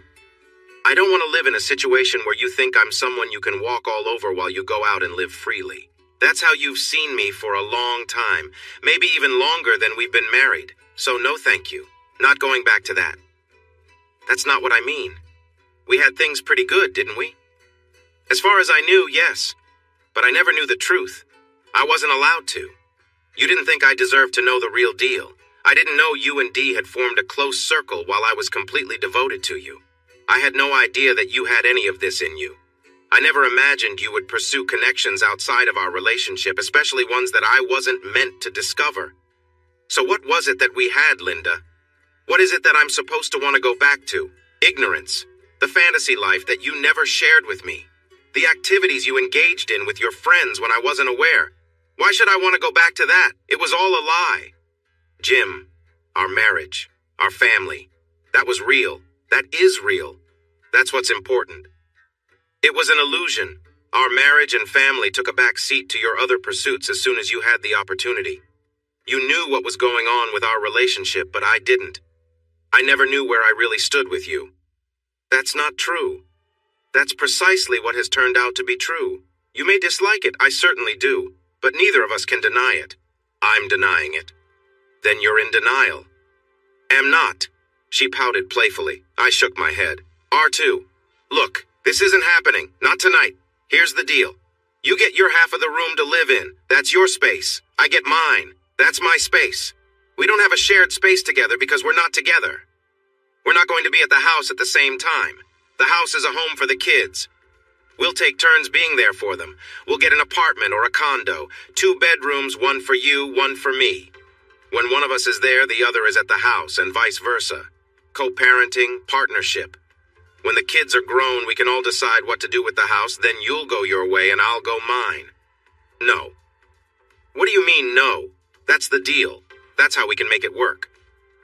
I don't want to live in a situation where you think I'm someone you can walk all over while you go out and live freely. That's how you've seen me for a long time, maybe even longer than we've been married. So no thank you. Not going back to that. That's not what I mean. We had things pretty good, didn't we? As far as I knew, yes. But I never knew the truth. I wasn't allowed to. You didn't think I deserved to know the real deal. I didn't know you and Dee had formed a close circle while I was completely devoted to you. I had no idea that you had any of this in you. I never imagined you would pursue connections outside of our relationship, especially ones that I wasn't meant to discover. So what was it that we had, Linda? What is it that I'm supposed to want to go back to? Ignorance. The fantasy life that you never shared with me. The activities you engaged in with your friends when I wasn't aware. Why should I want to go back to that? It was all a lie. Jim, our marriage, our family, that was real. That is real. That's what's important. It was an illusion. Our marriage and family took a back seat to your other pursuits as soon as you had the opportunity. You knew what was going on with our relationship, but I didn't. I never knew where I really stood with you. That's not true. That's precisely what has turned out to be true. You may dislike it, I certainly do, but neither of us can deny it. I'm denying it. Then you're in denial. Am not. She pouted playfully. I shook my head. R2. Look, this isn't happening. Not tonight. Here's the deal. You get your half of the room to live in. That's your space. I get mine. That's my space. We don't have a shared space together because we're not together. We're not going to be at the house at the same time. The house is a home for the kids. We'll take turns being there for them. We'll get an apartment or a condo. 2 bedrooms, one for you, one for me. When one of us is there, the other is at the house, and vice versa. Co-parenting, partnership. When the kids are grown, we can all decide what to do with the house, then you'll go your way and I'll go mine. No. What do you mean, no? That's the deal. That's how we can make it work.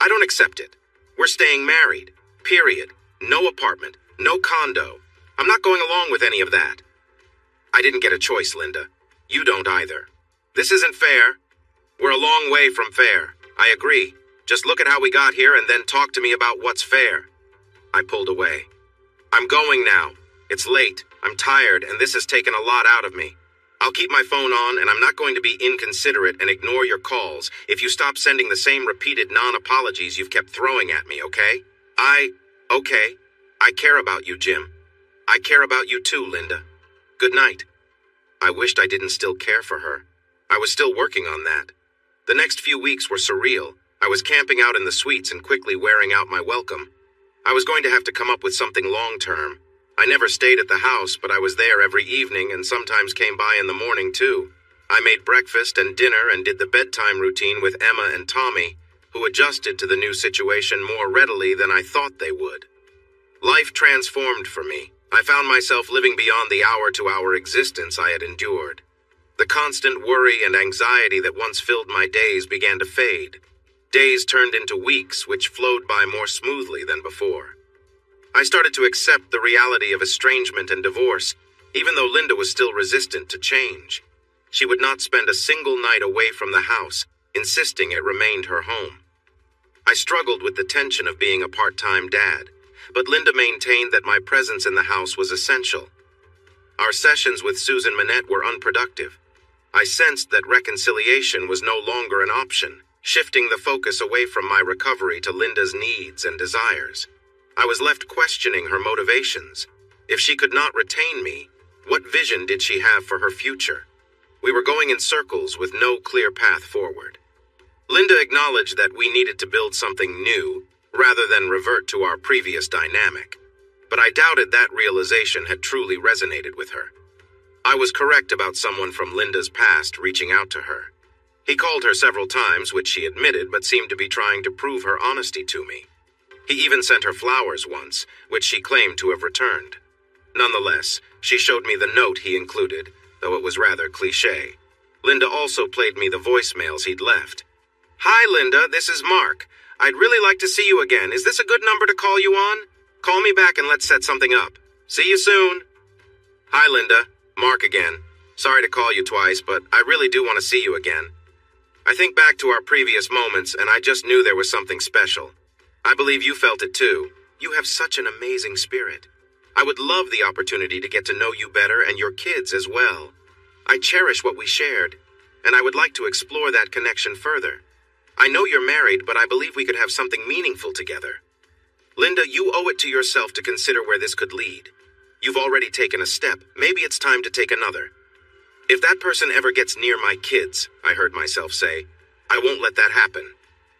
I don't accept it. We're staying married. Period. No apartment. No condo. I'm not going along with any of that. I didn't get a choice, Linda. You don't either. This isn't fair. We're a long way from fair. I agree. Just look at how we got here and then talk to me about what's fair. I pulled away. I'm going now. It's late. I'm tired, and this has taken a lot out of me. I'll keep my phone on, and I'm not going to be inconsiderate and ignore your calls if you stop sending the same repeated non-apologies you've kept throwing at me, okay? Okay. I care about you, Jim. I care about you too, Linda. Good night. I wished I didn't still care for her. I was still working on that. The next few weeks were surreal. I was camping out in the suites and quickly wearing out my welcome. I was going to have to come up with something long-term. I never stayed at the house, but I was there every evening and sometimes came by in the morning, too. I made breakfast and dinner and did the bedtime routine with Emma and Tommy, who adjusted to the new situation more readily than I thought they would. Life transformed for me. I found myself living beyond the hour-to-hour existence I had endured. The constant worry and anxiety that once filled my days began to fade. Days turned into weeks, which flowed by more smoothly than before. I started to accept the reality of estrangement and divorce, even though Linda was still resistant to change. She would not spend a single night away from the house, insisting it remained her home. I struggled with the tension of being a part-time dad, but Linda maintained that my presence in the house was essential. Our sessions with Susan Manette were unproductive. I sensed that reconciliation was no longer an option, shifting the focus away from my recovery to Linda's needs and desires. I was left questioning her motivations. If she could not retain me, what vision did she have for her future? We were going in circles with no clear path forward. Linda acknowledged that we needed to build something new, rather than revert to our previous dynamic. But I doubted that realization had truly resonated with her. I was correct about someone from Linda's past reaching out to her. He called her several times, which she admitted, but seemed to be trying to prove her honesty to me. He even sent her flowers once, which she claimed to have returned. Nonetheless, she showed me the note he included, though it was rather cliché. Linda also played me the voicemails he'd left. "Hi, Linda, this is Mark. I'd really like to see you again. Is this a good number to call you on? Call me back and let's set something up. See you soon." "Hi, Linda. Mark again. Sorry to call you twice, but I really do want to see you again. I think back to our previous moments, and I just knew there was something special. I believe you felt it too. You have such an amazing spirit. I would love the opportunity to get to know you better and your kids as well. I cherish what we shared, and I would like to explore that connection further. I know you're married, but I believe we could have something meaningful together. Linda, you owe it to yourself to consider where this could lead. You've already taken a step. Maybe it's time to take another. If that person ever gets near my kids," I heard myself say, "I won't let that happen.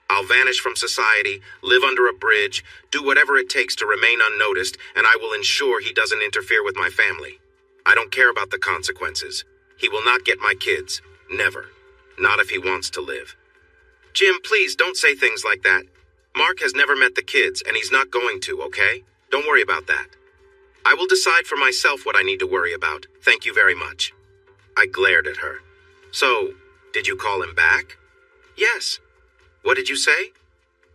I'll vanish from society, live under a bridge, do whatever it takes to remain unnoticed, and I will ensure he doesn't interfere with my family. I don't care about the consequences. He will not get my kids. Never. Not if he wants to live." "Jim, please don't say things like that. Mark has never met the kids, and he's not going to, okay? Don't worry about that. I will decide for myself what I need to worry about. Thank you very much." I glared at her. "So, did you call him back?" "Yes." "What did you say?"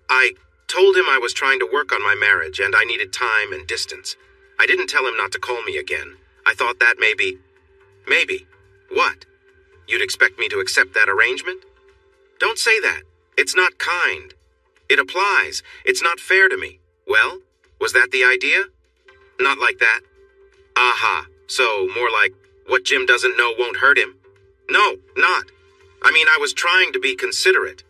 "I told him I was trying to work on my marriage and I needed time and distance. I didn't tell him not to call me again. I thought that maybe..." "Maybe? What? You'd expect me to accept that arrangement?" "Don't say that. It's not kind. It applies. It's not fair to me." "Well, was that the idea?" "Not like that." "Aha. So, more like, what Jim doesn't know won't hurt him?" "No, not. I mean, I was trying to be considerate.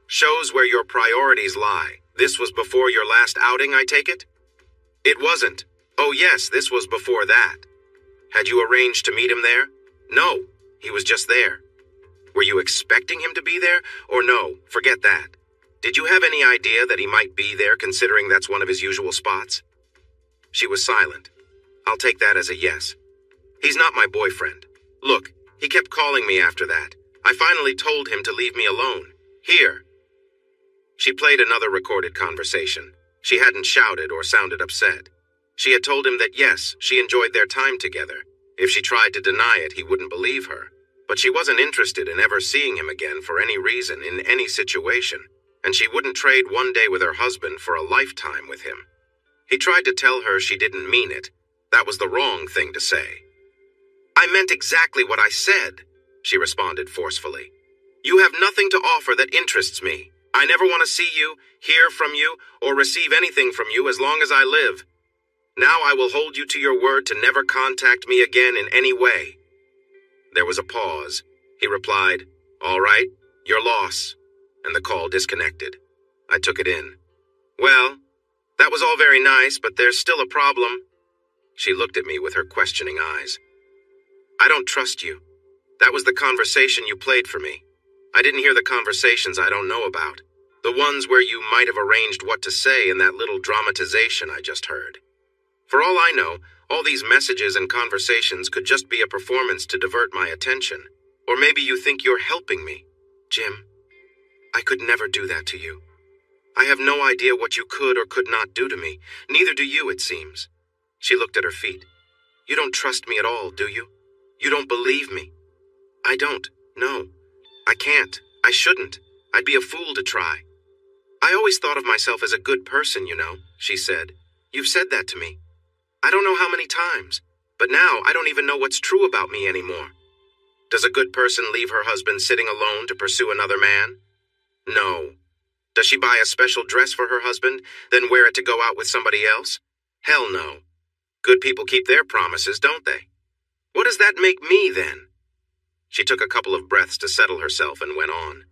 Shows where your priorities lie. This was before your last outing, I take it?" "It wasn't. Oh yes, this was before that." "Had you arranged to meet him there?" "No, he was just there." "Were you expecting him to be there? Or no, forget that. Did you have any idea that he might be there considering that's one of his usual spots?" She was silent. "I'll take that as a yes. He's not my boyfriend. Look, he kept calling me after that. I finally told him to leave me alone. Here." She played another recorded conversation. She hadn't shouted or sounded upset. She had told him that yes, she enjoyed their time together. If she tried to deny it, he wouldn't believe her. But she wasn't interested in ever seeing him again for any reason in any situation, and she wouldn't trade one day with her husband for a lifetime with him. He tried to tell her she didn't mean it. That was the wrong thing to say. "I meant exactly what I said," she responded forcefully. "You have nothing to offer that interests me. I never want to see you, hear from you, or receive anything from you as long as I live. Now I will hold you to your word to never contact me again in any way." There was a pause. He replied, "All right, your loss," and the call disconnected. I took it in. "Well, that was all very nice, but there's still a problem." She looked at me with her questioning eyes. "I don't trust you. That was the conversation you played for me. I didn't hear the conversations I don't know about. The ones where you might have arranged what to say in that little dramatization I just heard. For all I know, all these messages and conversations could just be a performance to divert my attention. Or maybe you think you're helping me. Jim, I could never do that to you. I have no idea what you could or could not do to me. Neither do you, it seems." She looked at her feet. "You don't trust me at all, do you? You don't believe me?" "I don't. No. I can't. I shouldn't. I'd be a fool to try." "I always thought of myself as a good person, you know," she said. "You've said that to me. I don't know how many times, but now I don't even know what's true about me anymore." "Does a good person leave her husband sitting alone to pursue another man?" "No." "Does she buy a special dress for her husband, then wear it to go out with somebody else?" "Hell no. Good people keep their promises, don't they?" "What does that make me, then?" She took a couple of breaths to settle herself and went on.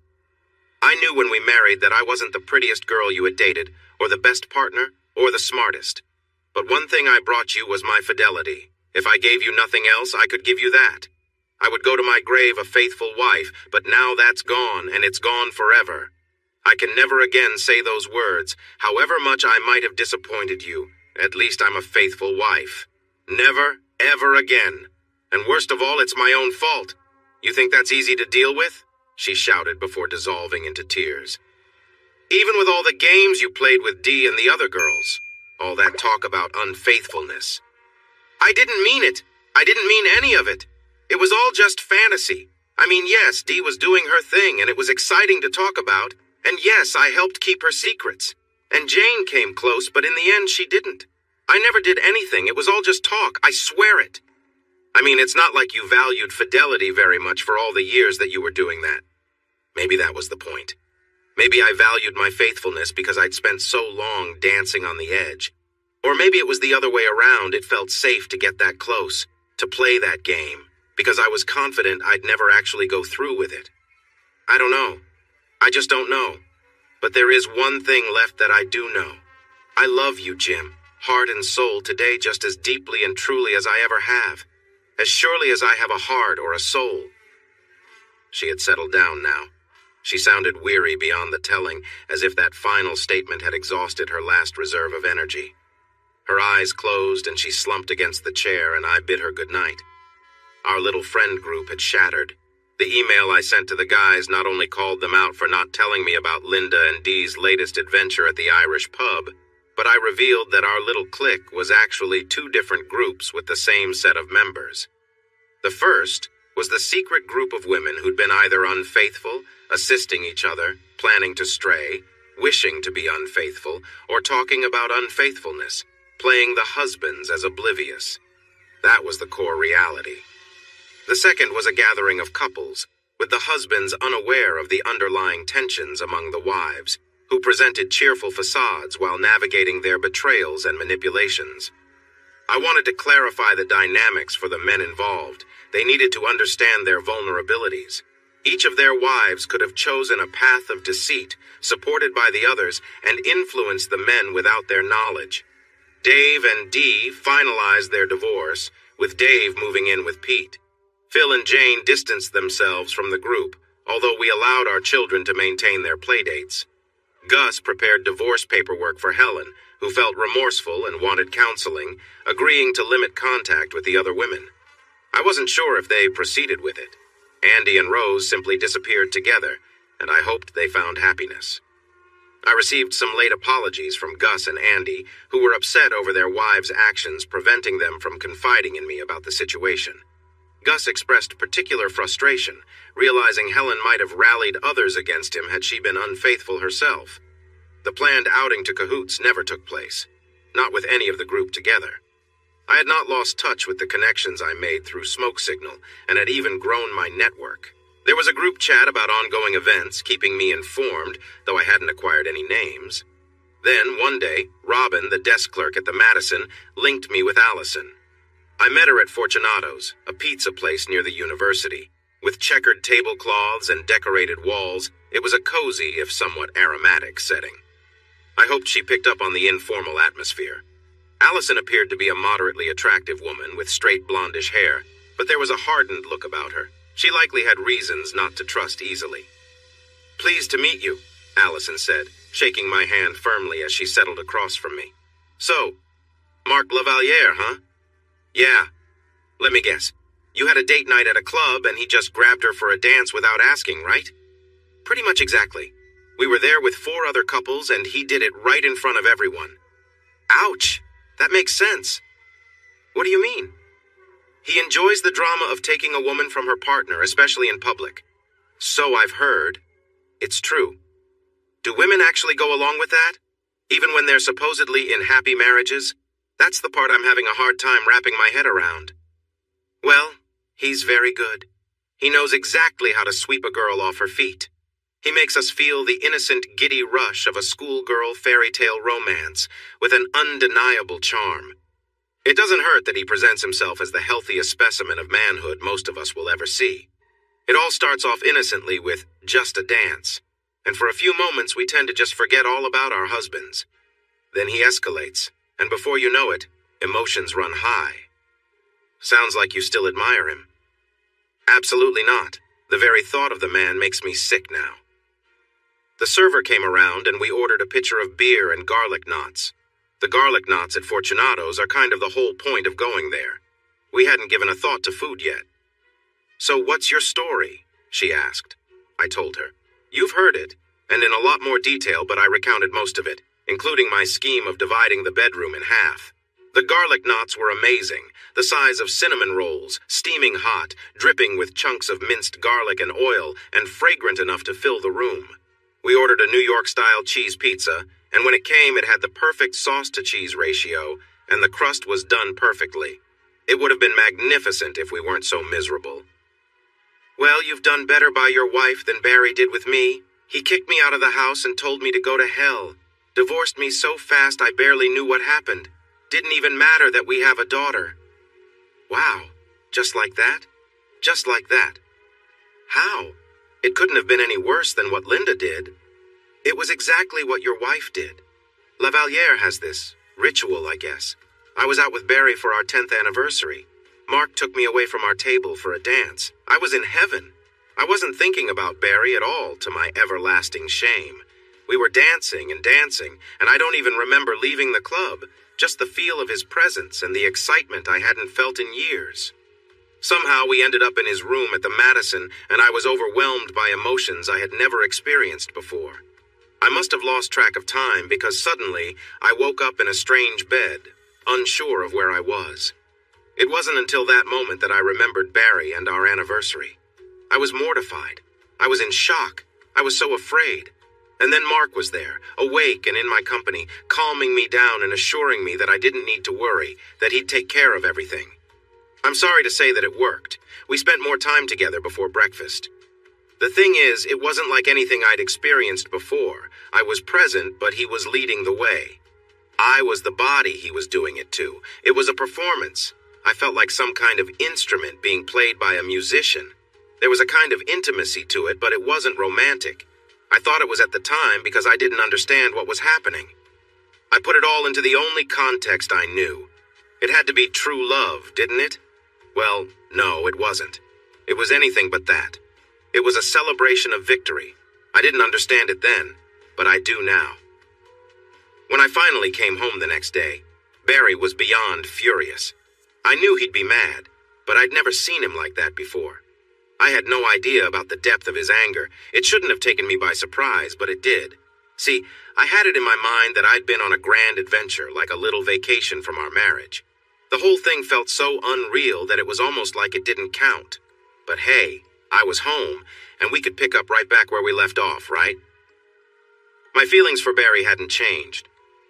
"I knew when we married that I wasn't the prettiest girl you had dated, or the best partner, or the smartest. But one thing I brought you was my fidelity. If I gave you nothing else, I could give you that. I would go to my grave a faithful wife, but now that's gone, and it's gone forever. I can never again say those words. However much I might have disappointed you, at least I'm a faithful wife. Never, ever again. And worst of all, it's my own fault. You think that's easy to deal with?" she shouted before dissolving into tears. "Even with all the games you played with Dee and the other girls. All that talk about unfaithfulness. I didn't mean it. I didn't mean any of it. It was all just fantasy. I mean, yes, Dee was doing her thing and it was exciting to talk about. And yes, I helped keep her secrets. And Jane came close, but in the end she didn't. I never did anything. It was all just talk. I swear it. I mean, it's not like you valued fidelity very much for all the years that you were doing that. Maybe that was the point. Maybe I valued my faithfulness because I'd spent so long dancing on the edge. Or maybe it was the other way around. It felt safe to get that close, to play that game, because I was confident I'd never actually go through with it. I don't know. I just don't know. But there is one thing left that I do know. I love you, Jim, heart and soul today just as deeply and truly as I ever have. As surely as I have a heart or a soul. She had settled down now. She sounded weary beyond the telling, as if that final statement had exhausted her last reserve of energy. Her eyes closed and she slumped against the chair, and I bid her good night. Our little friend group had shattered. The email I sent to the guys not only called them out for not telling me about Linda and Dee's latest adventure at the Irish pub, but I revealed that our little clique was actually two different groups with the same set of members. The first was the secret group of women who'd been either unfaithful, assisting each other, planning to stray, wishing to be unfaithful, or talking about unfaithfulness, playing the husbands as oblivious. That was the core reality. The second was a gathering of couples, with the husbands unaware of the underlying tensions among the wives, who presented cheerful facades while navigating their betrayals and manipulations. I wanted to clarify the dynamics for the men involved. They needed to understand their vulnerabilities. Each of their wives could have chosen a path of deceit, supported by the others, and influenced the men without their knowledge. Dave and Dee finalized their divorce, with Dave moving in with Pete. Phil and Jane distanced themselves from the group, although we allowed our children to maintain their playdates. Gus prepared divorce paperwork for Helen, who felt remorseful and wanted counseling, agreeing to limit contact with the other women. I wasn't sure if they proceeded with it. Andy and Rose simply disappeared together, and I hoped they found happiness. I received some late apologies from Gus and Andy, who were upset over their wives' actions preventing them from confiding in me about the situation. Gus expressed particular frustration, realizing Helen might have rallied others against him had she been unfaithful herself. The planned outing to Cahoots never took place, not with any of the group together. I had not lost touch with the connections I made through Smoke Signal, and had even grown my network. There was a group chat about ongoing events, keeping me informed, though I hadn't acquired any names. Then, one day, Robin, the desk clerk at the Madison, linked me with Allison. I met her at Fortunato's, a pizza place near the university. With checkered tablecloths and decorated walls, it was a cozy, if somewhat aromatic, setting. I hoped she picked up on the informal atmosphere. Allison appeared to be a moderately attractive woman with straight blondish hair, but there was a hardened look about her. She likely had reasons not to trust easily. "Pleased to meet you," Allison said, shaking my hand firmly as she settled across from me. "So, Mark Lavalier, huh?" "Yeah. Let me guess. You had a date night at a club and he just grabbed her for a dance without asking, right?" "Pretty much exactly. We were there with 4 other couples and he did it right in front of everyone." "Ouch. That makes sense." "What do you mean?" "He enjoys the drama of taking a woman from her partner, especially in public." "So I've heard. It's true. Do women actually go along with that? Even when they're supposedly in happy marriages? That's the part I'm having a hard time wrapping my head around." "Well, he's very good. He knows exactly how to sweep a girl off her feet. He makes us feel the innocent, giddy rush of a schoolgirl fairy tale romance with an undeniable charm. It doesn't hurt that he presents himself as the healthiest specimen of manhood most of us will ever see. It all starts off innocently with just a dance, and for a few moments we tend to just forget all about our husbands. Then he escalates, and before you know it, emotions run high." "Sounds like you still admire him." "Absolutely not. The very thought of the man makes me sick now." The server came around and we ordered a pitcher of beer and garlic knots. The garlic knots at Fortunato's are kind of the whole point of going there. We hadn't given a thought to food yet. "So what's your story?" she asked. I told her. "You've heard it, and in a lot more detail, but I recounted most of it, including my scheme of dividing the bedroom in half. The garlic knots were amazing, the size of cinnamon rolls, steaming hot, dripping with chunks of minced garlic and oil, and fragrant enough to fill the room. We ordered a New York-style cheese pizza, and when it came, it had the perfect sauce-to-cheese ratio, and the crust was done perfectly. It would have been magnificent if we weren't so miserable. Well, you've done better by your wife than Barry did with me. He kicked me out of the house and told me to go to hell. Divorced me so fast I barely knew what happened. Didn't even matter that we have a daughter. Wow, just like that? Just like that. How? It couldn't have been any worse than what Linda did. It was exactly what your wife did. Lavaliere has this ritual, I guess. I was out with Barry for our 10th anniversary. Mark took me away from our table for a dance. I was in heaven. I wasn't thinking about Barry at all, to my everlasting shame. We were dancing, and I don't even remember leaving the club, just the feel of his presence and the excitement I hadn't felt in years. Somehow we ended up in his room at the Madison, and I was overwhelmed by emotions I had never experienced before. I must have lost track of time because suddenly I woke up in a strange bed, unsure of where I was. It wasn't until that moment that I remembered Barry and our anniversary. I was mortified. I was in shock. I was so afraid. And then Mark was there, awake and in my company, calming me down and assuring me that I didn't need to worry, that he'd take care of everything. I'm sorry to say that it worked. We spent more time together before breakfast. The thing is, it wasn't like anything I'd experienced before. I was present, but he was leading the way. I was the body he was doing it to. It was a performance. I felt like some kind of instrument being played by a musician. There was a kind of intimacy to it, but it wasn't romantic. I thought it was at the time because I didn't understand what was happening. I put it all into the only context I knew. It had to be true love, didn't it? Well, no, it wasn't. It was anything but that. It was a celebration of victory. I didn't understand it then, but I do now. When I finally came home the next day, Barry was beyond furious. I knew he'd be mad, but I'd never seen him like that before. I had no idea about the depth of his anger. It shouldn't have taken me by surprise, but it did. See, I had it in my mind that I'd been on a grand adventure, like a little vacation from our marriage. The whole thing felt so unreal that it was almost like it didn't count. But hey, I was home, and we could pick up right back where we left off, right? My feelings for Barry hadn't changed.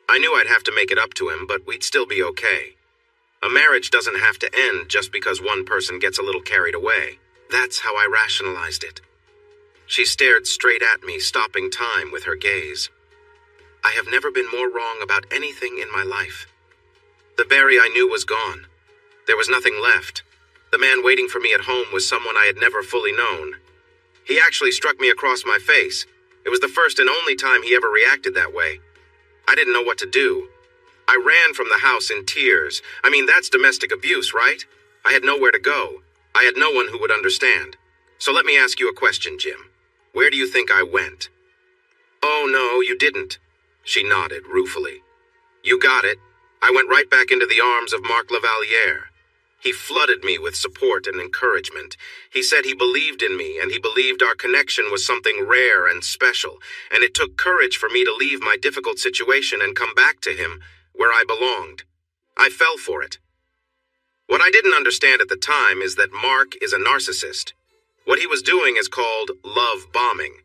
I knew I'd have to make it up to him, but we'd still be okay. A marriage doesn't have to end just because one person gets a little carried away. That's how I rationalized it. She stared straight at me, stopping time with her gaze. I have never been more wrong about anything in my life. The Barry I knew was gone. There was nothing left. The man waiting for me at home was someone I had never fully known. He actually struck me across my face. It was the first and only time he ever reacted that way. I didn't know what to do. I ran from the house in tears. I mean, that's domestic abuse, right? I had nowhere to go. I had no one who would understand. So let me ask you a question, Jim. Where do you think I went? Oh, no, you didn't. She nodded ruefully. You got it. I went right back into the arms of Mark Lavaliere. He flooded me with support and encouragement. He said he believed in me, and he believed our connection was something rare and special, and it took courage for me to leave my difficult situation and come back to him, where I belonged. I fell for it. What I didn't understand at the time is that Mark is a narcissist. What he was doing is called love bombing.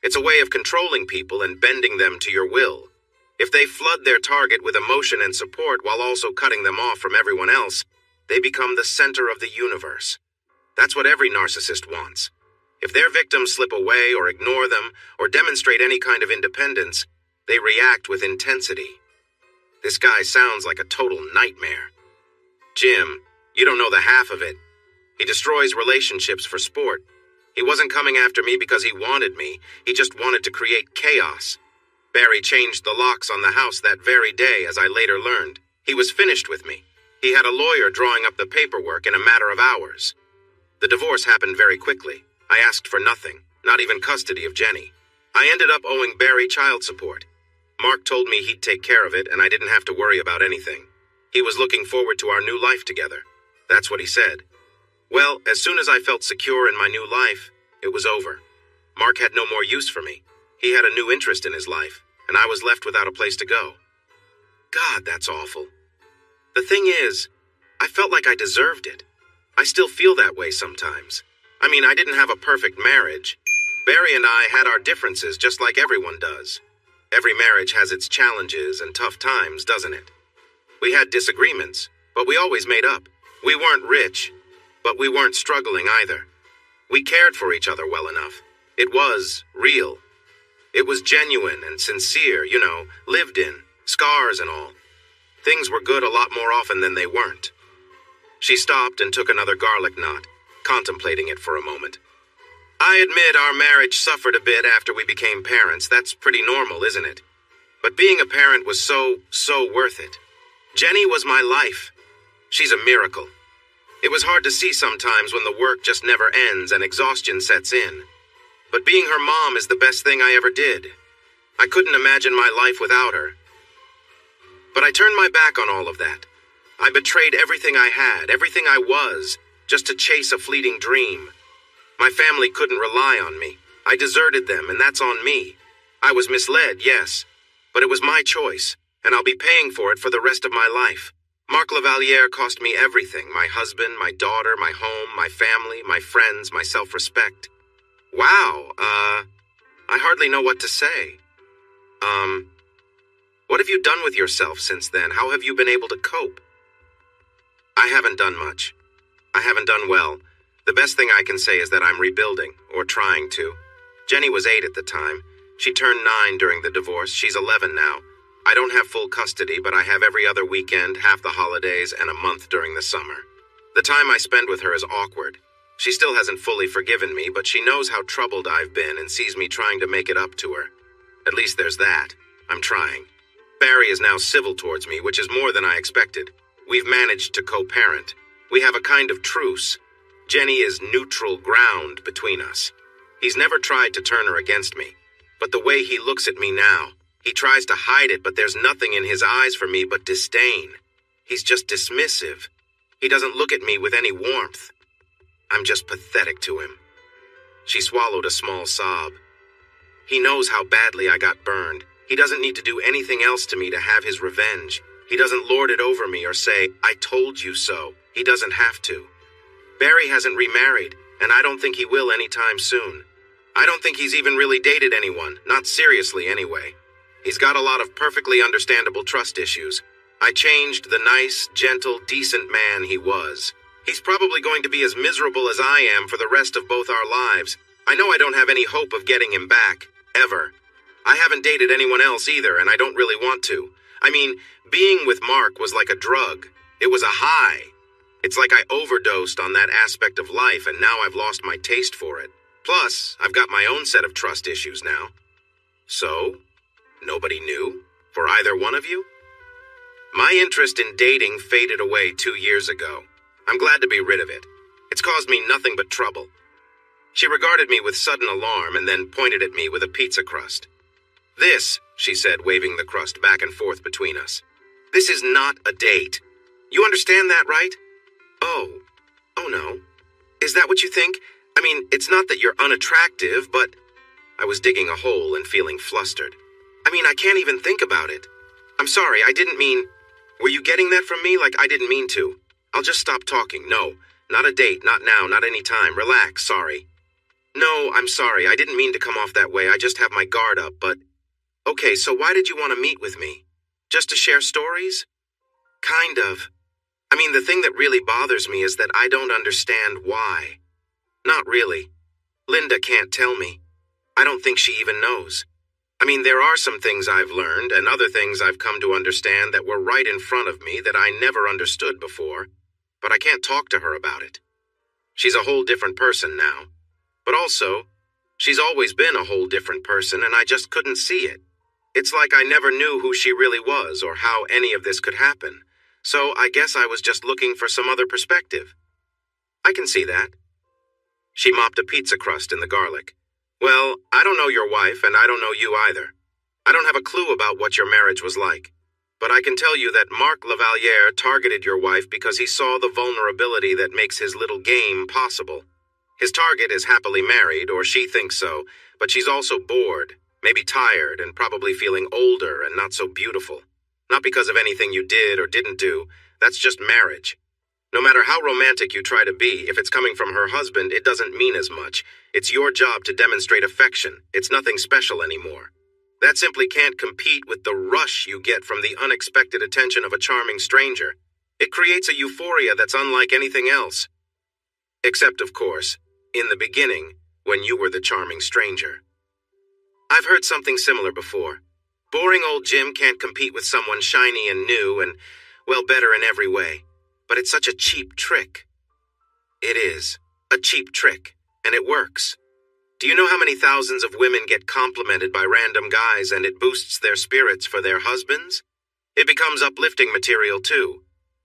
It's a way of controlling people and bending them to your will. If they flood their target with emotion and support while also cutting them off from everyone else, they become the center of the universe. That's what every narcissist wants. If their victims slip away or ignore them or demonstrate any kind of independence, they react with intensity. This guy sounds like a total nightmare. Jim, you don't know the half of it. He destroys relationships for sport. He wasn't coming after me because he wanted me. He just wanted to create chaos. Barry changed the locks on the house that very day, as I later learned. He was finished with me. He had a lawyer drawing up the paperwork in a matter of hours. The divorce happened very quickly. I asked for nothing, not even custody of Jenny. I ended up owing Barry child support. Mark told me he'd take care of it and I didn't have to worry about anything. He was looking forward to our new life together. That's what he said. Well, as soon as I felt secure in my new life, it was over. Mark had no more use for me. He had a new interest in his life, and I was left without a place to go. God, that's awful. The thing is, I felt like I deserved it. I still feel that way sometimes. I mean, I didn't have a perfect marriage. Barry and I had our differences just like everyone does. Every marriage has its challenges and tough times, doesn't it? We had disagreements, but we always made up. We weren't rich, but we weren't struggling either. We cared for each other well enough. It was real. It was genuine and sincere, lived in, scars and all. Things were good a lot more often than they weren't. She stopped and took another garlic knot, contemplating it for a moment. I admit our marriage suffered a bit after we became parents. That's pretty normal, isn't it? But being a parent was so worth it. Jenny was my life. She's a miracle. It was hard to see sometimes when the work just never ends and exhaustion sets in. But being her mom is the best thing I ever did. I couldn't imagine my life without her. But I turned my back on all of that. I betrayed everything I had, everything I was, just to chase a fleeting dream. My family couldn't rely on me. I deserted them, and that's on me. I was misled, yes, but it was my choice, and I'll be paying for it for the rest of my life. Mark Lavaliere cost me everything: my husband, my daughter, my home, my family, my friends, my self-respect. Wow, I hardly know what to say. What have you done with yourself since then? How have you been able to cope? I haven't done much. I haven't done well. The best thing I can say is that I'm rebuilding, or trying to. Jenny was 8 at the time. She turned 9 during the divorce. She's 11 now. I don't have full custody, but I have every other weekend, half the holidays, and a month during the summer. The time I spend with her is awkward. She still hasn't fully forgiven me, but she knows how troubled I've been and sees me trying to make it up to her. At least there's that. I'm trying. Barry is now civil towards me, which is more than I expected. We've managed to co-parent. We have a kind of truce. Jenny is neutral ground between us. He's never tried to turn her against me. But the way he looks at me now, he tries to hide it, but there's nothing in his eyes for me but disdain. He's just dismissive. He doesn't look at me with any warmth. I'm just pathetic to him. She swallowed a small sob. He knows how badly I got burned. He doesn't need to do anything else to me to have his revenge. He doesn't lord it over me or say, "I told you so." He doesn't have to. Barry hasn't remarried, and I don't think he will anytime soon. I don't think he's even really dated anyone, not seriously anyway. He's got a lot of perfectly understandable trust issues. I changed the nice, gentle, decent man he was. He's probably going to be as miserable as I am for the rest of both our lives. I know I don't have any hope of getting him back, ever. I haven't dated anyone else either, and I don't really want to. I mean, being with Mark was like a drug. It was a high. It's like I overdosed on that aspect of life, and now I've lost my taste for it. Plus, I've got my own set of trust issues now. So, nobody knew? For either one of you? My interest in dating faded away 2 years ago. I'm glad to be rid of it. It's caused me nothing but trouble. She regarded me with sudden alarm and then pointed at me with a pizza crust. "This," she said, waving the crust back and forth between us. "This is not a date. You understand that, right?" Oh no. Is that what you think? I mean, it's not that you're unattractive, but... I was digging a hole and feeling flustered. I mean, I can't even think about it. I'm sorry, I didn't mean... Were you getting that from me like I didn't mean to? I'll just stop talking. No, not a date, not now, not any time. Relax, sorry. No, I'm sorry, I didn't mean to come off that way. I just have my guard up, but... Okay, so why did you want to meet with me? Just to share stories? Kind of. I mean, the thing that really bothers me is that I don't understand why. Not really. Linda can't tell me. I don't think she even knows. I mean, there are some things I've learned and other things I've come to understand that were right in front of me that I never understood before, but I can't talk to her about it. She's a whole different person now. But also, she's always been a whole different person and I just couldn't see it. It's like I never knew who she really was or how any of this could happen. So I guess I was just looking for some other perspective. I can see that. She mopped a pizza crust in the garlic. Well, I don't know your wife, and I don't know you either. I don't have a clue about what your marriage was like. But I can tell you that Mark Lavaliere targeted your wife because he saw the vulnerability that makes his little game possible. His target is happily married, or she thinks so, but she's also bored, maybe tired, and probably feeling older and not so beautiful. Not because of anything you did or didn't do. That's just marriage. No matter how romantic you try to be, if it's coming from her husband, it doesn't mean as much. It's your job to demonstrate affection. It's nothing special anymore. That simply can't compete with the rush you get from the unexpected attention of a charming stranger. It creates a euphoria that's unlike anything else. Except, of course, in the beginning, when you were the charming stranger. I've heard something similar before. Boring old Jim can't compete with someone shiny and new and, well, better in every way. But it's such a cheap trick. It is. A cheap trick. And it works. Do you know how many thousands of women get complimented by random guys and it boosts their spirits for their husbands? It becomes uplifting material too.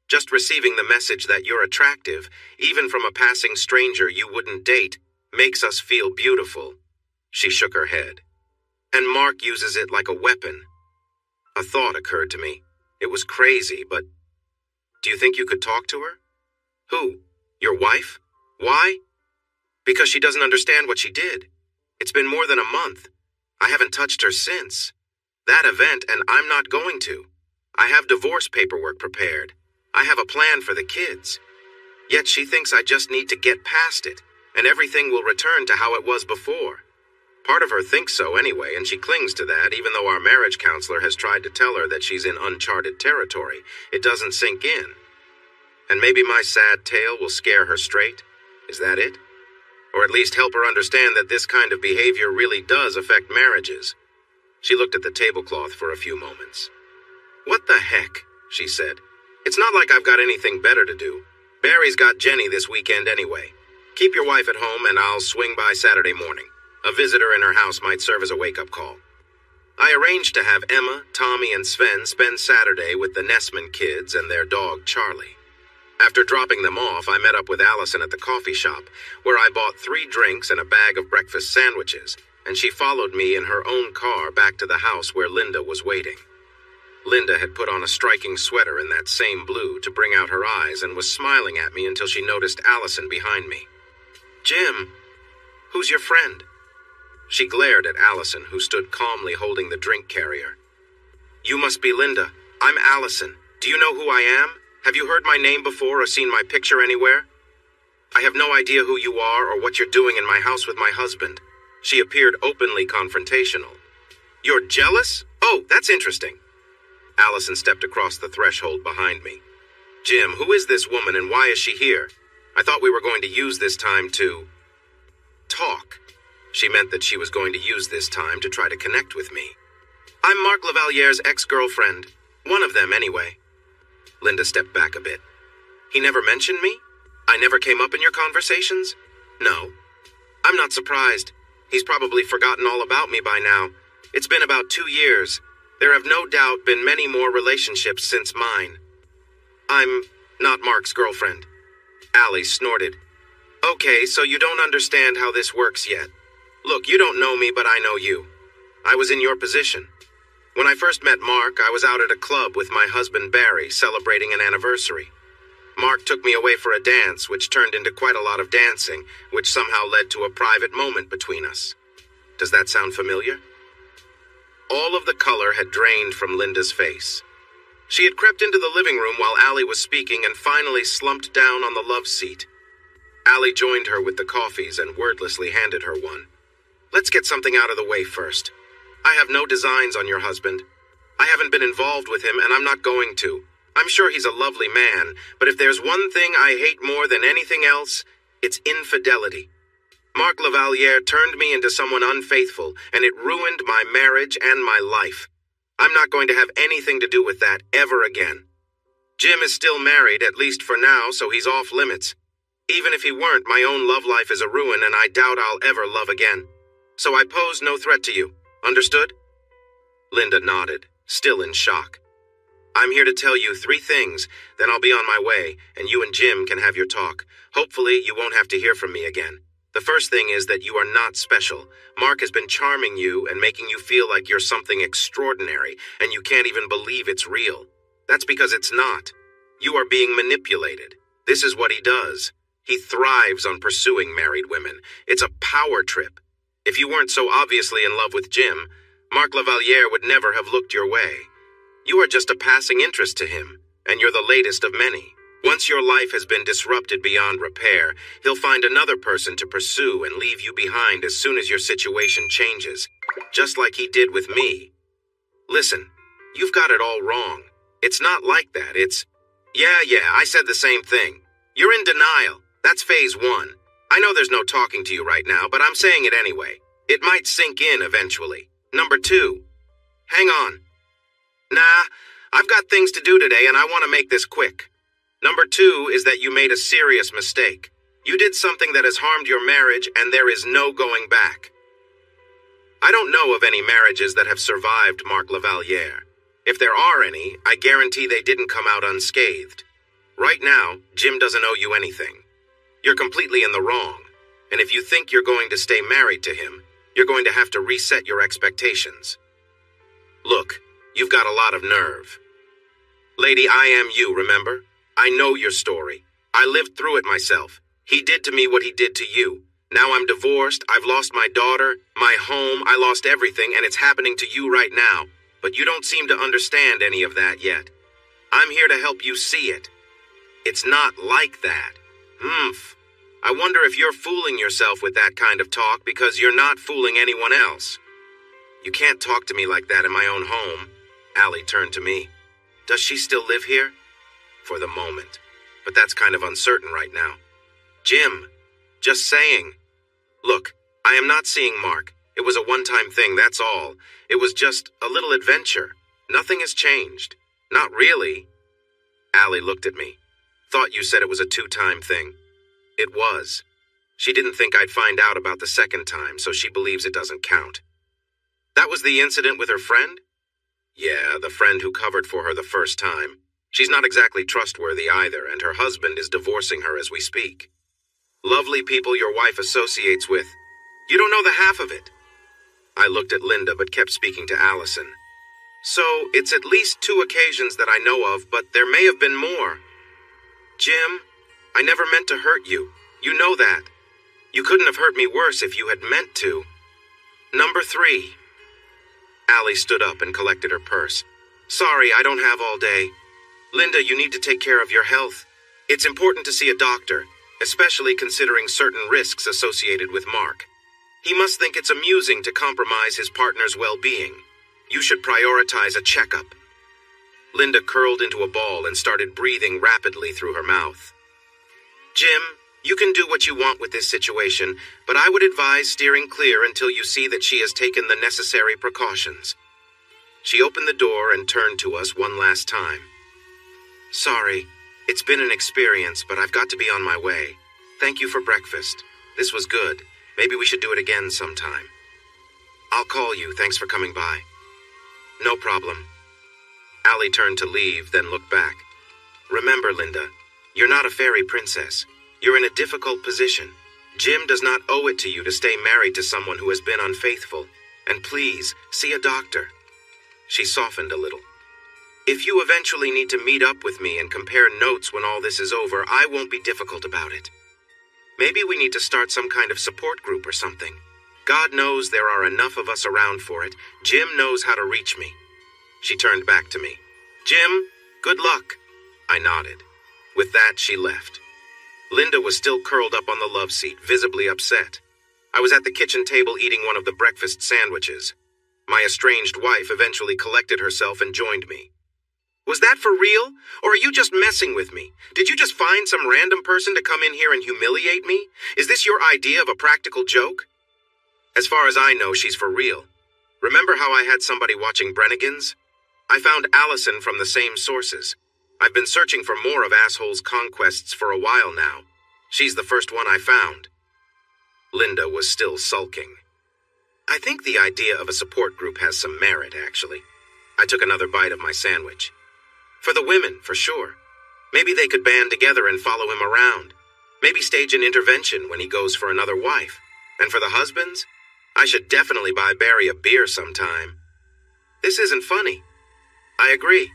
Just receiving the message that you're attractive, even from a passing stranger you wouldn't date, makes us feel beautiful. She shook her head. And Mark uses it like a weapon. A thought occurred to me. It was crazy, but... Do you think you could talk to her? Who? Your wife? Why? Because she doesn't understand what she did. It's been more than a month. I haven't touched her since. That event, and I'm not going to. I have divorce paperwork prepared. I have a plan for the kids. Yet she thinks I just need to get past it, and everything will return to how it was before. Part of her thinks so anyway, and she clings to that, even though our marriage counselor has tried to tell her that she's in uncharted territory. It doesn't sink in. And maybe my sad tale will scare her straight? Is that it? Or at least help her understand that this kind of behavior really does affect marriages. She looked at the tablecloth for a few moments. What the heck? She said. It's not like I've got anything better to do. Barry's got Jenny this weekend anyway. Keep your wife at home and I'll swing by Saturday morning. A visitor in her house might serve as a wake-up call. I arranged to have Emma, Tommy, and Sven spend Saturday with the Nessman kids and their dog, Charlie. After dropping them off, I met up with Allison at the coffee shop, where I bought 3 drinks and a bag of breakfast sandwiches, and she followed me in her own car back to the house where Linda was waiting. Linda had put on a striking sweater in that same blue to bring out her eyes and was smiling at me until she noticed Allison behind me. Jim, who's your friend? She glared at Allison, who stood calmly holding the drink carrier. You must be Linda. I'm Allison. Do you know who I am? Have you heard my name before or seen my picture anywhere? I have no idea who you are or what you're doing in my house with my husband. She appeared openly confrontational. You're jealous? Oh, that's interesting. Allison stepped across the threshold behind me. Jim, who is this woman and why is she here? I thought we were going to use this time to... talk. She meant that she was going to use this time to try to connect with me. I'm Mark Lavaliere's ex-girlfriend. One of them, anyway. Linda stepped back a bit. He never mentioned me? I never came up in your conversations? No. I'm not surprised. He's probably forgotten all about me by now. It's been about 2 years. There have no doubt been many more relationships since mine. I'm not Mark's girlfriend. Allie snorted. Okay, so you don't understand how this works yet. Look, you don't know me, but I know you. I was in your position. When I first met Mark, I was out at a club with my husband Barry, celebrating an anniversary. Mark took me away for a dance, which turned into quite a lot of dancing, which somehow led to a private moment between us. Does that sound familiar? All of the color had drained from Linda's face. She had crept into the living room while Allie was speaking and finally slumped down on the love seat. Allie joined her with the coffees and wordlessly handed her one. Let's get something out of the way first. I have no designs on your husband. I haven't been involved with him, and I'm not going to. I'm sure he's a lovely man, but if there's one thing I hate more than anything else, it's infidelity. Mark Lavaliere turned me into someone unfaithful, and it ruined my marriage and my life. I'm not going to have anything to do with that ever again. Jim is still married, at least for now, so he's off limits. Even if he weren't, my own love life is a ruin, and I doubt I'll ever love again. So I pose no threat to you. Understood? Linda nodded, still in shock. I'm here to tell you 3 things, then I'll be on my way, and you and Jim can have your talk. Hopefully, you won't have to hear from me again. The first thing is that you are not special. Mark has been charming you and making you feel like you're something extraordinary, and you can't even believe it's real. That's because it's not. You are being manipulated. This is what he does. He thrives on pursuing married women. It's a power trip. If you weren't so obviously in love with Jim, Mark Lavaliere would never have looked your way. You are just a passing interest to him, and you're the latest of many. Once your life has been disrupted beyond repair, he'll find another person to pursue and leave you behind as soon as your situation changes, just like he did with me. Listen, you've got it all wrong. It's not like that, it's... Yeah, I said the same thing. You're in denial. That's phase 1. I know there's no talking to you right now, but I'm saying it anyway. It might sink in eventually. Number 2. Hang on. Nah, I've got things to do today and I want to make this quick. Number 2 is that you made a serious mistake. You did something that has harmed your marriage and there is no going back. I don't know of any marriages that have survived Mark Lavaliere. If there are any, I guarantee they didn't come out unscathed. Right now, Jim doesn't owe you anything. You're completely in the wrong, and if you think you're going to stay married to him, you're going to have to reset your expectations. Look, you've got a lot of nerve. Lady, I am you, remember? I know your story. I lived through it myself. He did to me what he did to you. Now I'm divorced, I've lost my daughter, my home, I lost everything, and it's happening to you right now. But you don't seem to understand any of that yet. I'm here to help you see it. It's not like that. I wonder if you're fooling yourself with that kind of talk because you're not fooling anyone else. You can't talk to me like that in my own home. Allie turned to me. Does she still live here? For the moment. But that's kind of uncertain right now. Jim, just saying. Look, I am not seeing Mark. It was a one-time thing, that's all. It was just a little adventure. Nothing has changed. Not really. Allie looked at me. Thought you said it was a 2-time thing. It was. She didn't think I'd find out about the second time, so she believes it doesn't count. That was the incident with her friend? Yeah, the friend who covered for her the first time. She's not exactly trustworthy either, and her husband is divorcing her as we speak. Lovely people your wife associates with. You don't know the half of it. I looked at Linda but kept speaking to Allison. So, it's at least 2 occasions that I know of, but there may have been more. Jim, I never meant to hurt you. You know that. You couldn't have hurt me worse if you had meant to. Number 3. Allie stood up and collected her purse. Sorry, I don't have all day. Linda, you need to take care of your health. It's important to see a doctor, especially considering certain risks associated with Mark. He must think it's amusing to compromise his partner's well-being. You should prioritize a checkup. Linda curled into a ball and started breathing rapidly through her mouth. Jim, you can do what you want with this situation, but I would advise steering clear until you see that she has taken the necessary precautions. She opened the door and turned to us one last time. Sorry, it's been an experience, but I've got to be on my way. Thank you for breakfast. This was good. Maybe we should do it again sometime. I'll call you. Thanks for coming by. No problem. Allie turned to leave, then looked back. Remember, Linda, you're not a fairy princess. You're in a difficult position. Jim does not owe it to you to stay married to someone who has been unfaithful. And please, see a doctor. She softened a little. If you eventually need to meet up with me and compare notes when all this is over, I won't be difficult about it. Maybe we need to start some kind of support group or something. God knows there are enough of us around for it. Jim knows how to reach me. She turned back to me. Jim, good luck. I nodded. With that, she left. Linda was still curled up on the love seat, visibly upset. I was at the kitchen table eating one of the breakfast sandwiches. My estranged wife eventually collected herself and joined me. Was that for real? Or are you just messing with me? Did you just find some random person to come in here and humiliate me? Is this your idea of a practical joke? As far as I know, she's for real. Remember how I had somebody watching Brennigans? I found Allison from the same sources. I've been searching for more of Asshole's conquests for a while now. She's the first one I found. Linda was still sulking. I think the idea of a support group has some merit, actually. I took another bite of my sandwich. For the women, for sure. Maybe they could band together and follow him around. Maybe stage an intervention when he goes for another wife. And for the husbands, I should definitely buy Barry a beer sometime. This isn't funny. I agree.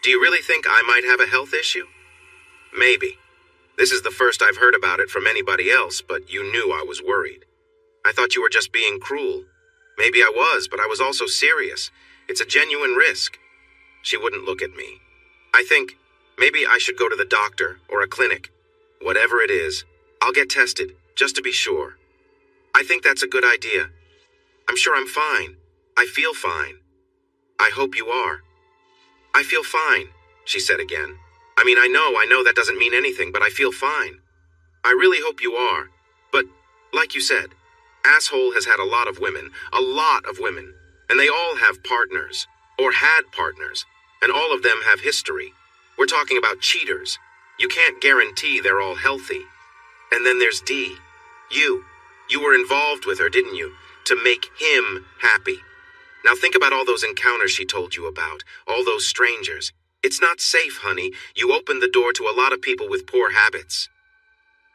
Do you really think I might have a health issue? Maybe. This is the first I've heard about it from anybody else, but you knew I was worried. I thought you were just being cruel. Maybe I was, but I was also serious. It's a genuine risk. She wouldn't look at me. I think maybe I should go to the doctor or a clinic. Whatever it is, I'll get tested, just to be sure. I think that's a good idea. I'm sure I'm fine. I feel fine. I hope you are. I feel fine, she said again. I know that doesn't mean anything, but I feel fine. I really hope you are. But, like you said, Asshole has had a lot of women, and they all have partners, or had partners, and all of them have history. We're talking about cheaters. You can't guarantee they're all healthy. And then there's Dee. You were involved with her, didn't you? To make him happy. Now think about all those encounters she told you about, all those strangers. It's not safe, honey. You opened the door to a lot of people with poor habits.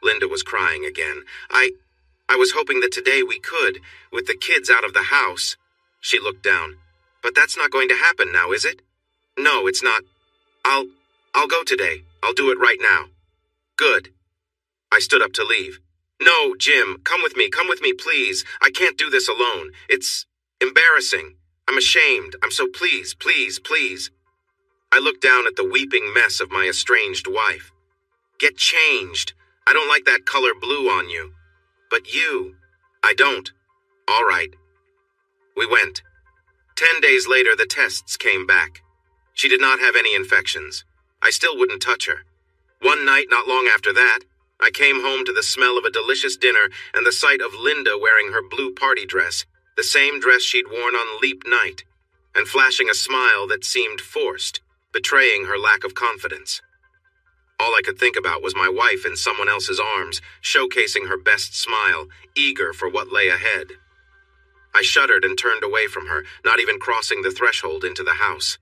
Linda was crying again. I was hoping that today we could, with the kids out of the house. She looked down. But that's not going to happen now, is it? No, it's not. I'll go today. I'll do it right now. Good. I stood up to leave. No, Jim, come with me, please. I can't do this alone. It's embarrassing. I'm ashamed. So please. I looked down at the weeping mess of my estranged wife. Get changed. I don't like that color blue on you. But you, I don't. All right. We went. 10 days later, the tests came back. She did not have any infections. I still wouldn't touch her. One night, not long after that, I came home to the smell of a delicious dinner and the sight of Linda wearing her blue party dress, the same dress she'd worn on Leap Night, and flashing a smile that seemed forced, betraying her lack of confidence. All I could think about was my wife in someone else's arms, showcasing her best smile, eager for what lay ahead. I shuddered and turned away from her, not even crossing the threshold into the house.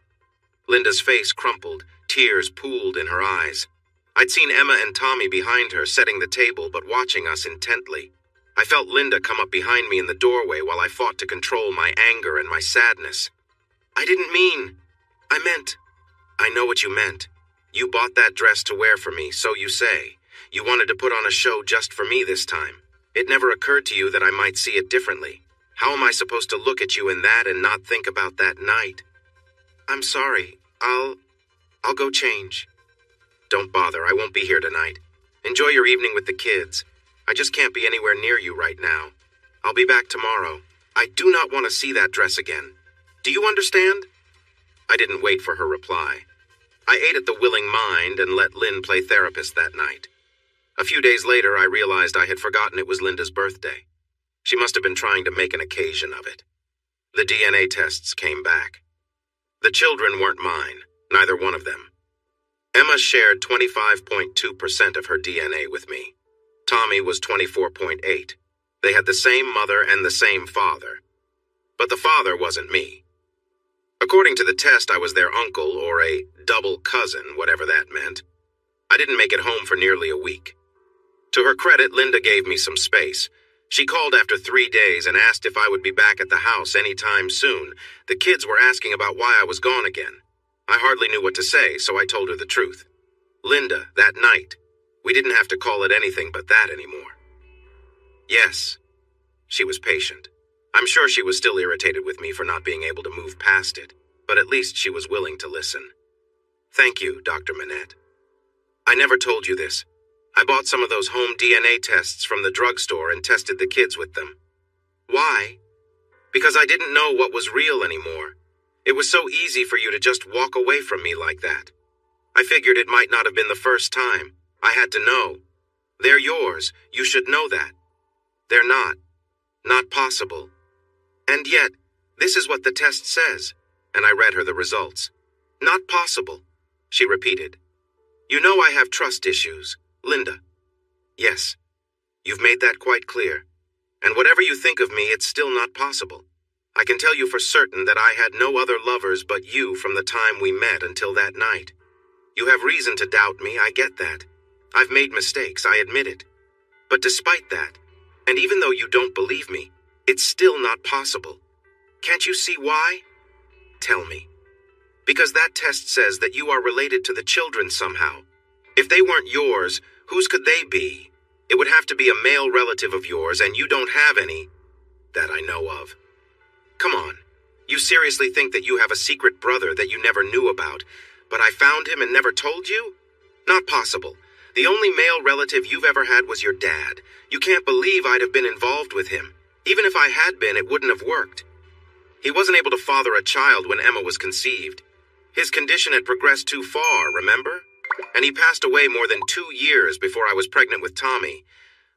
Linda's face crumpled, tears pooled in her eyes. I'd seen Emma and Tommy behind her, setting the table, but watching us intently. I felt Linda come up behind me in the doorway while I fought to control my anger and my sadness. I meant. I know what you meant. You bought that dress to wear for me, so you say. You wanted to put on a show just for me this time. It never occurred to you that I might see it differently. How am I supposed to look at you in that and not think about that night? I'm sorry. I'll go change. Don't bother, I won't be here tonight. Enjoy your evening with the kids. I just can't be anywhere near you right now. I'll be back tomorrow. I do not want to see that dress again. Do you understand? I didn't wait for her reply. I ate at the Willing Mind and let Lynn play therapist that night. A few days later, I realized I had forgotten it was Linda's birthday. She must have been trying to make an occasion of it. The DNA tests came back. The children weren't mine, neither one of them. Emma shared 25.2% of her DNA with me. Tommy was 24.8. They had the same mother and the same father. But the father wasn't me. According to the test, I was their uncle, or a double cousin, whatever that meant. I didn't make it home for nearly a week. To her credit, Linda gave me some space. She called after 3 days and asked if I would be back at the house any time soon. The kids were asking about why I was gone again. I hardly knew what to say, so I told her the truth. Linda, that night, we didn't have to call it anything but that anymore. Yes, she was patient. I'm sure she was still irritated with me for not being able to move past it, but at least she was willing to listen. Thank you, Dr. Manette. I never told you this. I bought some of those home DNA tests from the drugstore and tested the kids with them. Why? Because I didn't know what was real anymore. It was so easy for you to just walk away from me like that. I figured it might not have been the first time. I had to know. They're yours. You should know that. They're not. Not possible. And yet, this is what the test says, and I read her the results. Not possible, she repeated. You know I have trust issues, Linda. Yes, you've made that quite clear. And whatever you think of me, it's still not possible. I can tell you for certain that I had no other lovers but you from the time we met until that night. You have reason to doubt me, I get that. I've made mistakes, I admit it. But despite that, and even though you don't believe me, it's still not possible. Can't you see why? Tell me. Because that test says that you are related to the children somehow. If they weren't yours, whose could they be? It would have to be a male relative of yours, and you don't have any that I know of. Come on. You seriously think that you have a secret brother that you never knew about? But I found him and never told you? Not possible. The only male relative you've ever had was your dad. You can't believe I'd have been involved with him. Even if I had been, it wouldn't have worked. He wasn't able to father a child when Emma was conceived. His condition had progressed too far, remember? And he passed away more than 2 years before I was pregnant with Tommy.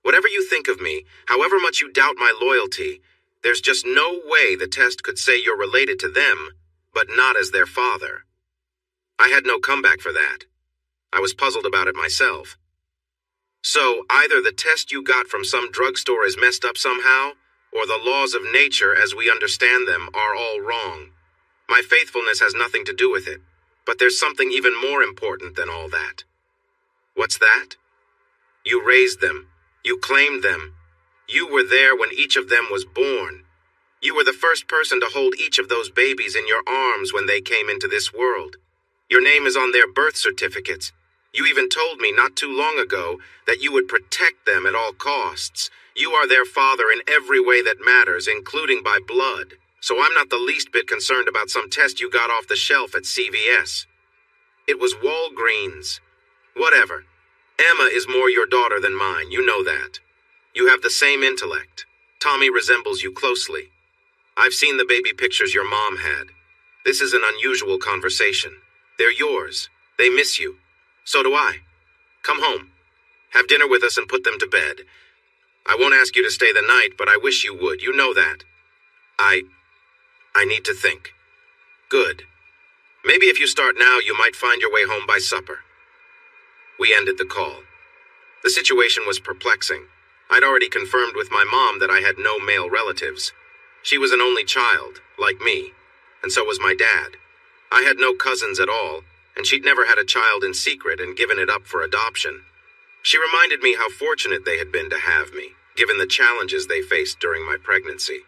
Whatever you think of me, however much you doubt my loyalty, there's just no way the test could say you're related to them, but not as their father. I had no comeback for that. I was puzzled about it myself. So, either the test you got from some drugstore is messed up somehow, or the laws of nature as we understand them are all wrong. My faithfulness has nothing to do with it, but there's something even more important than all that. What's that? You raised them. You claimed them. You were there when each of them was born. You were the first person to hold each of those babies in your arms when they came into this world. Your name is on their birth certificates. You even told me not too long ago that you would protect them at all costs. You are their father in every way that matters, including by blood. So I'm not the least bit concerned about some test you got off the shelf at CVS. It was Walgreens. Whatever. Emma is more your daughter than mine, you know that. You have the same intellect. Tommy resembles you closely. I've seen the baby pictures your mom had. This is an unusual conversation. They're yours. They miss you. So do I. Come home. Have dinner with us and put them to bed. I won't ask you to stay the night, but I wish you would. You know that. I need to think. Good. Maybe if you start now, you might find your way home by supper. We ended the call. The situation was perplexing. I'd already confirmed with my mom that I had no male relatives. She was an only child, like me, and so was my dad. I had no cousins at all, and she'd never had a child in secret and given it up for adoption. She reminded me how fortunate they had been to have me, given the challenges they faced during my pregnancy.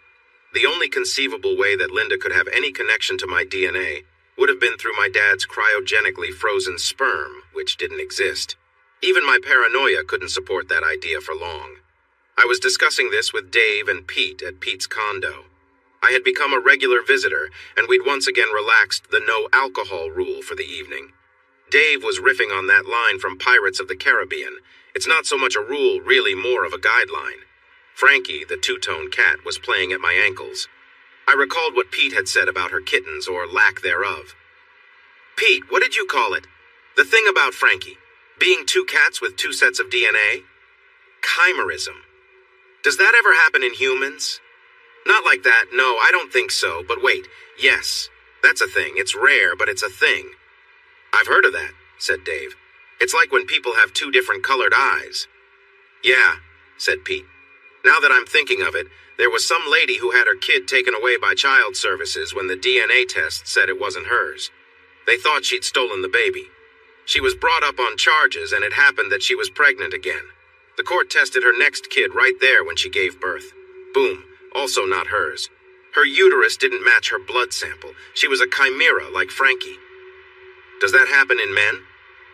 The only conceivable way that Linda could have any connection to my DNA would have been through my dad's cryogenically frozen sperm, which didn't exist. Even my paranoia couldn't support that idea for long. I was discussing this with Dave and Pete at Pete's condo. I had become a regular visitor, and we'd once again relaxed the no alcohol rule for the evening. Dave was riffing on that line from Pirates of the Caribbean. It's not so much a rule, really more of a guideline. Frankie, the two-tone cat, was playing at my ankles. I recalled what Pete had said about her kittens, or lack thereof. Pete, what did you call it? The thing about Frankie. Being two cats with two sets of DNA? Chimerism. Does that ever happen in humans? Not like that, no, I don't think so, but wait, yes. That's a thing. It's rare, but it's a thing. I've heard of that, said Dave. It's like when people have two different colored eyes. Yeah, said Pete. Now that I'm thinking of it, there was some lady who had her kid taken away by child services when the DNA test said it wasn't hers. They thought she'd stolen the baby. She was brought up on charges, and it happened that she was pregnant again. The court tested her next kid right there when she gave birth. Boom, also not hers. Her uterus didn't match her blood sample. She was a chimera like Frankie. Does that happen in men?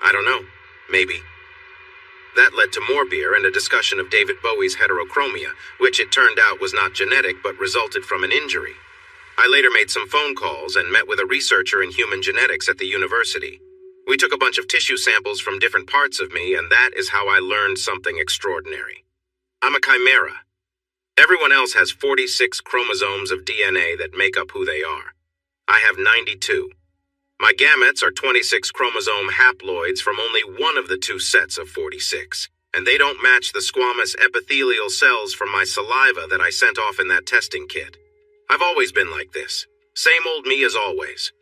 I don't know. Maybe. That led to more beer and a discussion of David Bowie's heterochromia, which it turned out was not genetic but resulted from an injury. I later made some phone calls and met with a researcher in human genetics at the university. We took a bunch of tissue samples from different parts of me, and that is how I learned something extraordinary. I'm a chimera. Everyone else has 46 chromosomes of DNA that make up who they are. I have 92. My gametes are 26 chromosome haploids from only one of the two sets of 46, and they don't match the squamous epithelial cells from my saliva that I sent off in that testing kit. I've always been like this. Same old me as always.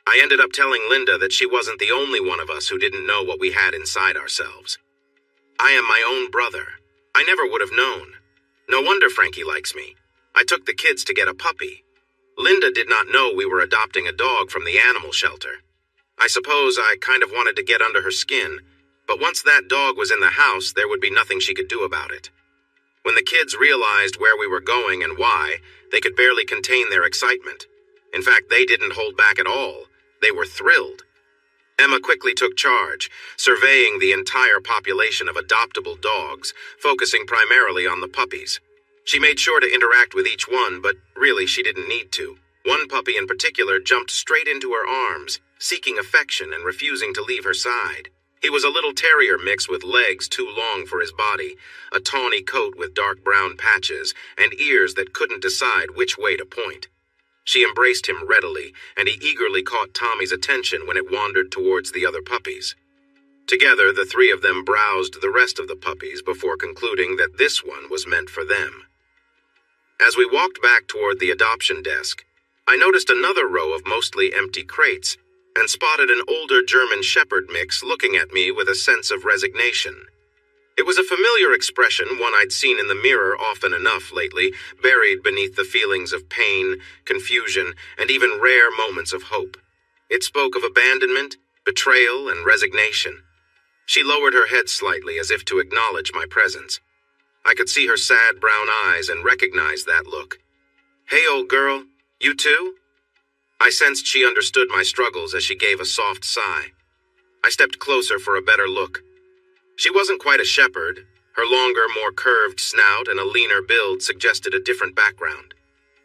I ended up telling Linda that she wasn't the only one of us who didn't know what we had inside ourselves. I am my own brother. I never would have known. No wonder Frankie likes me. I took the kids to get a puppy. Linda did not know we were adopting a dog from the animal shelter. I suppose I kind of wanted to get under her skin, but once that dog was in the house, there would be nothing she could do about it. When the kids realized where we were going and why, they could barely contain their excitement. In fact, they didn't hold back at all. They were thrilled. Emma quickly took charge, surveying the entire population of adoptable dogs, focusing primarily on the puppies. She made sure to interact with each one, but really she didn't need to. One puppy in particular jumped straight into her arms, seeking affection and refusing to leave her side. He was a little terrier mix with legs too long for his body, a tawny coat with dark brown patches, and ears that couldn't decide which way to point. She embraced him readily, and he eagerly caught Tommy's attention when it wandered towards the other puppies. Together, the three of them browsed the rest of the puppies before concluding that this one was meant for them. As we walked back toward the adoption desk, I noticed another row of mostly empty crates and spotted an older German Shepherd mix looking at me with a sense of resignation. It was a familiar expression, one I'd seen in the mirror often enough lately, buried beneath the feelings of pain, confusion, and even rare moments of hope. It spoke of abandonment, betrayal, and resignation. She lowered her head slightly as if to acknowledge my presence. I could see her sad brown eyes and recognized that look. "Hey, old girl, you too?" I sensed she understood my struggles as she gave a soft sigh. I stepped closer for a better look. She wasn't quite a shepherd. Her longer, more curved snout and a leaner build suggested a different background.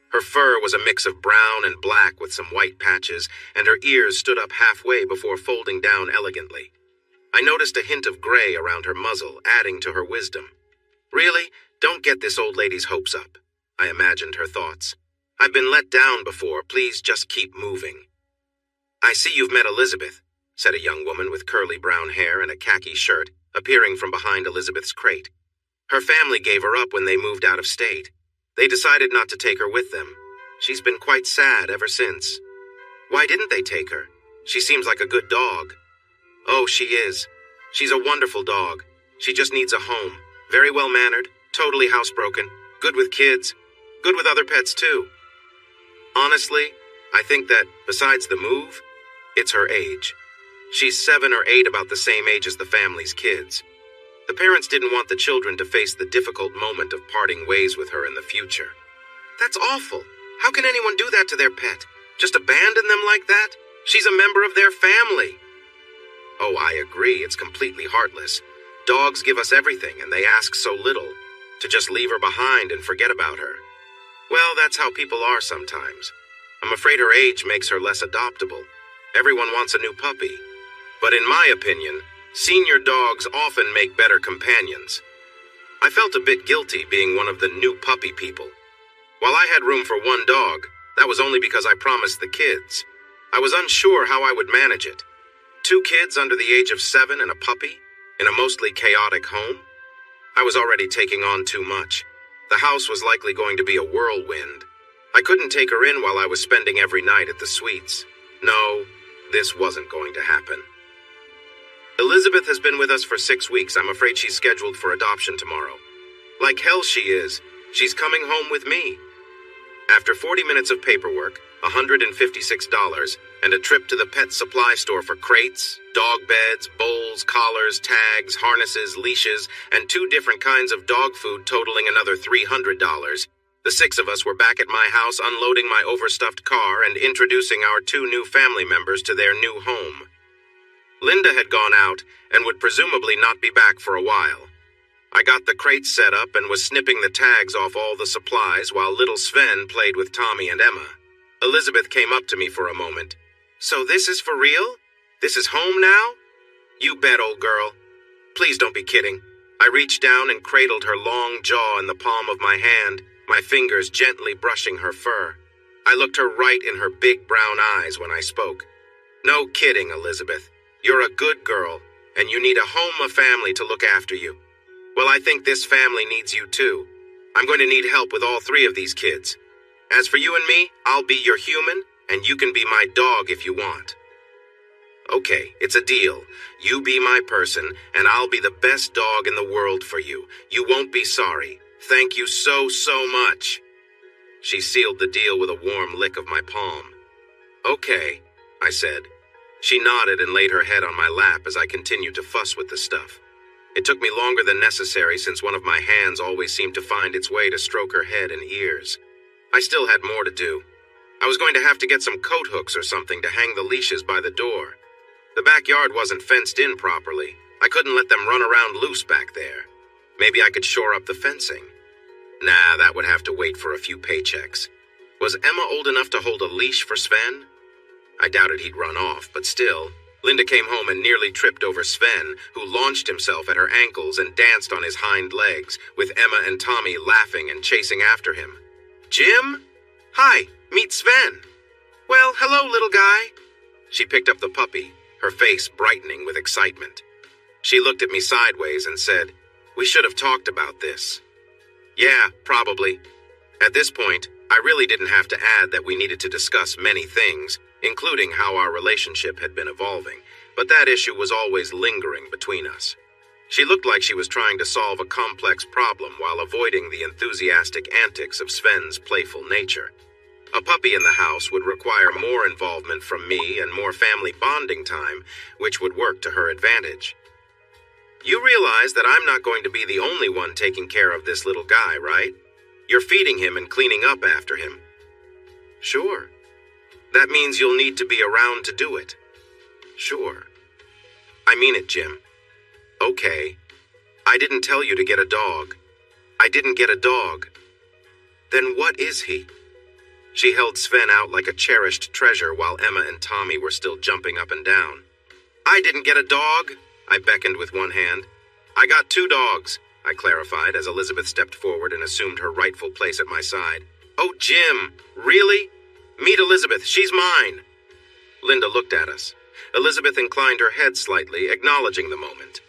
Her fur was a mix of brown and black with some white patches, and her ears stood up halfway before folding down elegantly. I noticed a hint of gray around her muzzle, adding to her wisdom. "Really? Don't get this old lady's hopes up," I imagined her thoughts. "I've been let down before. Please just keep moving." "I see you've met Elizabeth," said a young woman with curly brown hair and a khaki shirt, appearing from behind Elizabeth's crate. "Her family gave her up when they moved out of state. They decided not to take her with them. She's been quite sad ever since." "Why didn't they take her? She seems like a good dog." "Oh, she is. She's a wonderful dog. She just needs a home. Very well-mannered, totally housebroken, good with kids, good with other pets too." Honestly, I think that, besides the move, it's her age. She's 7 or 8, about the same age as the family's kids. The parents didn't want the children to face the difficult moment of parting ways with her in the future. "That's awful. How can anyone do that to their pet? Just abandon them like that? She's a member of their family." "Oh, I agree. It's completely heartless. Dogs give us everything, and they ask so little. To just leave her behind and forget about her. Well, that's how people are sometimes. I'm afraid her age makes her less adoptable. Everyone wants a new puppy. But in my opinion, senior dogs often make better companions." I felt a bit guilty being one of the new puppy people. While I had room for one dog, that was only because I promised the kids. I was unsure how I would manage it. 2 kids under the age of 7 and a puppy, in a mostly chaotic home? I was already taking on too much. The house was likely going to be a whirlwind. I couldn't take her in while I was spending every night at the suites. No, this wasn't going to happen. "Elizabeth has been with us for 6 weeks. I'm afraid she's scheduled for adoption tomorrow." "Like hell she is. She's coming home with me." After 40 minutes of paperwork, $156, and a trip to the pet supply store for crates, dog beds, bowls, collars, tags, harnesses, leashes, and 2 different kinds of dog food totaling another $300, the 6 of us were back at my house unloading my overstuffed car and introducing our 2 new family members to their new home. Linda had gone out and would presumably not be back for a while. I got the crates set up and was snipping the tags off all the supplies while little Sven played with Tommy and Emma. Elizabeth came up to me for a moment. "So this is for real? This is home now?" "You bet, old girl. Please don't be kidding." I reached down and cradled her long jaw in the palm of my hand, my fingers gently brushing her fur. I looked her right in her big brown eyes when I spoke. "No kidding, Elizabeth. You're a good girl, and you need a home, a family to look after you. Well, I think this family needs you too. I'm going to need help with all 3 of these kids. As for you and me, I'll be your human, and you can be my dog if you want." "Okay, it's a deal. You be my person, and I'll be the best dog in the world for you. You won't be sorry. Thank you so, so much." She sealed the deal with a warm lick of my palm. "Okay," I said. She nodded and laid her head on my lap as I continued to fuss with the stuff. It took me longer than necessary since one of my hands always seemed to find its way to stroke her head and ears. I still had more to do. I was going to have to get some coat hooks or something to hang the leashes by the door. The backyard wasn't fenced in properly. I couldn't let them run around loose back there. Maybe I could shore up the fencing. Nah, that would have to wait for a few paychecks. Was Emma old enough to hold a leash for Sven? I doubted he'd run off, but still. Linda came home and nearly tripped over Sven, who launched himself at her ankles and danced on his hind legs, with Emma and Tommy laughing and chasing after him. Jim? Hi, meet Sven. Well, hello, little guy. She picked up the puppy, her face brightening with excitement. She looked at me sideways and said, "We should have talked about this." Yeah, probably. At this point, I really didn't have to add that we needed to discuss many things, including how our relationship had been evolving, but that issue was always lingering between us. She looked like she was trying to solve a complex problem while avoiding the enthusiastic antics of Sven's playful nature. A puppy in the house would require more involvement from me and more family bonding time, which would work to her advantage. You realize that I'm not going to be the only one taking care of this little guy, right? You're feeding him and cleaning up after him. Sure. That means you'll need to be around to do it. Sure. I mean it, Jim. Okay. I didn't tell you to get a dog. I didn't get a dog. Then what is he? She held Sven out like a cherished treasure while Emma and Tommy were still jumping up and down. I didn't get a dog, I beckoned with one hand. I got 2 dogs, I clarified as Elizabeth stepped forward and assumed her rightful place at my side. Oh, Jim, really? Meet Elizabeth, she's mine. Linda looked at us. Elizabeth inclined her head slightly, acknowledging the moment.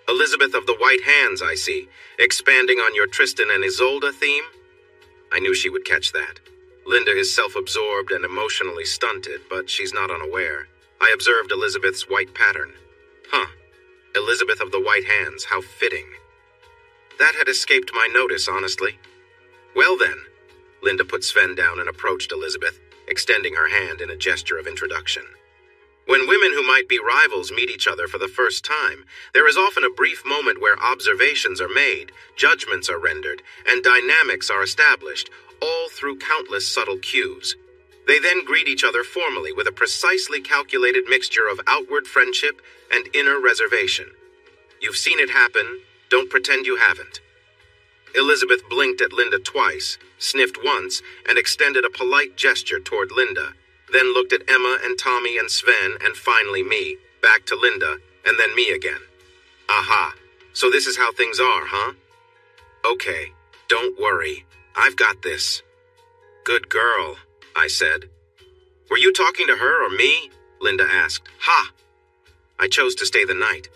Elizabeth of the white hands, I see, expanding on your Tristan and Isolde theme? I knew she would catch that. Linda is self-absorbed and emotionally stunted, but she's not unaware. I observed Elizabeth's white pattern. Huh. Elizabeth of the white hands, how fitting. That had escaped my notice, honestly. Well then, Linda put Sven down and approached Elizabeth, extending her hand in a gesture of introduction. When women who might be rivals meet each other for the first time, there is often a brief moment where observations are made, judgments are rendered, and dynamics are established, all through countless subtle cues. They then greet each other formally with a precisely calculated mixture of outward friendship and inner reservation. You've seen it happen, don't pretend you haven't. Elizabeth blinked at Linda twice, sniffed once, and extended a polite gesture toward Linda, then looked at Emma and Tommy and Sven and finally me, back to Linda, and then me again. Aha, so this is how things are, huh? Okay, don't worry, I've got this. Good girl, I said. Were you talking to her or me? Linda asked. Ha! I chose to stay the night,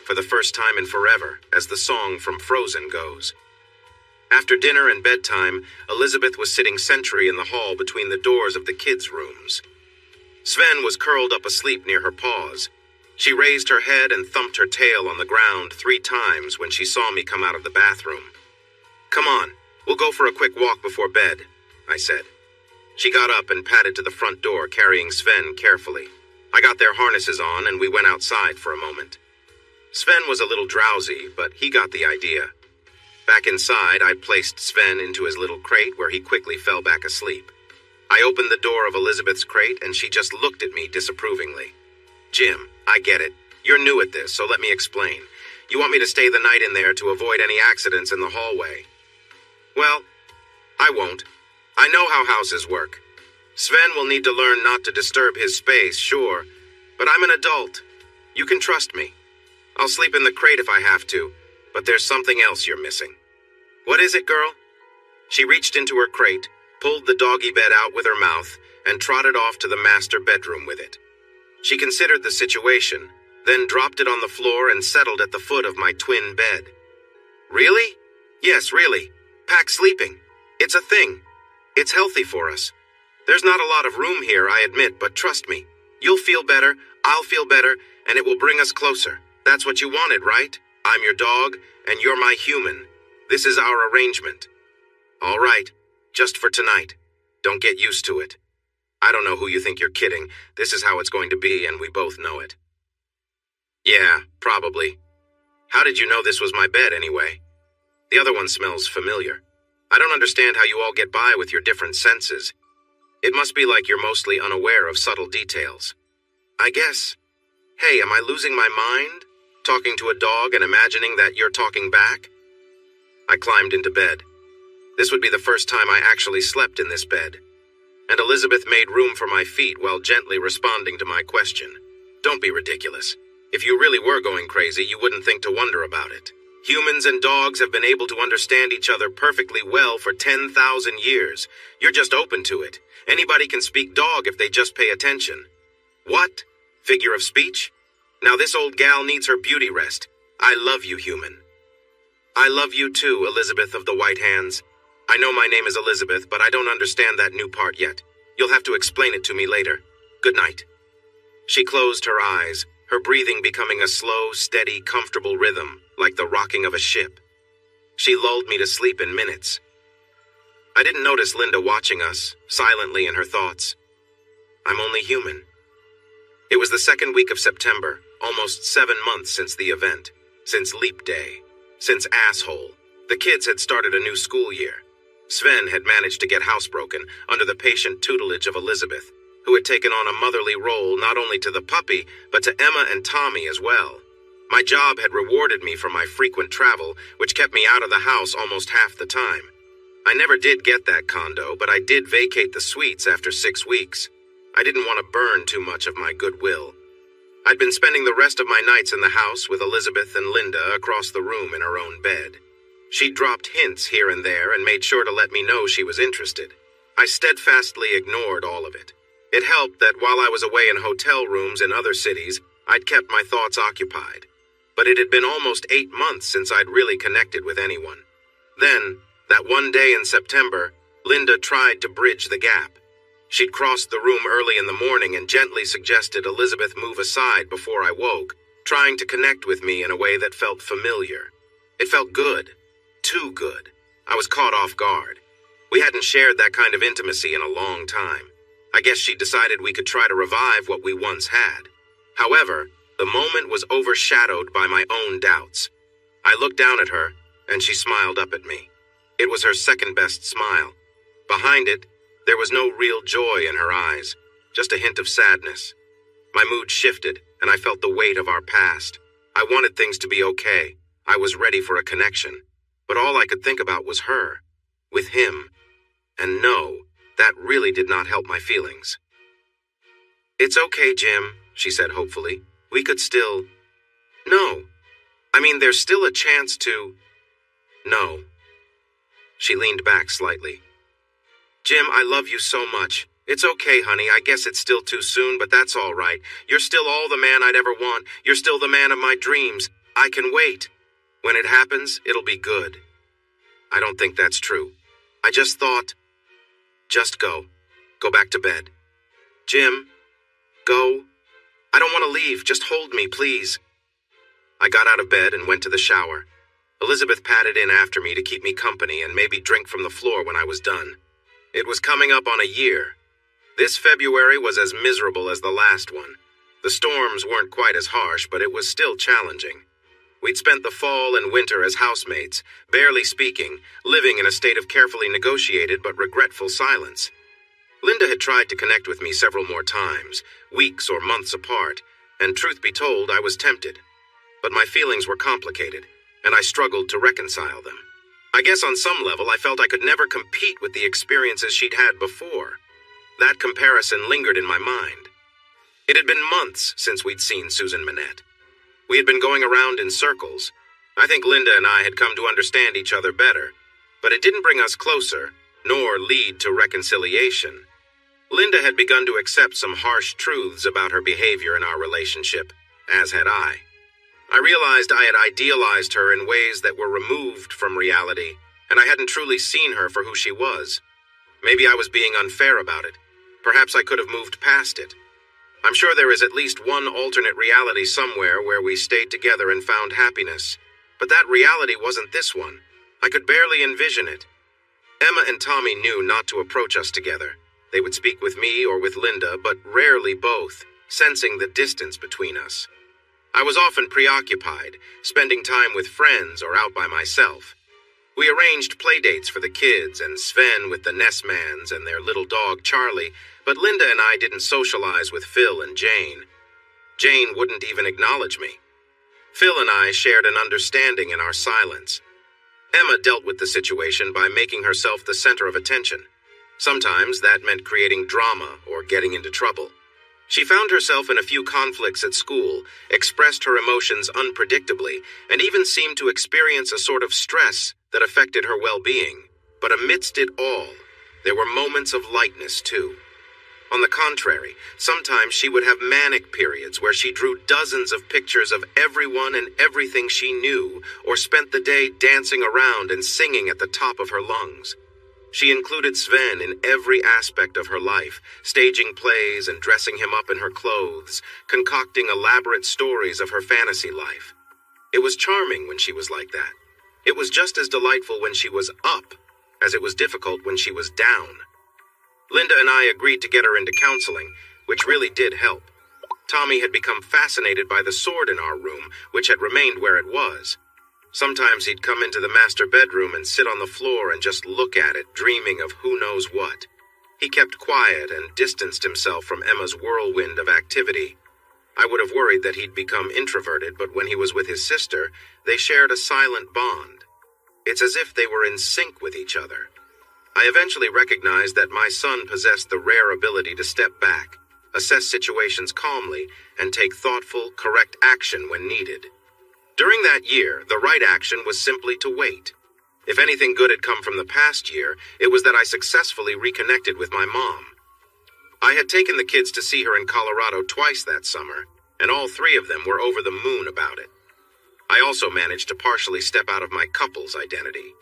for the first time in forever, as the song from Frozen goes. After dinner and bedtime, Elizabeth was sitting sentry in the hall between the doors of the kids' rooms. Sven was curled up asleep near her paws. She raised her head and thumped her tail on the ground 3 times when she saw me come out of the bathroom. Come on, we'll go for a quick walk before bed, I said. She got up and padded to the front door, carrying Sven carefully. I got their harnesses on and we went outside for a moment. Sven was a little drowsy, but he got the idea. Back inside, I placed Sven into his little crate where he quickly fell back asleep. I opened the door of Elizabeth's crate and she just looked at me disapprovingly. Jim, I get it. You're new at this, so let me explain. You want me to stay the night in there to avoid any accidents in the hallway. Well, I won't. I know how houses work. Sven will need to learn not to disturb his space, sure, but I'm an adult. You can trust me. I'll sleep in the crate if I have to, but there's something else you're missing. What is it, girl? She reached into her crate, pulled the doggy bed out with her mouth, and trotted off to the master bedroom with it. She considered the situation, then dropped it on the floor and settled at the foot of my twin bed. Really? Yes, really. Pack sleeping. It's a thing. It's healthy for us. There's not a lot of room here, I admit, but trust me. You'll feel better, I'll feel better, and it will bring us closer. That's what you wanted, right? I'm your dog, and you're my human. This is our arrangement. All right, just for tonight. Don't get used to it. I don't know who you think you're kidding. This is how it's going to be, and we both know it. Yeah, probably. How did you know this was my bed, anyway? The other one smells familiar. I don't understand how you all get by with your different senses. It must be like you're mostly unaware of subtle details. I guess. Hey, am I losing my mind? Talking to a dog and imagining that you're talking back? I climbed into bed. This would be the first time I actually slept in this bed. and Elizabeth made room for my feet while gently responding to my question. Don't be ridiculous. If you really were going crazy, you wouldn't think to wonder about it. Humans and dogs have been able to understand each other perfectly well for 10,000 years. You're just open to it. Anybody can speak dog if they just pay attention. What? Figure of speech? Now this old gal needs her beauty rest. I love you, human. I love you too, Elizabeth of the White Hands. I know my name is Elizabeth, but I don't understand that new part yet. You'll have to explain it to me later. Good night. She closed her eyes, her breathing becoming a slow, steady, comfortable rhythm, like the rocking of a ship. She lulled me to sleep in minutes. I didn't notice Linda watching us, silently in her thoughts. I'm only human. It was the second week of September, almost 7 months since the event, since Leap Day, since Asshole. The kids had started a new school year. Sven had managed to get housebroken under the patient tutelage of Elizabeth, who had taken on a motherly role not only to the puppy, but to Emma and Tommy as well. My job had rewarded me for my frequent travel, which kept me out of the house almost half the time. I never did get that condo, but I did vacate the suites after 6 weeks. I didn't want to burn too much of my goodwill. I'd been spending the rest of my nights in the house with Elizabeth and Linda across the room in her own bed. She dropped hints here and there and made sure to let me know she was interested. I steadfastly ignored all of it. It helped that while I was away in hotel rooms in other cities, I'd kept my thoughts occupied. But it had been almost 8 months since I'd really connected with anyone. Then, that one day in September, Linda tried to bridge the gap. She'd crossed the room early in the morning and gently suggested Elizabeth move aside before I woke, trying to connect with me in a way that felt familiar. It felt good. Too good. I was caught off guard. We hadn't shared that kind of intimacy in a long time. I guess she decided we could try to revive what we once had. However, the moment was overshadowed by my own doubts. I looked down at her, and she smiled up at me. It was her second-best smile. Behind it, there was no real joy in her eyes, just a hint of sadness. My mood shifted, and I felt the weight of our past. I wanted things to be okay. I was ready for a connection. But all I could think about was her, with him. And no, that really did not help my feelings. It's okay, Jim, she said hopefully. We could still... No. I mean, there's still a chance to... No. She leaned back slightly. Jim, I love you so much. It's okay, honey. I guess it's still too soon, but that's all right. You're still all the man I'd ever want. You're still the man of my dreams. I can wait. When it happens, it'll be good. I don't think that's true. I just thought... Just go. Go back to bed. Jim, go. I don't want to leave. Just hold me, please. I got out of bed and went to the shower. Elizabeth patted in after me to keep me company and maybe drink from the floor when I was done. It was coming up on a year. This February was as miserable as the last one. The storms weren't quite as harsh, but it was still challenging. We'd spent the fall and winter as housemates, barely speaking, living in a state of carefully negotiated but regretful silence. Linda had tried to connect with me several more times, weeks or months apart, and truth be told, I was tempted. But my feelings were complicated, and I struggled to reconcile them. I guess on some level I felt I could never compete with the experiences she'd had before. That comparison lingered in my mind. It had been months since we'd seen Susan Minette. We had been going around in circles. I think Linda and I had come to understand each other better, but it didn't bring us closer, nor lead to reconciliation. Linda had begun to accept some harsh truths about her behavior in our relationship, as had I. I realized I had idealized her in ways that were removed from reality, and I hadn't truly seen her for who she was. Maybe I was being unfair about it. Perhaps I could have moved past it. I'm sure there is at least one alternate reality somewhere where we stayed together and found happiness. But that reality wasn't this one. I could barely envision it. Emma and Tommy knew not to approach us together. They would speak with me or with Linda, but rarely both, sensing the distance between us. I was often preoccupied, spending time with friends or out by myself. We arranged playdates for the kids and Sven with the Nessmans and their little dog Charlie, but Linda and I didn't socialize with Phil and Jane. Jane wouldn't even acknowledge me. Phil and I shared an understanding in our silence. Emma dealt with the situation by making herself the center of attention. Sometimes that meant creating drama or getting into trouble. She found herself in a few conflicts at school, expressed her emotions unpredictably, and even seemed to experience a sort of stress that affected her well-being. But amidst it all, there were moments of lightness too. On the contrary, sometimes she would have manic periods where she drew dozens of pictures of everyone and everything she knew, or spent the day dancing around and singing at the top of her lungs. She included Sven in every aspect of her life, staging plays and dressing him up in her clothes, concocting elaborate stories of her fantasy life. It was charming when she was like that. It was just as delightful when she was up as it was difficult when she was down. Linda and I agreed to get her into counseling, which really did help. Tommy had become fascinated by the sword in our room, which had remained where it was. Sometimes he'd come into the master bedroom and sit on the floor and just look at it, dreaming of who knows what. He kept quiet and distanced himself from Emma's whirlwind of activity. I would have worried that he'd become introverted, but when he was with his sister, they shared a silent bond. It's as if they were in sync with each other. I eventually recognized that my son possessed the rare ability to step back, assess situations calmly, and take thoughtful, correct action when needed. During that year, the right action was simply to wait. If anything good had come from the past year, it was that I successfully reconnected with my mom. I had taken the kids to see her in Colorado twice that summer, and all three of them were over the moon about it. I also managed to partially step out of my couple's identity.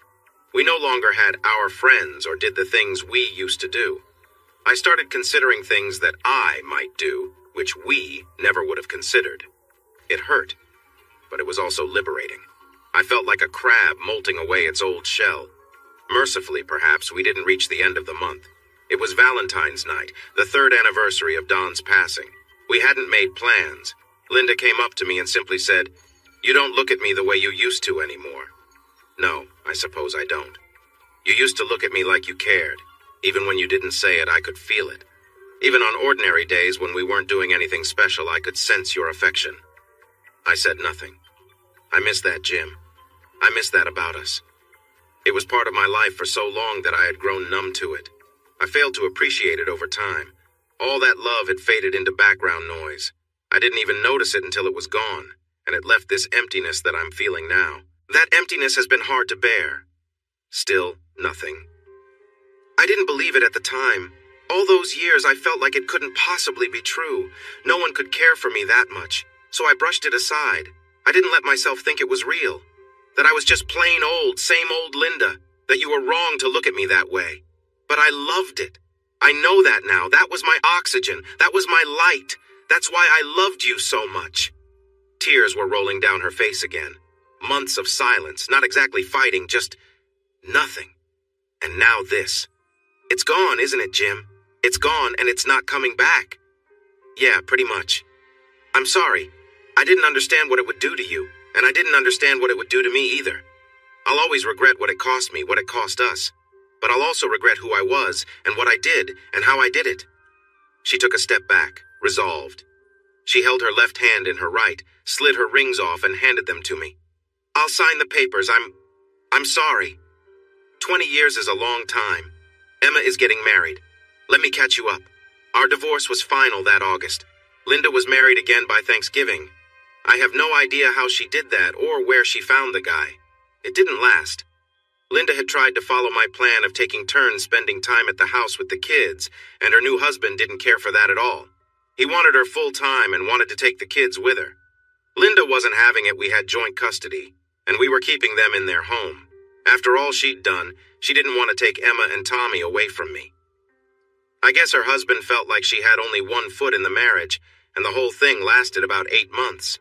We no longer had our friends or did the things we used to do. I started considering things that I might do, which we never would have considered. It hurt, but it was also liberating. I felt like a crab molting away its old shell. Mercifully, perhaps, we didn't reach the end of the month. It was Valentine's night, the 3rd anniversary of Don's passing. We hadn't made plans. Linda came up to me and simply said, "You don't look at me the way you used to anymore." No, I suppose I don't. You used to look at me like you cared. Even when you didn't say it, I could feel it. Even on ordinary days when we weren't doing anything special, I could sense your affection. I said nothing. I miss that, Jim. I miss that about us. It was part of my life for so long that I had grown numb to it. I failed to appreciate it over time. All that love had faded into background noise. I didn't even notice it until it was gone, and it left this emptiness that I'm feeling now. That emptiness has been hard to bear. Still, nothing. I didn't believe it at the time. All those years I felt like it couldn't possibly be true. No one could care for me that much, so I brushed it aside. I didn't let myself think it was real. That I was just plain old, same old Linda. That you were wrong to look at me that way. But I loved it. I know that now. That was my oxygen. That was my light. That's why I loved you so much. Tears were rolling down her face again. Months of silence, not exactly fighting, just nothing. And now this. It's gone, isn't it, Jim? It's gone and it's not coming back. Yeah, pretty much. I'm sorry. I didn't understand what it would do to you, and I didn't understand what it would do to me either. I'll always regret what it cost me, what it cost us. But I'll also regret who I was and what I did and how I did it. She took a step back, resolved. She held her left hand in her right, slid her rings off and handed them to me. I'll sign the papers. I'm sorry. 20 years is a long time. Emma is getting married. Let me catch you up. Our divorce was final that August. Linda was married again by Thanksgiving. I have no idea how she did that or where she found the guy. It didn't last. Linda had tried to follow my plan of taking turns spending time at the house with the kids, and her new husband didn't care for that at all. He wanted her full time and wanted to take the kids with her. Linda wasn't having it. We had joint custody, and we were keeping them in their home. After all she'd done, she didn't want to take Emma and Tommy away from me. I guess her husband felt like she had only one foot in the marriage, and the whole thing lasted about 8 months.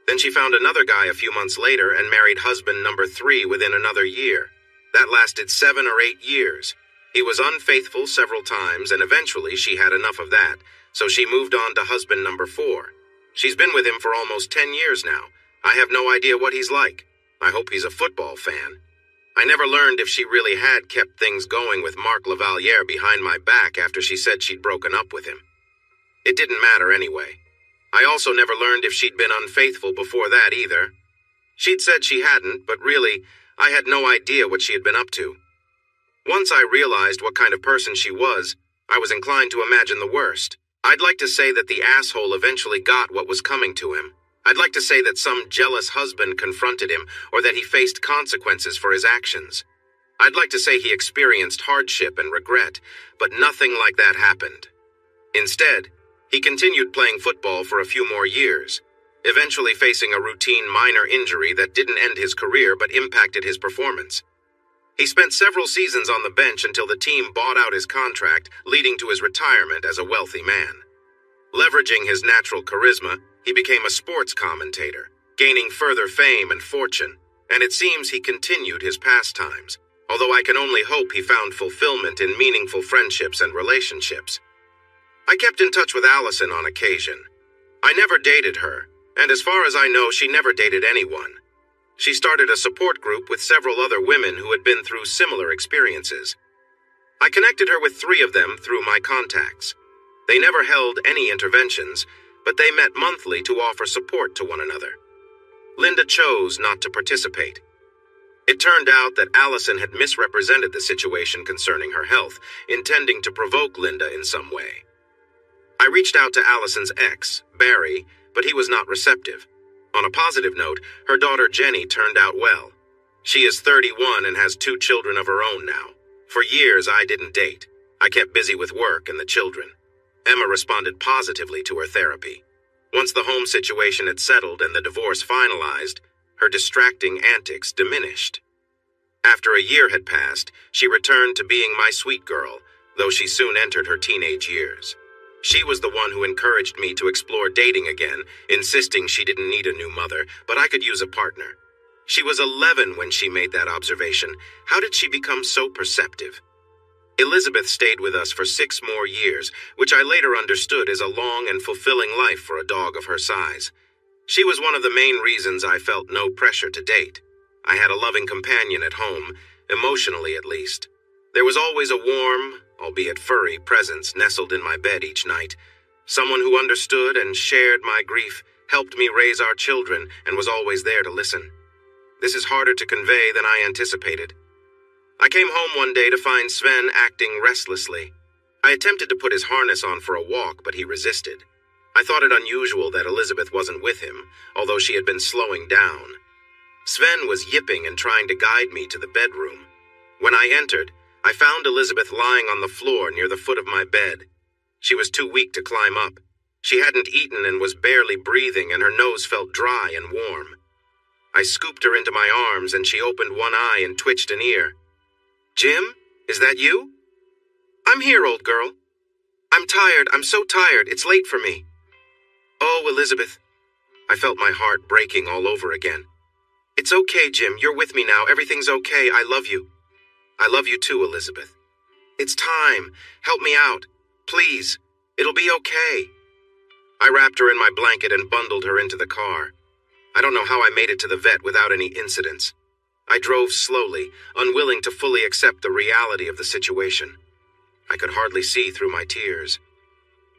Then she found another guy a few months later and married husband number 3 within another year. That lasted 7 or 8 years. He was unfaithful several times, and eventually she had enough of that, so she moved on to husband number 4. She's been with him for almost 10 years now. I have no idea what he's like. I hope he's a football fan. I never learned if she really had kept things going with Mark Lavaliere behind my back after she said she'd broken up with him. It didn't matter anyway. I also never learned if she'd been unfaithful before that either. She'd said she hadn't, but really, I had no idea what she had been up to. Once I realized what kind of person she was, I was inclined to imagine the worst. I'd like to say that the asshole eventually got what was coming to him. I'd like to say that some jealous husband confronted him, or that he faced consequences for his actions. I'd like to say he experienced hardship and regret, but nothing like that happened. Instead, he continued playing football for a few more years, eventually facing a routine minor injury that didn't end his career but impacted his performance. He spent several seasons on the bench until the team bought out his contract, leading to his retirement as a wealthy man. Leveraging his natural charisma, he became a sports commentator, gaining further fame and fortune, and it seems he continued his pastimes, although I can only hope he found fulfillment in meaningful friendships and relationships. I kept in touch with Allison on occasion. I never dated her, and as far as I know, she never dated anyone. She started a support group with several other women who had been through similar experiences. I connected her with 3 of them through my contacts. They never held any interventions, but they met monthly to offer support to one another. Linda chose not to participate. It turned out that Allison had misrepresented the situation concerning her health, intending to provoke Linda in some way. I reached out to Allison's ex, Barry, but he was not receptive. On a positive note, her daughter Jenny turned out well. She is 31 and has 2 children of her own now. For years, I didn't date. I kept busy with work and the children. Emma responded positively to her therapy. Once the home situation had settled and the divorce finalized, her distracting antics diminished. After a year had passed, she returned to being my sweet girl, though she soon entered her teenage years. She was the one who encouraged me to explore dating again, insisting she didn't need a new mother, but I could use a partner. She was 11 when she made that observation. How did she become so perceptive? Elizabeth stayed with us for 6 more years, which I later understood is a long and fulfilling life for a dog of her size. She was one of the main reasons I felt no pressure to date. I had a loving companion at home, emotionally at least. There was always a warm, albeit furry, presence nestled in my bed each night. Someone who understood and shared my grief, helped me raise our children, and was always there to listen. This is harder to convey than I anticipated. I came home one day to find Sven acting restlessly. I attempted to put his harness on for a walk, but he resisted. I thought it unusual that Elizabeth wasn't with him, although she had been slowing down. Sven was yipping and trying to guide me to the bedroom. When I entered, I found Elizabeth lying on the floor near the foot of my bed. She was too weak to climb up. She hadn't eaten and was barely breathing, and her nose felt dry and warm. I scooped her into my arms, and she opened one eye and twitched an ear. "Jim, is that you?" "I'm here, old girl. I'm tired. I'm so tired. It's late for me." "Oh, Elizabeth." I felt my heart breaking all over again. "It's okay, Jim. You're with me now. Everything's okay. I love you." "I love you too, Elizabeth." "It's time. Help me out. Please. It'll be okay." I wrapped her in my blanket and bundled her into the car. I don't know how I made it to the vet without any incidents. I drove slowly, unwilling to fully accept the reality of the situation. I could hardly see through my tears.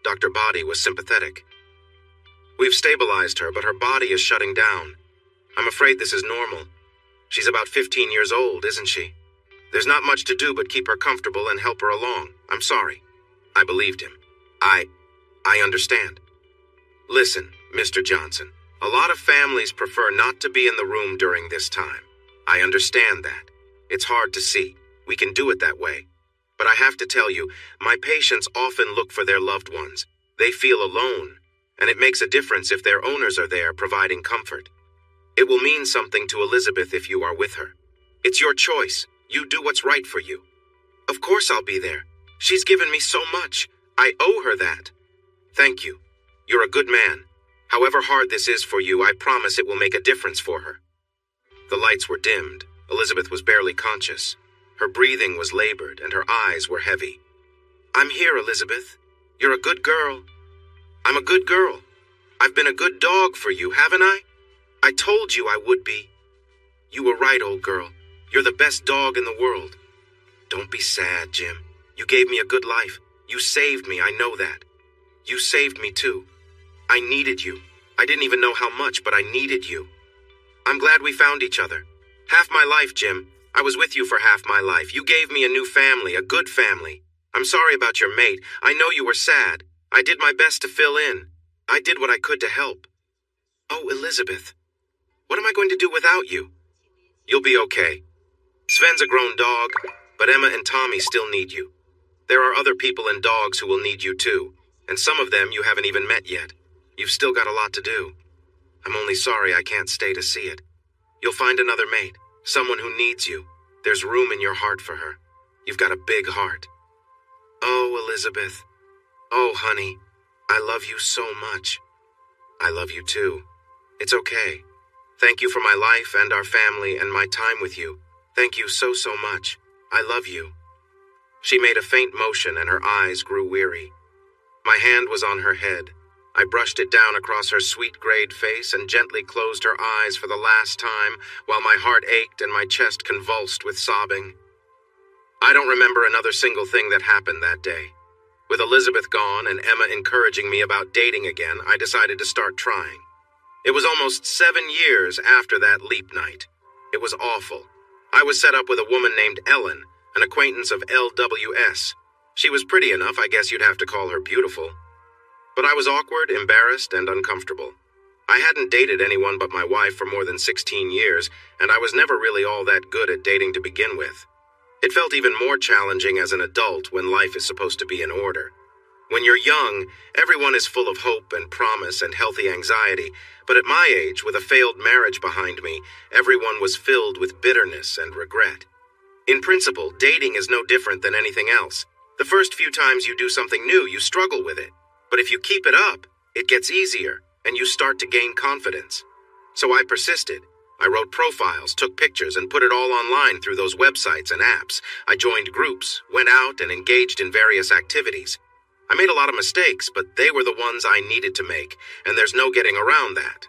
Dr. Body was sympathetic. "We've stabilized her, but her body is shutting down. I'm afraid this is normal. She's about 15 years old, isn't she? There's not much to do but keep her comfortable and help her along. I'm sorry." I believed him. I understand. "Listen, Mr. Johnson, a lot of families prefer not to be in the room during this time. I understand that. It's hard to see. We can do it that way. But I have to tell you, my patients often look for their loved ones. They feel alone, and it makes a difference if their owners are there providing comfort. It will mean something to Elizabeth if you are with her. It's your choice. You do what's right for you." "Of course I'll be there. She's given me so much. I owe her that." "Thank you. You're a good man. However hard this is for you, I promise it will make a difference for her." The lights were dimmed. Elizabeth was barely conscious. Her breathing was labored, and her eyes were heavy. "I'm here, Elizabeth. You're a good girl." "I'm a good girl. I've been a good dog for you, haven't I? I told you I would be." "You were right, old girl. You're the best dog in the world." "Don't be sad, Jim. You gave me a good life. You saved me, I know that. You saved me too. I needed you. I didn't even know how much, but I needed you. I'm glad we found each other. Half my life, Jim. I was with you for half my life. You gave me a new family, a good family. I'm sorry about your mate. I know you were sad. I did my best to fill in. I did what I could to help. Oh, Elizabeth, what am I going to do without you? You'll be okay. Sven's a grown dog, but Emma and Tommy still need you. There are other people and dogs who will need you too, and some of them you haven't even met yet. You've still got a lot to do. I'm only sorry I can't stay to see it. You'll find another mate, someone who needs you. There's room in your heart for her. You've got a big heart. Oh, Elizabeth. Oh, honey. I love you so much. I love you too. It's okay. Thank you for my life and our family and my time with you. Thank you so much. I love you. She made a faint motion and her eyes grew weary. My hand was on her head. I brushed it down across her sweet-grayed face and gently closed her eyes for the last time while my heart ached and my chest convulsed with sobbing. I don't remember another single thing that happened that day. With Elizabeth gone and Emma encouraging me about dating again, I decided to start trying. It was almost 7 years after that leap night. It was awful. I was set up with a woman named Ellen, an acquaintance of LWS. She was pretty enough, I guess you'd have to call her beautiful. But I was awkward, embarrassed, and uncomfortable. I hadn't dated anyone but my wife for more than 16 years, and I was never really all that good at dating to begin with. It felt even more challenging as an adult when life is supposed to be in order. When you're young, everyone is full of hope and promise and healthy anxiety, but at my age, with a failed marriage behind me, everyone was filled with bitterness and regret. In principle, dating is no different than anything else. The first few times you do something new, you struggle with it. But if you keep it up, it gets easier, and you start to gain confidence. So I persisted. I wrote profiles, took pictures, and put it all online through those websites and apps. I joined groups, went out, and engaged in various activities. I made a lot of mistakes, but they were the ones I needed to make, and there's no getting around that.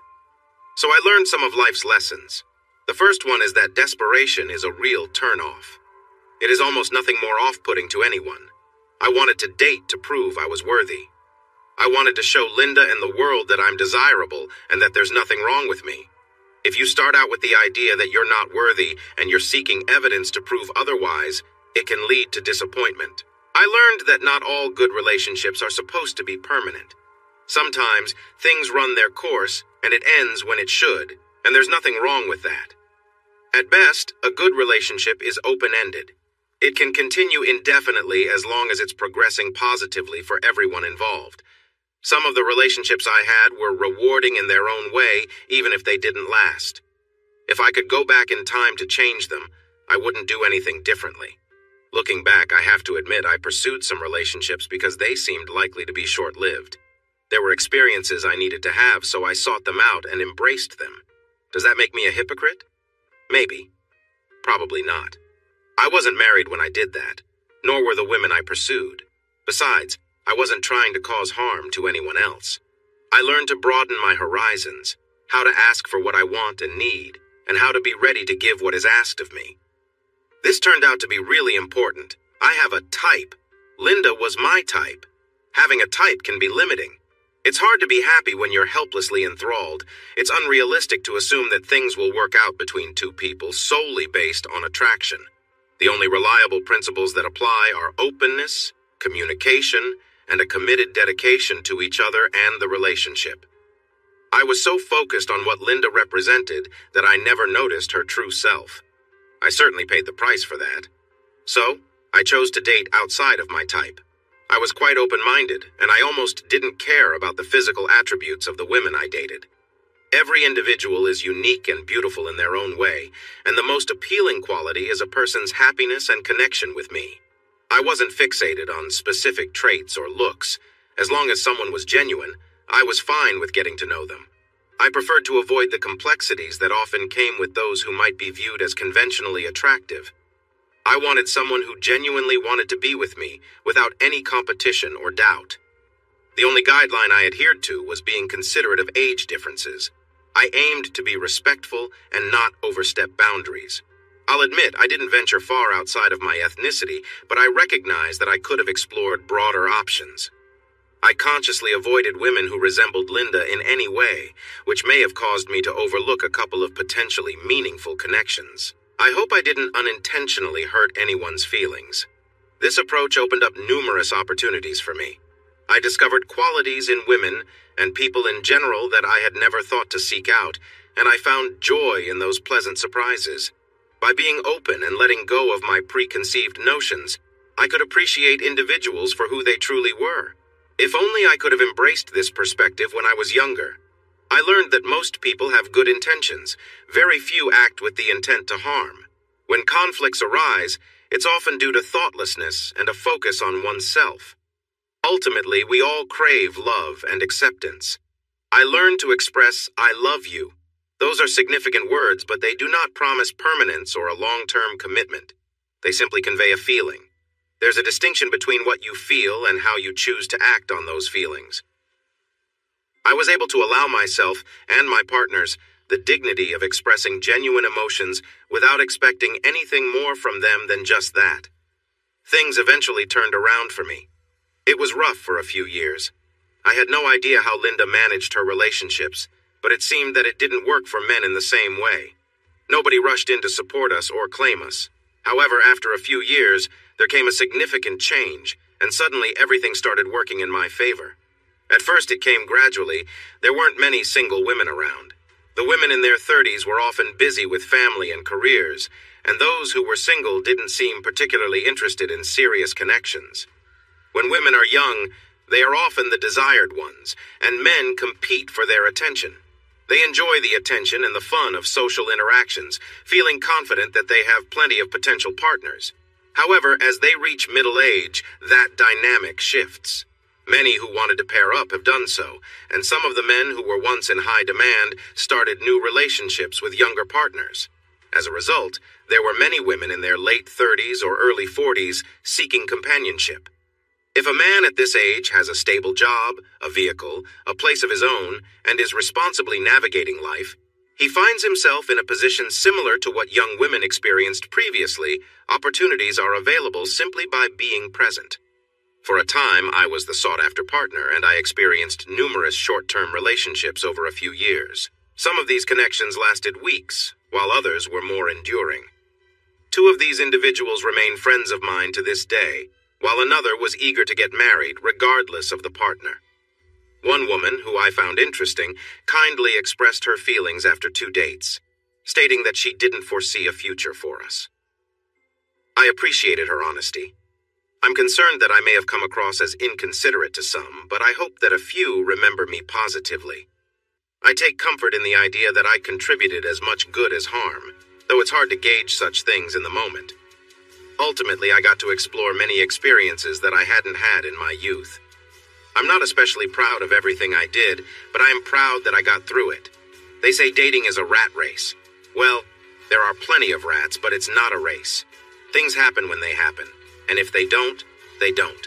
So I learned some of life's lessons. The first one is that desperation is a real turn-off. It is almost nothing more off-putting to anyone. I wanted to date to prove I was worthy. I wanted to show Linda and the world that I'm desirable and that there's nothing wrong with me. If you start out with the idea that you're not worthy and you're seeking evidence to prove otherwise, it can lead to disappointment. I learned that not all good relationships are supposed to be permanent. Sometimes things run their course and it ends when it should, and there's nothing wrong with that. At best, a good relationship is open-ended. It can continue indefinitely as long as it's progressing positively for everyone involved. Some of the relationships I had were rewarding in their own way, even if they didn't last. If I could go back in time to change them, I wouldn't do anything differently. Looking back, I have to admit I pursued some relationships because they seemed likely to be short-lived. There were experiences I needed to have, so I sought them out and embraced them. Does that make me a hypocrite? Maybe. Probably not. I wasn't married when I did that, nor were the women I pursued. Besides, I wasn't trying to cause harm to anyone else. I learned to broaden my horizons, how to ask for what I want and need, and how to be ready to give what is asked of me. This turned out to be really important. I have a type. Linda was my type. Having a type can be limiting. It's hard to be happy when you're helplessly enthralled. It's unrealistic to assume that things will work out between two people solely based on attraction. The only reliable principles that apply are openness, communication, and a committed dedication to each other and the relationship. I was so focused on what Linda represented that I never noticed her true self. I certainly paid the price for that. So, I chose to date outside of my type. I was quite open-minded, and I almost didn't care about the physical attributes of the women I dated. Every individual is unique and beautiful in their own way, and the most appealing quality is a person's happiness and connection with me. I wasn't fixated on specific traits or looks. As long as someone was genuine, I was fine with getting to know them. I preferred to avoid the complexities that often came with those who might be viewed as conventionally attractive. I wanted someone who genuinely wanted to be with me without any competition or doubt. The only guideline I adhered to was being considerate of age differences. I aimed to be respectful and not overstep boundaries. I'll admit I didn't venture far outside of my ethnicity, but I recognized that I could have explored broader options. I consciously avoided women who resembled Linda in any way, which may have caused me to overlook a couple of potentially meaningful connections. I hope I didn't unintentionally hurt anyone's feelings. This approach opened up numerous opportunities for me. I discovered qualities in women and people in general that I had never thought to seek out, and I found joy in those pleasant surprises. By being open and letting go of my preconceived notions, I could appreciate individuals for who they truly were. If only I could have embraced this perspective when I was younger. I learned that most people have good intentions. Very few act with the intent to harm. When conflicts arise, it's often due to thoughtlessness and a focus on oneself. Ultimately, we all crave love and acceptance. I learned to express, "I love you." Those are significant words, but they do not promise permanence or a long-term commitment. They simply convey a feeling. There's a distinction between what you feel and how you choose to act on those feelings. I was able to allow myself and my partners the dignity of expressing genuine emotions without expecting anything more from them than just that. Things eventually turned around for me. It was rough for a few years. I had no idea how Linda managed her relationships, but it seemed that it didn't work for men in the same way. Nobody rushed in to support us or claim us. However, after a few years, there came a significant change, and suddenly everything started working in my favor. At first it came gradually. There weren't many single women around. The women in their 30s were often busy with family and careers, and those who were single didn't seem particularly interested in serious connections. When women are young, they are often the desired ones, and men compete for their attention. They enjoy the attention and the fun of social interactions, feeling confident that they have plenty of potential partners. However, as they reach middle age, that dynamic shifts. Many who wanted to pair up have done so, and some of the men who were once in high demand started new relationships with younger partners. As a result, there were many women in their late 30s or early 40s seeking companionship. If a man at this age has a stable job, a vehicle, a place of his own, and is responsibly navigating life, he finds himself in a position similar to what young women experienced previously. Opportunities are available simply by being present. For a time, I was the sought-after partner, and I experienced numerous short-term relationships over a few years. Some of these connections lasted weeks, while others were more enduring. Two of these individuals remain friends of mine to this day, while another was eager to get married regardless of the partner. One woman, who I found interesting, kindly expressed her feelings after 2 dates, stating that she didn't foresee a future for us. I appreciated her honesty. I'm concerned that I may have come across as inconsiderate to some, but I hope that a few remember me positively. I take comfort in the idea that I contributed as much good as harm, though it's hard to gauge such things in the moment. Ultimately, I got to explore many experiences that I hadn't had in my youth. I'm not especially proud of everything I did, but I am proud that I got through it. They say dating is a rat race. Well, there are plenty of rats, but it's not a race. Things happen when they happen, and if they don't, they don't.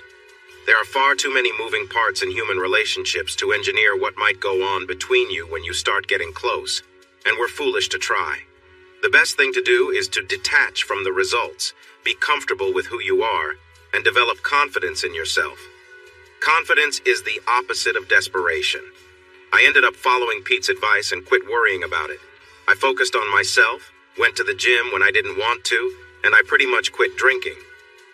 There are far too many moving parts in human relationships to engineer what might go on between you when you start getting close, and we're foolish to try. The best thing to do is to detach from the results, be comfortable with who you are, and develop confidence in yourself. Confidence is the opposite of desperation. I ended up following Pete's advice and quit worrying about it. I focused on myself, went to the gym when I didn't want to, and I pretty much quit drinking.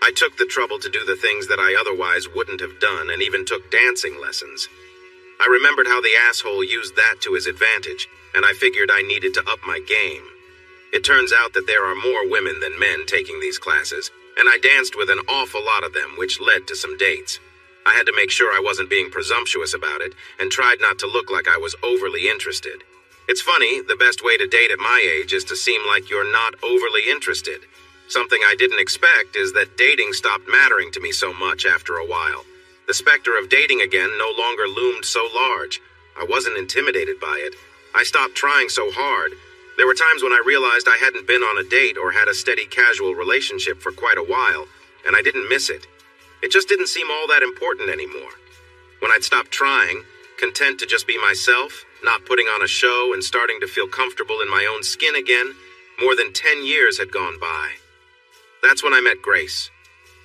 I took the trouble to do the things that I otherwise wouldn't have done, and even took dancing lessons. I remembered how the asshole used that to his advantage, and I figured I needed to up my game. It turns out that there are more women than men taking these classes, and I danced with an awful lot of them, which led to some dates. I had to make sure I wasn't being presumptuous about it, and tried not to look like I was overly interested. It's funny, the best way to date at my age is to seem like you're not overly interested. Something I didn't expect is that dating stopped mattering to me so much after a while. The specter of dating again no longer loomed so large. I wasn't intimidated by it. I stopped trying so hard. There were times when I realized I hadn't been on a date or had a steady casual relationship for quite a while, and I didn't miss it. It just didn't seem all that important anymore. When I'd stopped trying, content to just be myself, not putting on a show and starting to feel comfortable in my own skin again, more than 10 years had gone by. That's when I met Grace.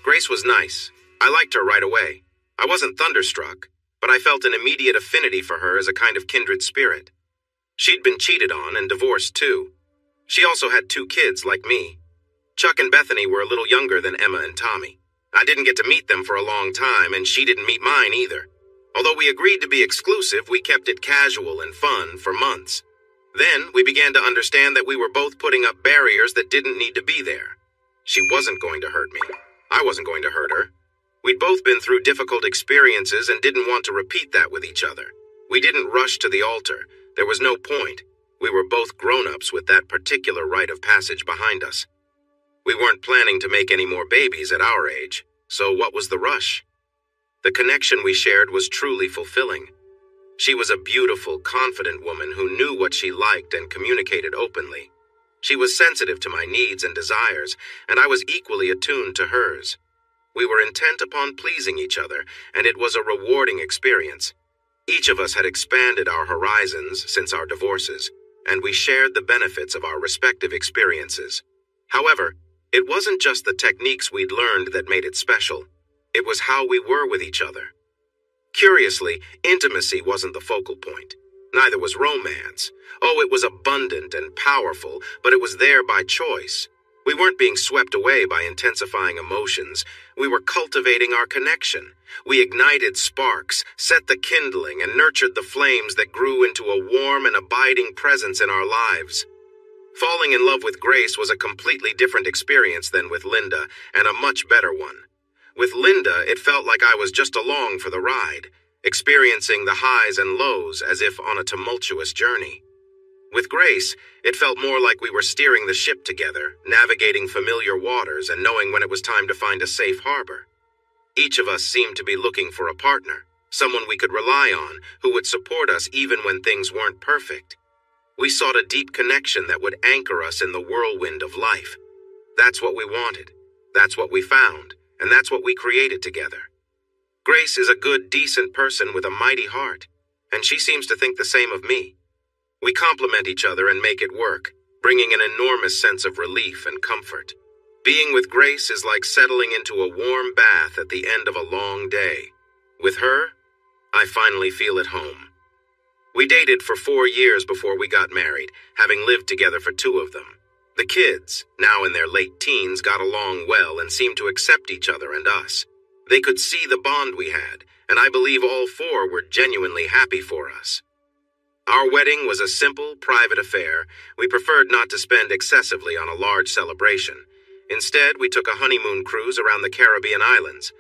Grace was nice. I liked her right away. I wasn't thunderstruck, but I felt an immediate affinity for her as a kind of kindred spirit. She'd been cheated on and divorced too. She also had 2 kids like me. Chuck and Bethany were a little younger than Emma and Tommy. I didn't get to meet them for a long time, and she didn't meet mine either. Although we agreed to be exclusive, we kept it casual and fun for months. Then we began to understand that we were both putting up barriers that didn't need to be there. She wasn't going to hurt me. I wasn't going to hurt her. We'd both been through difficult experiences and didn't want to repeat that with each other. We didn't rush to the altar. There was no point. We were both grown-ups with that particular rite of passage behind us. We weren't planning to make any more babies at our age, so what was the rush? The connection we shared was truly fulfilling. She was a beautiful, confident woman who knew what she liked and communicated openly. She was sensitive to my needs and desires, and I was equally attuned to hers. We were intent upon pleasing each other, and it was a rewarding experience. Each of us had expanded our horizons since our divorces, and we shared the benefits of our respective experiences. However, it wasn't just the techniques we'd learned that made it special. It was how we were with each other. Curiously, intimacy wasn't the focal point. Neither was romance. Oh, it was abundant and powerful, but it was there by choice. We weren't being swept away by intensifying emotions. We were cultivating our connection. We ignited sparks, set the kindling, and nurtured the flames that grew into a warm and abiding presence in our lives. Falling in love with Grace was a completely different experience than with Linda, and a much better one. With Linda, it felt like I was just along for the ride, experiencing the highs and lows as if on a tumultuous journey. With Grace, it felt more like we were steering the ship together, navigating familiar waters and knowing when it was time to find a safe harbor. Each of us seemed to be looking for a partner, someone we could rely on, who would support us even when things weren't perfect. We sought a deep connection that would anchor us in the whirlwind of life. That's what we wanted. That's what we found. And that's what we created together. Grace is a good, decent person with a mighty heart, and she seems to think the same of me. We complement each other and make it work, bringing an enormous sense of relief and comfort. Being with Grace is like settling into a warm bath at the end of a long day. With her, I finally feel at home. We dated for 4 years before we got married, having lived together for 2 of them. The kids, now in their late teens, got along well and seemed to accept each other and us. They could see the bond we had, and I believe all 4 were genuinely happy for us. Our wedding was a simple, private affair. We preferred not to spend excessively on a large celebration. Instead, we took a honeymoon cruise around the Caribbean islands.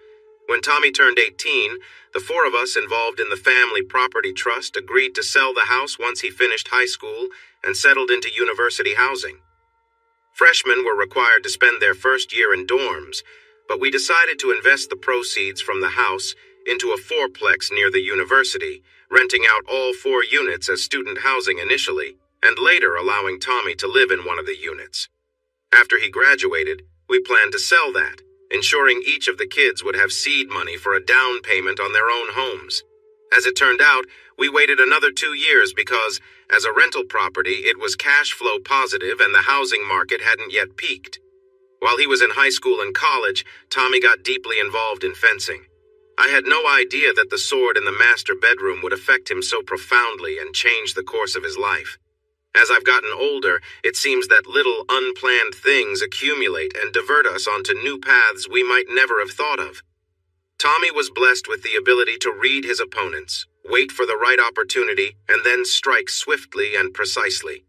When Tommy turned 18, the 4 of us involved in the family property trust agreed to sell the house once he finished high school and settled into university housing. Freshmen were required to spend their first year in dorms, but we decided to invest the proceeds from the house into a 4-plex near the university, renting out all 4 units as student housing initially, and later allowing Tommy to live in one of the units. After he graduated, we planned to sell that, ensuring each of the kids would have seed money for a down payment on their own homes. As it turned out, we waited another 2 years because, as a rental property, it was cash flow positive and the housing market hadn't yet peaked. While he was in high school and college, Tommy got deeply involved in fencing. I had no idea that the sword in the master bedroom would affect him so profoundly and change the course of his life. As I've gotten older, it seems that little unplanned things accumulate and divert us onto new paths we might never have thought of. Tommy was blessed with the ability to read his opponents, wait for the right opportunity, and then strike swiftly and precisely.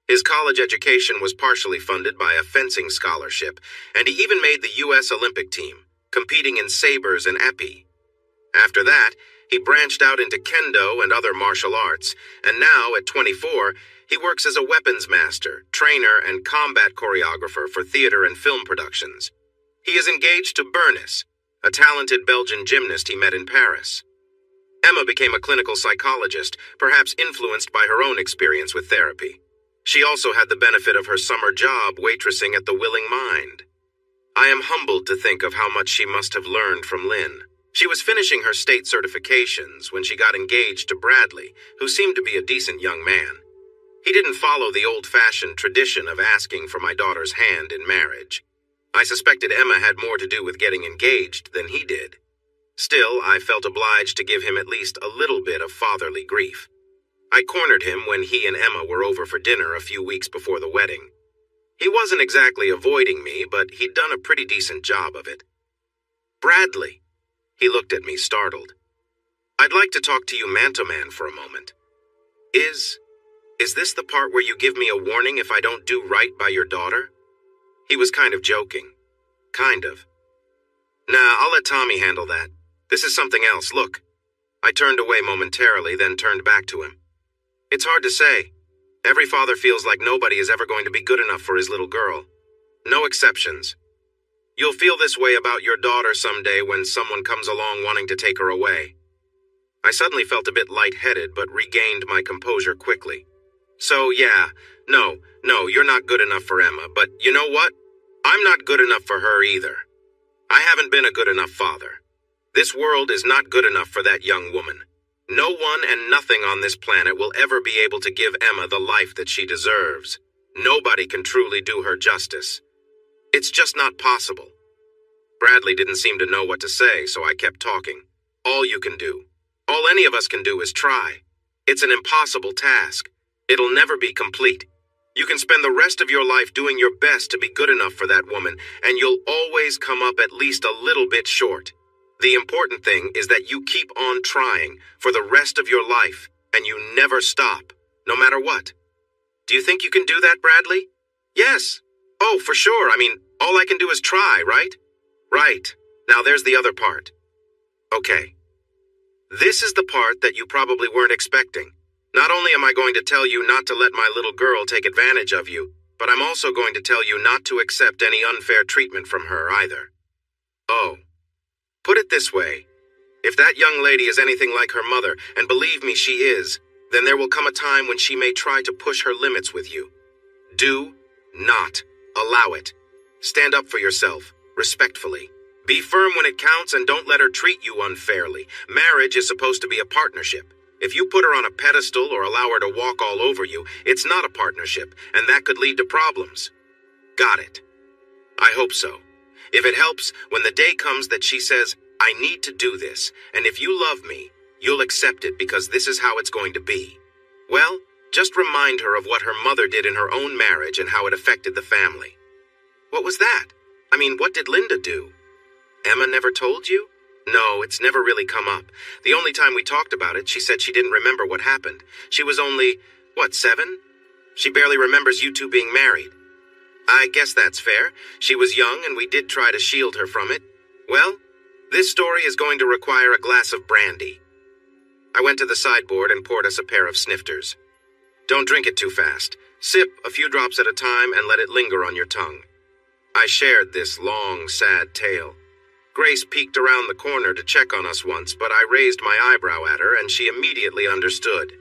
His college education was partially funded by a fencing scholarship, and he even made the U.S. Olympic team, competing in sabers and épée. After that, he branched out into kendo and other martial arts, and now, at 24, he works as a weapons master, trainer, and combat choreographer for theater and film productions. He is engaged to Bernice, a talented Belgian gymnast he met in Paris. Emma became a clinical psychologist, perhaps influenced by her own experience with therapy. She also had the benefit of her summer job waitressing at the Willing Mind. I am humbled to think of how much she must have learned from Lynn. She was finishing her state certifications when she got engaged to Bradley, who seemed to be a decent young man. He didn't follow the old-fashioned tradition of asking for my daughter's hand in marriage. I suspected Emma had more to do with getting engaged than he did. Still, I felt obliged to give him at least a little bit of fatherly grief. I cornered him when he and Emma were over for dinner a few weeks before the wedding. He wasn't exactly avoiding me, but he'd done a pretty decent job of it. "Bradley." He looked at me, startled. "I'd like to talk to you man-to-man for a moment. Is this the part where you give me a warning if I don't do right by your daughter?" He was kind of joking. Kind of. "Nah, I'll let Tommy handle that. This is something else, look." I turned away momentarily, then turned back to him. "It's hard to say. Every father feels like nobody is ever going to be good enough for his little girl. No exceptions. You'll feel this way about your daughter someday when someone comes along wanting to take her away." I suddenly felt a bit lightheaded, but regained my composure quickly. "So yeah, no, you're not good enough for Emma, but you know what? I'm not good enough for her either. I haven't been a good enough father. This world is not good enough for that young woman. No one and nothing on this planet will ever be able to give Emma the life that she deserves. Nobody can truly do her justice. It's just not possible." Bradley didn't seem to know what to say, so I kept talking. "All you can do, all any of us can do is try. It's an impossible task. It'll never be complete. You can spend the rest of your life doing your best to be good enough for that woman, and you'll always come up at least a little bit short. The important thing is that you keep on trying for the rest of your life, and you never stop, no matter what. Do you think you can do that, Bradley?" "Yes. Oh, for sure. I mean, all I can do is try, right?" "Right. Now there's the other part." "Okay. This is the part that you probably weren't expecting. Not only am I going to tell you not to let my little girl take advantage of you, but I'm also going to tell you not to accept any unfair treatment from her either. Oh. Put it this way. If that young lady is anything like her mother, and believe me she is, then there will come a time when she may try to push her limits with you. Do not allow it. Stand up for yourself, respectfully. Be firm when it counts and don't let her treat you unfairly. Marriage is supposed to be a partnership. If you put her on a pedestal or allow her to walk all over you, it's not a partnership, and that could lead to problems. Got it? I hope so. If it helps, when the day comes that she says, I need to do this, and if you love me, you'll accept it because this is how it's going to be. Well, just remind her of what her mother did in her own marriage and how it affected the family. What was that? I mean, what did Linda do? Emma never told you? No, it's never really come up. The only time we talked about it, she said she didn't remember what happened. She was only, 7? She barely remembers you two being married. I guess that's fair. She was young and we did try to shield her from it. Well, this story is going to require a glass of brandy. I went to the sideboard and poured us a pair of snifters. Don't drink it too fast. Sip a few drops at a time and let it linger on your tongue. I shared this long, sad tale. Grace peeked around the corner to check on us once, but I raised my eyebrow at her and she immediately understood.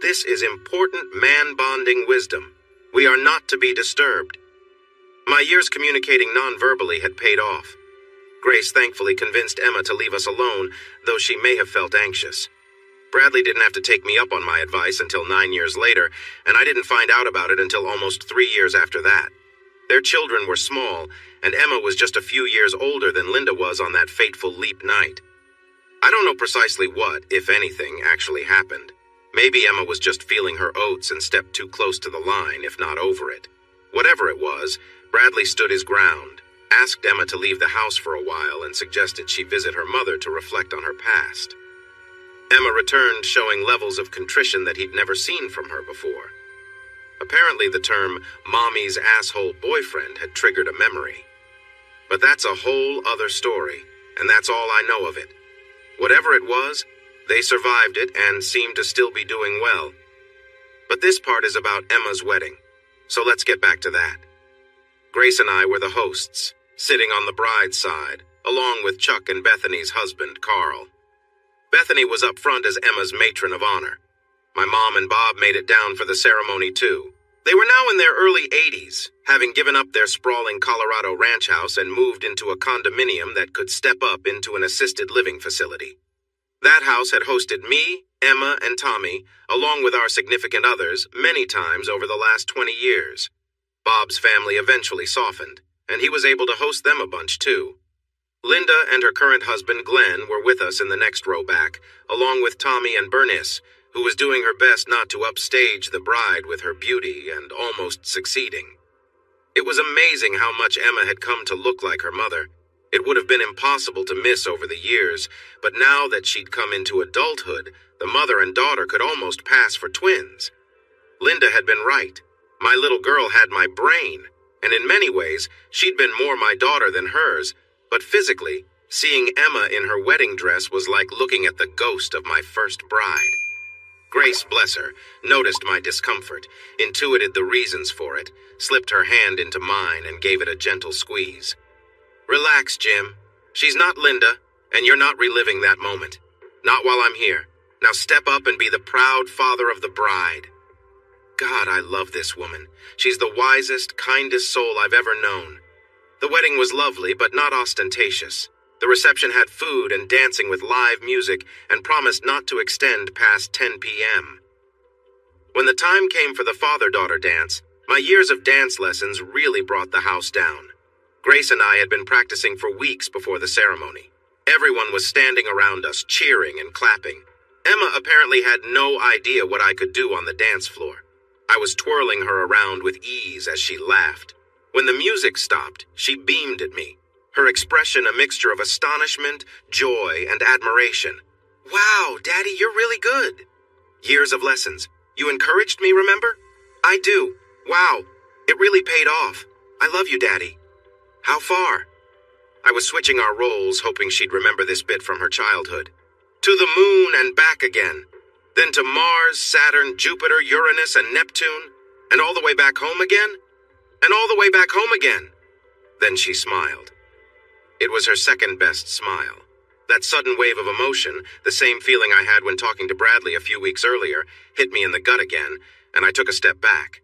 This is important man-bonding wisdom. We are not to be disturbed. My years communicating non-verbally had paid off. Grace thankfully convinced Emma to leave us alone, though she may have felt anxious. Bradley didn't have to take me up on my advice until 9 years later, and I didn't find out about it until almost 3 years after that. Their children were small, and Emma was just a few years older than Linda was on that fateful leap night. I don't know precisely what, if anything, actually happened. Maybe Emma was just feeling her oats and stepped too close to the line, if not over it. Whatever it was, Bradley stood his ground, asked Emma to leave the house for a while, and suggested she visit her mother to reflect on her past. Emma returned showing levels of contrition that he'd never seen from her before. Apparently the term, Mommy's asshole boyfriend, had triggered a memory. But that's a whole other story, and that's all I know of it. Whatever it was, they survived it and seemed to still be doing well. But this part is about Emma's wedding, so let's get back to that. Grace and I were the hosts, sitting on the bride's side, along with Chuck and Bethany's husband, Carl. Bethany was up front as Emma's matron of honor. My mom and Bob made it down for the ceremony, too. They were now in their early 80s, having given up their sprawling Colorado ranch house and moved into a condominium that could step up into an assisted living facility. That house had hosted me, Emma, and Tommy, along with our significant others, many times over the last 20 years. Bob's family eventually softened, and he was able to host them a bunch, too. Linda and her current husband, Glenn, were with us in the next row back, along with Tommy and Bernice, who was doing her best not to upstage the bride with her beauty and almost succeeding. It was amazing how much Emma had come to look like her mother. It would have been impossible to miss over the years, but now that she'd come into adulthood, the mother and daughter could almost pass for twins. Linda had been right. My little girl had my brain, and in many ways, she'd been more my daughter than hers, but physically, seeing Emma in her wedding dress was like looking at the ghost of my first bride. Grace, bless her, noticed my discomfort, intuited the reasons for it, slipped her hand into mine and gave it a gentle squeeze. Relax, Jim. She's not Linda, and you're not reliving that moment. Not while I'm here. Now step up and be the proud father of the bride. God, I love this woman. She's the wisest, kindest soul I've ever known. The wedding was lovely, but not ostentatious. The reception had food and dancing with live music and promised not to extend past 10 p.m. When the time came for the father-daughter dance, my years of dance lessons really brought the house down. Grace and I had been practicing for weeks before the ceremony. Everyone was standing around us, cheering and clapping. Emma apparently had no idea what I could do on the dance floor. I was twirling her around with ease as she laughed. When the music stopped, she beamed at me, her expression a mixture of astonishment, joy, and admiration. Wow, Daddy, you're really good. Years of lessons. You encouraged me, remember? I do. Wow, it really paid off. I love you, Daddy. How far? I was switching our roles, hoping she'd remember this bit from her childhood. To the moon and back again. Then to Mars, Saturn, Jupiter, Uranus, and Neptune. And all the way back home again? And all the way back home again. Then she smiled. It was her second best smile. That sudden wave of emotion, the same feeling I had when talking to Bradley a few weeks earlier, hit me in the gut again, and I took a step back.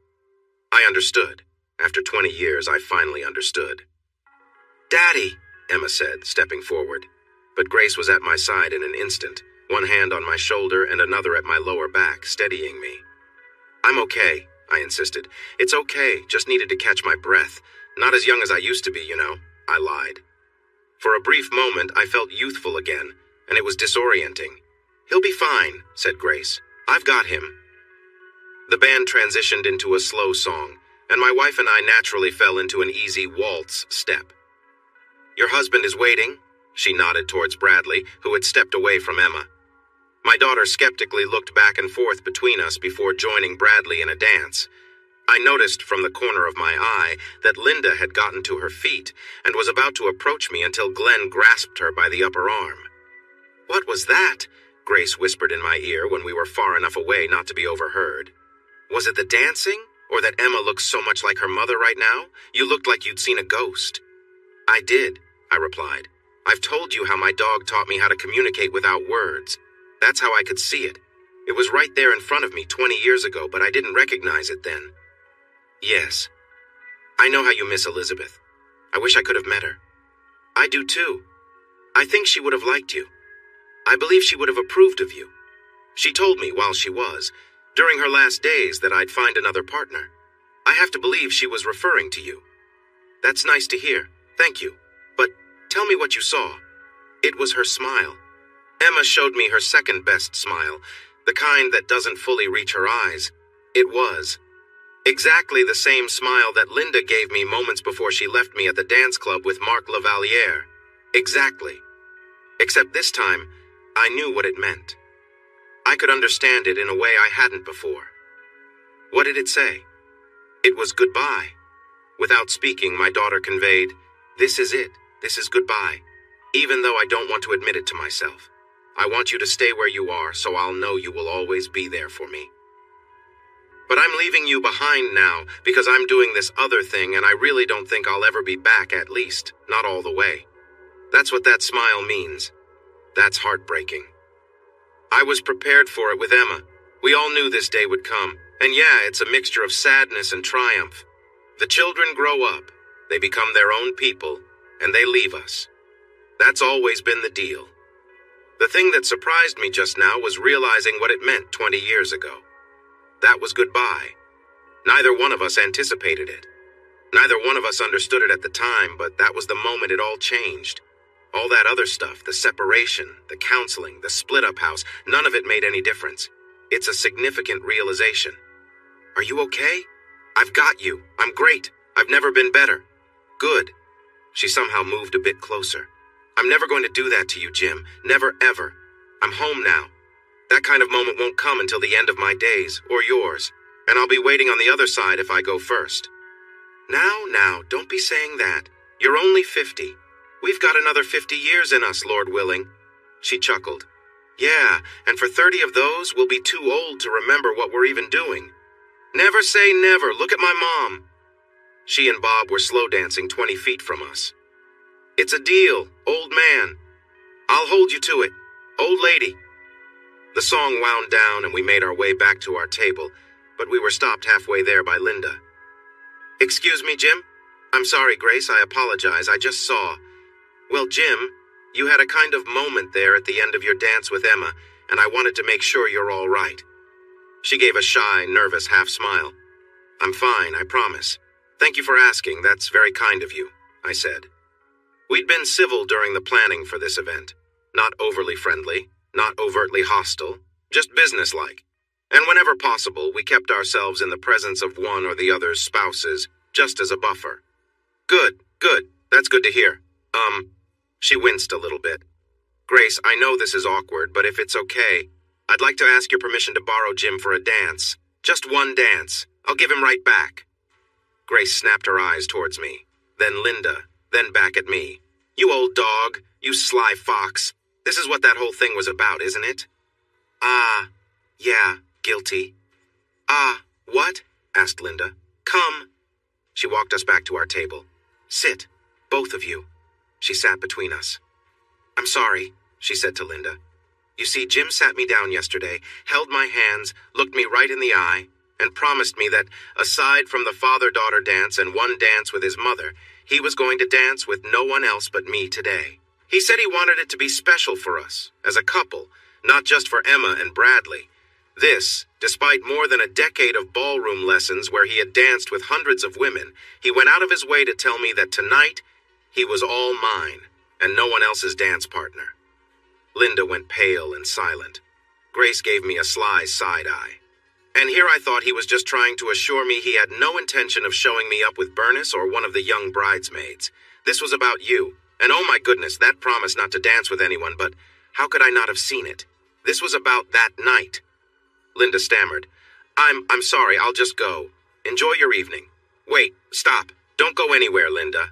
I understood. After 20 years, I finally understood. Daddy, Emma said, stepping forward. But Grace was at my side in an instant, one hand on my shoulder and another at my lower back, steadying me. I'm okay, I insisted. It's okay, just needed to catch my breath. Not as young as I used to be, you know. I lied. For a brief moment, I felt youthful again, and it was disorienting. He'll be fine, said Grace. I've got him. The band transitioned into a slow song, and my wife and I naturally fell into an easy waltz step. Your husband is waiting, she nodded towards Bradley, who had stepped away from Emma. My daughter skeptically looked back and forth between us before joining Bradley in a dance. I noticed from the corner of my eye that Linda had gotten to her feet and was about to approach me until Glenn grasped her by the upper arm. What was that? Grace whispered in my ear when we were far enough away not to be overheard. Was it the dancing, or that Emma looks so much like her mother right now? You looked like you'd seen a ghost. I did, I replied. I've told you how my dog taught me how to communicate without words. That's how I could see it. It was right there in front of me 20 years ago, but I didn't recognize it then. Yes. I know how you miss Elizabeth. I wish I could have met her. I do too. I think she would have liked you. I believe she would have approved of you. She told me while she was, during her last days, that I'd find another partner. I have to believe she was referring to you. That's nice to hear. Thank you. But tell me what you saw. It was her smile. Emma showed me her second best smile, the kind that doesn't fully reach her eyes. It was exactly the same smile that Linda gave me moments before she left me at the dance club with Marc Lavaliere. Exactly. Except this time, I knew what it meant. I could understand it in a way I hadn't before. What did it say? It was goodbye. Without speaking, my daughter conveyed, "This is it. This is goodbye. Even though I don't want to admit it to myself. I want you to stay where you are so I'll know you will always be there for me. But I'm leaving you behind now because I'm doing this other thing and I really don't think I'll ever be back, at least, not all the way." That's what that smile means. That's heartbreaking. I was prepared for it with Emma. We all knew this day would come. And yeah, it's a mixture of sadness and triumph. The children grow up, they become their own people, and they leave us. That's always been the deal. The thing that surprised me just now was realizing what it meant 20 years ago. That was goodbye. Neither one of us anticipated it. Neither one of us understood it at the time, but that was the moment it all changed. All that other stuff, the separation, the counseling, the split-up house, none of it made any difference. It's a significant realization. Are you okay? I've got you. I'm great. I've never been better. Good. She somehow moved a bit closer. I'm never going to do that to you, Jim. Never, ever. I'm home now. That kind of moment won't come until the end of my days, or yours, and I'll be waiting on the other side if I go first. Now, don't be saying that. You're only 50. We've got another 50 years in us, Lord willing. She chuckled. Yeah, and for 30 of those, we'll be too old to remember what we're even doing. Never say never. Look at my mom. She and Bob were slow dancing 20 feet from us. It's a deal, old man. I'll hold you to it, old lady. The song wound down and we made our way back to our table, but we were stopped halfway there by Linda. Excuse me, Jim? I'm sorry, Grace, I apologize. I just saw. Well, Jim, you had a kind of moment there at the end of your dance with Emma, and I wanted to make sure you're all right. She gave a shy, nervous half-smile. I'm fine, I promise. Thank you for asking. That's very kind of you, I said. We'd been civil during the planning for this event. Not overly friendly, not overtly hostile, just businesslike. And whenever possible, we kept ourselves in the presence of one or the other's spouses, just as a buffer. Good. That's good to hear. She winced a little bit. Grace, I know this is awkward, but if it's okay, I'd like to ask your permission to borrow Jim for a dance. Just one dance. I'll give him right back. Grace snapped her eyes towards me, then Linda, then back at me. You old dog, you sly fox. This is what that whole thing was about, isn't it? Yeah, guilty. What? Asked Linda. Come. She walked us back to our table. Sit, both of you. She sat between us. I'm sorry, she said to Linda. You see, Jim sat me down yesterday, held my hands, looked me right in the eye, and promised me that, aside from the father-daughter dance and one dance with his mother, he was going to dance with no one else but me today. He said he wanted it to be special for us, as a couple, not just for Emma and Bradley. This, despite more than a decade of ballroom lessons where he had danced with hundreds of women, he went out of his way to tell me that tonight, he was all mine, and no one else's dance partner. Linda went pale and silent. Grace gave me a sly side-eye. And here I thought he was just trying to assure me he had no intention of showing me up with Bernice or one of the young bridesmaids. This was about you. And oh my goodness, that promise not to dance with anyone, but how could I not have seen it? This was about that night. Linda stammered. I'm sorry, I'll just go. Enjoy your evening. Wait, stop. Don't go anywhere, Linda.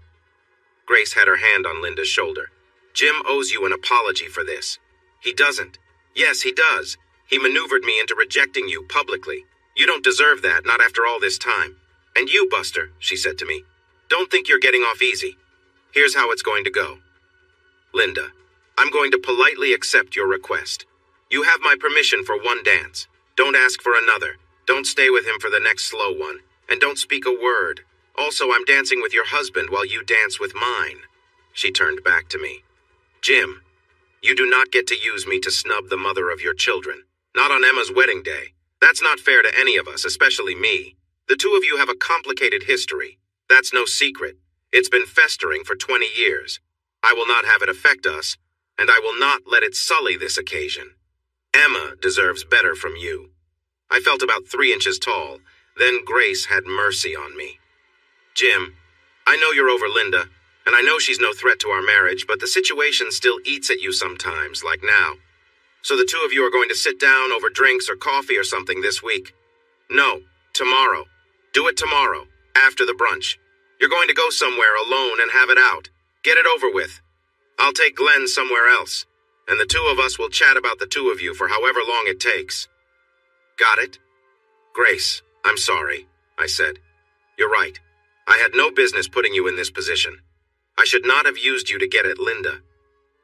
Grace had her hand on Linda's shoulder. Jim owes you an apology for this. He doesn't. Yes, he does. He maneuvered me into rejecting you publicly. You don't deserve that, not after all this time. And you, Buster, she said to me, don't think you're getting off easy. Here's how it's going to go. Linda, I'm going to politely accept your request. You have my permission for one dance. Don't ask for another. Don't stay with him for the next slow one. And don't speak a word. Also, I'm dancing with your husband while you dance with mine. She turned back to me. Jim, you do not get to use me to snub the mother of your children. Not on Emma's wedding day. That's not fair to any of us, especially me. The two of you have a complicated history. That's no secret. It's been festering for 20 years. I will not have it affect us, and I will not let it sully this occasion. Emma deserves better from you. I felt about 3 inches tall. Then Grace had mercy on me. Jim, I know you're over Linda, and I know she's no threat to our marriage, but the situation still eats at you sometimes, like now. So the two of you are going to sit down over drinks or coffee or something this week. No, tomorrow. Do it tomorrow, after the brunch. You're going to go somewhere alone and have it out. Get it over with. I'll take Glenn somewhere else, and the two of us will chat about the two of you for however long it takes. Got it? Grace, I'm sorry, I said. You're right. I had no business putting you in this position. I should not have used you to get at Linda.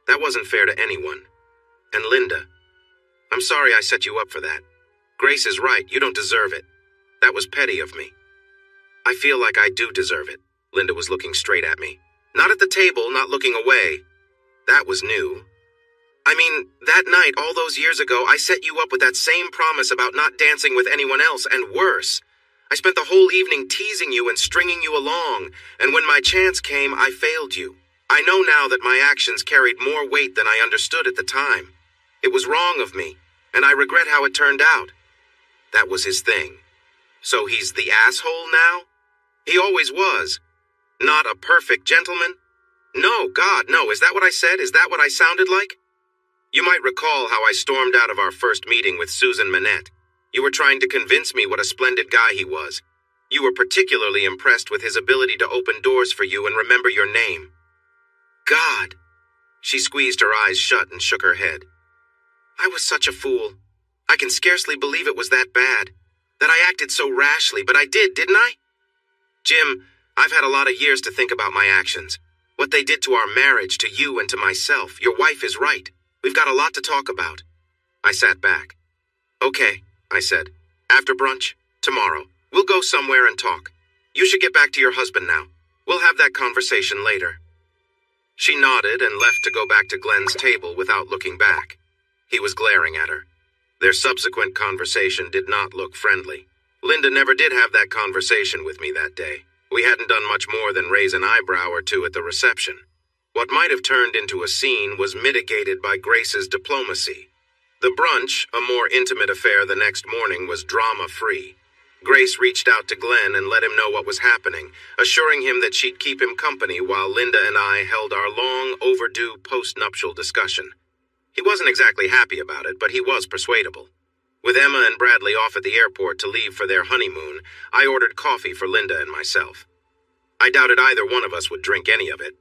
That wasn't fair to anyone. And Linda, I'm sorry I set you up for that. Grace is right, you don't deserve it. That was petty of me. I feel like I do deserve it. Linda was looking straight at me. Not at the table, not looking away. That was new. I mean, that night, all those years ago, I set you up with that same promise about not dancing with anyone else, and worse. I spent the whole evening teasing you and stringing you along, and when my chance came, I failed you. I know now that my actions carried more weight than I understood at the time. It was wrong of me, and I regret how it turned out. That was his thing. So he's the asshole now? He always was. Not a perfect gentleman? No, God, no. Is that what I said? Is that what I sounded like? You might recall how I stormed out of our first meeting with Susan Manette. You were trying to convince me what a splendid guy he was. You were particularly impressed with his ability to open doors for you and remember your name. God! She squeezed her eyes shut and shook her head. I was such a fool. I can scarcely believe it was that bad. That I acted so rashly, but I did, didn't I? Jim, I've had a lot of years to think about my actions. What they did to our marriage, to you and to myself. Your wife is right. We've got a lot to talk about. I sat back. Okay, I said. After brunch? Tomorrow. We'll go somewhere and talk. You should get back to your husband now. We'll have that conversation later. She nodded and left to go back to Glenn's table without looking back. He was glaring at her. Their subsequent conversation did not look friendly. Linda never did have that conversation with me that day. We hadn't done much more than raise an eyebrow or two at the reception. What might have turned into a scene was mitigated by Grace's diplomacy. The brunch, a more intimate affair the next morning, was drama-free. Grace reached out to Glenn and let him know what was happening, assuring him that she'd keep him company while Linda and I held our long overdue post-nuptial discussion. He wasn't exactly happy about it, but he was persuadable. With Emma and Bradley off at the airport to leave for their honeymoon, I ordered coffee for Linda and myself. I doubted either one of us would drink any of it,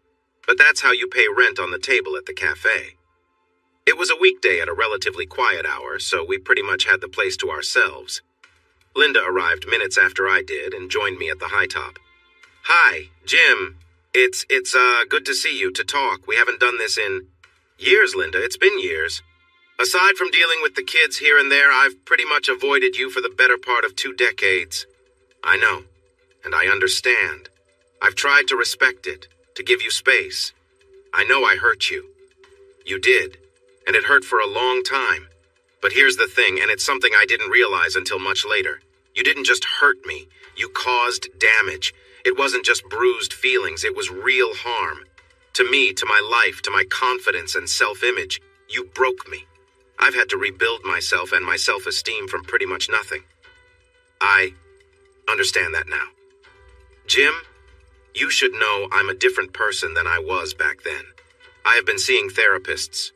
but that's how you pay rent on the table at the cafe. It was a weekday at a relatively quiet hour, so we pretty much had the place to ourselves. Linda arrived minutes after I did and joined me at the high top. Hi, Jim. It's good to see you, to talk. We haven't done this in years, Linda. It's been years. Aside from dealing with the kids here and there, I've pretty much avoided you for the better part of 2 decades. I know, and I understand. I've tried to respect it, to give you space. I know I hurt you. You did, and it hurt for a long time. But here's the thing, and it's something I didn't realize until much later. You didn't just hurt me. You caused damage. It wasn't just bruised feelings, it was real harm. To me, to my life, to my confidence and self-image, you broke me. I've had to rebuild myself and my self-esteem from pretty much nothing. I understand that now. Jim, you should know I'm a different person than I was back then. I have been seeing therapists,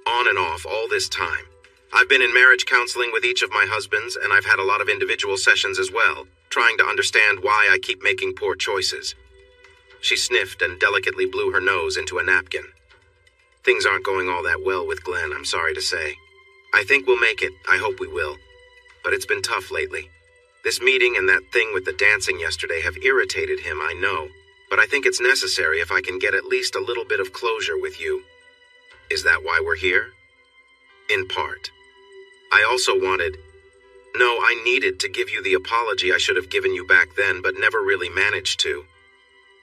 on and off, all this time. I've been in marriage counseling with each of my husbands, and I've had a lot of individual sessions as well, trying to understand why I keep making poor choices. She sniffed and delicately blew her nose into a napkin. Things aren't going all that well with Glenn, I'm sorry to say. I think we'll make it. I hope we will. But it's been tough lately. This meeting and that thing with the dancing yesterday have irritated him, I know. But I think it's necessary if I can get at least a little bit of closure with you. Is that why we're here? In part. I also I needed to give you the apology I should have given you back then, but never really managed to.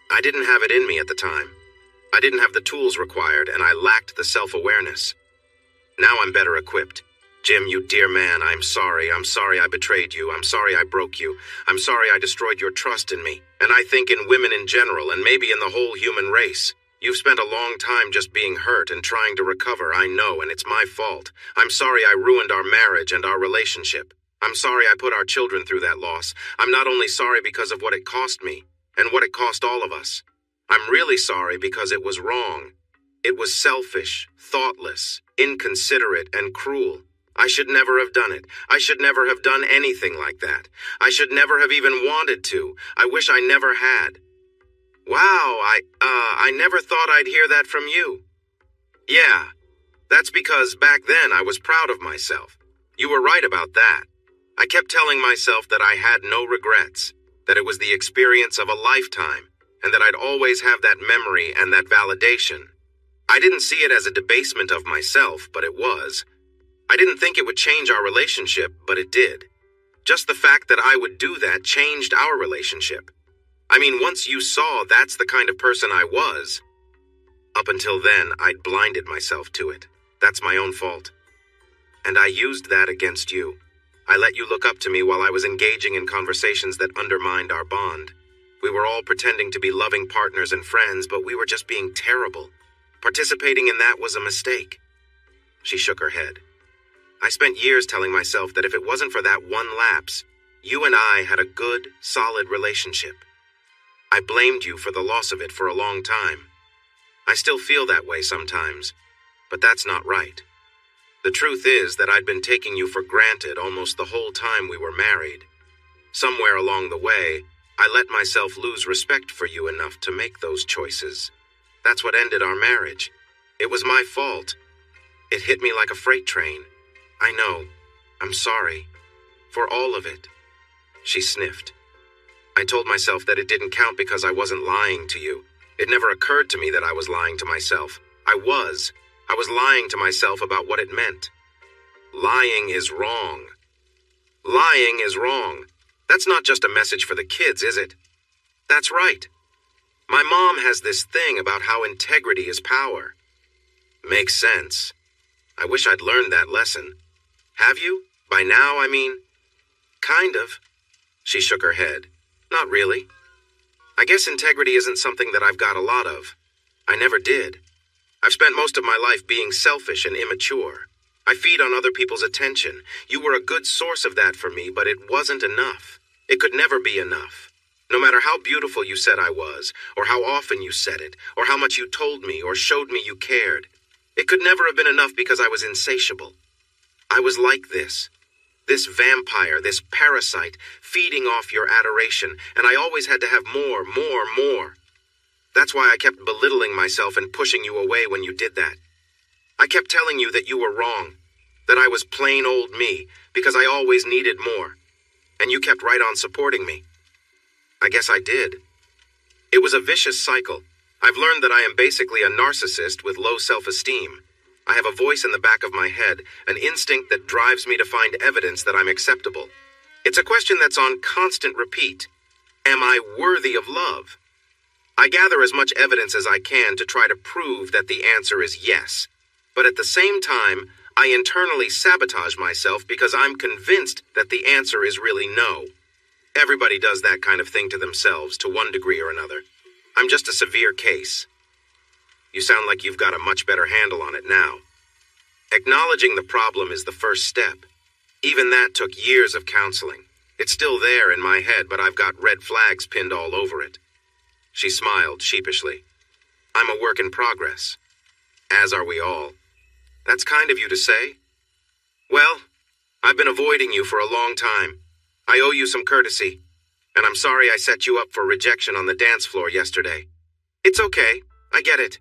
I didn't have it in me at the time. I didn't have the tools required, and I lacked the self-awareness. Now I'm better equipped. Jim, you dear man, I'm sorry. I'm sorry I betrayed you. I'm sorry I broke you. I'm sorry I destroyed your trust in me. And I think in women in general, and maybe in the whole human race. You've spent a long time just being hurt and trying to recover, I know, and it's my fault. I'm sorry I ruined our marriage and our relationship. I'm sorry I put our children through that loss. I'm not only sorry because of what it cost me, and what it cost all of us. I'm really sorry because it was wrong. It was selfish, thoughtless, inconsiderate, and cruel. I should never have done it. I should never have done anything like that. I should never have even wanted to. I wish I never had. Wow, I never thought I'd hear that from you. Yeah, that's because back then I was proud of myself. You were right about that. I kept telling myself that I had no regrets, that it was the experience of a lifetime, and that I'd always have that memory and that validation. I didn't see it as a debasement of myself, but it was. I didn't think it would change our relationship, but it did. Just the fact that I would do that changed our relationship. I mean, once you saw that's the kind of person I was. Up until then, I'd blinded myself to it. That's my own fault. And I used that against you. I let you look up to me while I was engaging in conversations that undermined our bond. We were all pretending to be loving partners and friends, but we were just being terrible. Participating in that was a mistake. She shook her head. I spent years telling myself that if it wasn't for that one lapse, you and I had a good, solid relationship. I blamed you for the loss of it for a long time. I still feel that way sometimes, but that's not right. The truth is that I'd been taking you for granted almost the whole time we were married. Somewhere along the way, I let myself lose respect for you enough to make those choices. That's what ended our marriage. It was my fault. It hit me like a freight train. I know. I'm sorry. For all of it. She sniffed. I told myself that it didn't count because I wasn't lying to you. It never occurred to me that I was lying to myself. I was lying to myself about what it meant. Lying is wrong. Lying is wrong. That's not just a message for the kids, is it? That's right. My mom has this thing about how integrity is power. Makes sense. I wish I'd learned that lesson. Have you? By now, I mean? Kind of. She shook her head. Not really. I guess integrity isn't something that I've got a lot of. I never did. I've spent most of my life being selfish and immature. I feed on other people's attention. You were a good source of that for me, but it wasn't enough. It could never be enough. No matter how beautiful you said I was, or how often you said it, or how much you told me or showed me you cared, it could never have been enough because I was insatiable. I was like this vampire, this parasite, feeding off your adoration, and I always had to have more. That's why I kept belittling myself and pushing you away when you did that. I kept telling you that you were wrong, that I was plain old me, because I always needed more. And you kept right on supporting me. I guess I did. It was a vicious cycle. I've learned that I am basically a narcissist with low self-esteem. I have a voice in the back of my head, an instinct that drives me to find evidence that I'm acceptable. It's a question that's on constant repeat. Am I worthy of love? I gather as much evidence as I can to try to prove that the answer is yes. But at the same time, I internally sabotage myself because I'm convinced that the answer is really no. Everybody does that kind of thing to themselves to one degree or another. I'm just a severe case. You sound like you've got a much better handle on it now. Acknowledging the problem is the first step. Even that took years of counseling. It's still there in my head, but I've got red flags pinned all over it. She smiled sheepishly. I'm a work in progress. As are we all. That's kind of you to say. Well, I've been avoiding you for a long time. I owe you some courtesy. And I'm sorry I set you up for rejection on the dance floor yesterday. It's okay. I get it.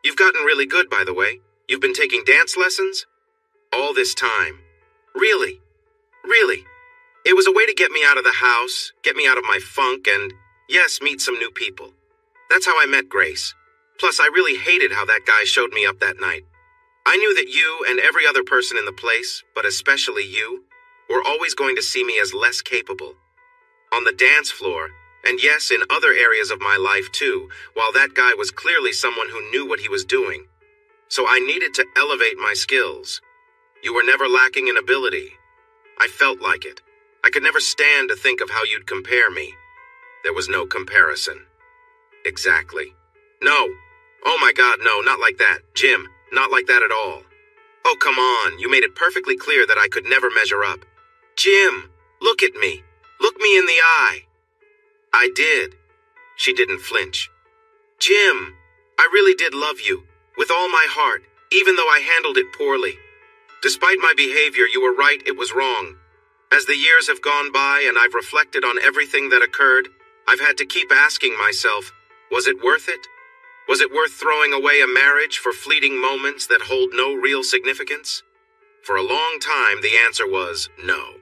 You've gotten really good, by the way. You've been taking dance lessons? All this time. Really? Really? It was a way to get me out of the house, get me out of my funk, and, yes, meet some new people. That's how I met Grace. Plus, I really hated how that guy showed me up that night. I knew that you and every other person in the place, but especially you, were always going to see me as less capable. On the dance floor, and yes, in other areas of my life too, while that guy was clearly someone who knew what he was doing. So I needed to elevate my skills. You were never lacking in ability. I felt like it. I could never stand to think of how you'd compare me. There was no comparison. Exactly. No. Oh my God, no, not like that. Jim, not like that at all. Oh, come on, you made it perfectly clear that I could never measure up. Jim, look at me. Look me in the eye. I did. She didn't flinch. Jim, I really did love you, with all my heart, even though I handled it poorly. Despite my behavior, you were right, it was wrong. As the years have gone by and I've reflected on everything that occurred, I've had to keep asking myself, was it worth it? Was it worth throwing away a marriage for fleeting moments that hold no real significance? For a long time, the answer was no.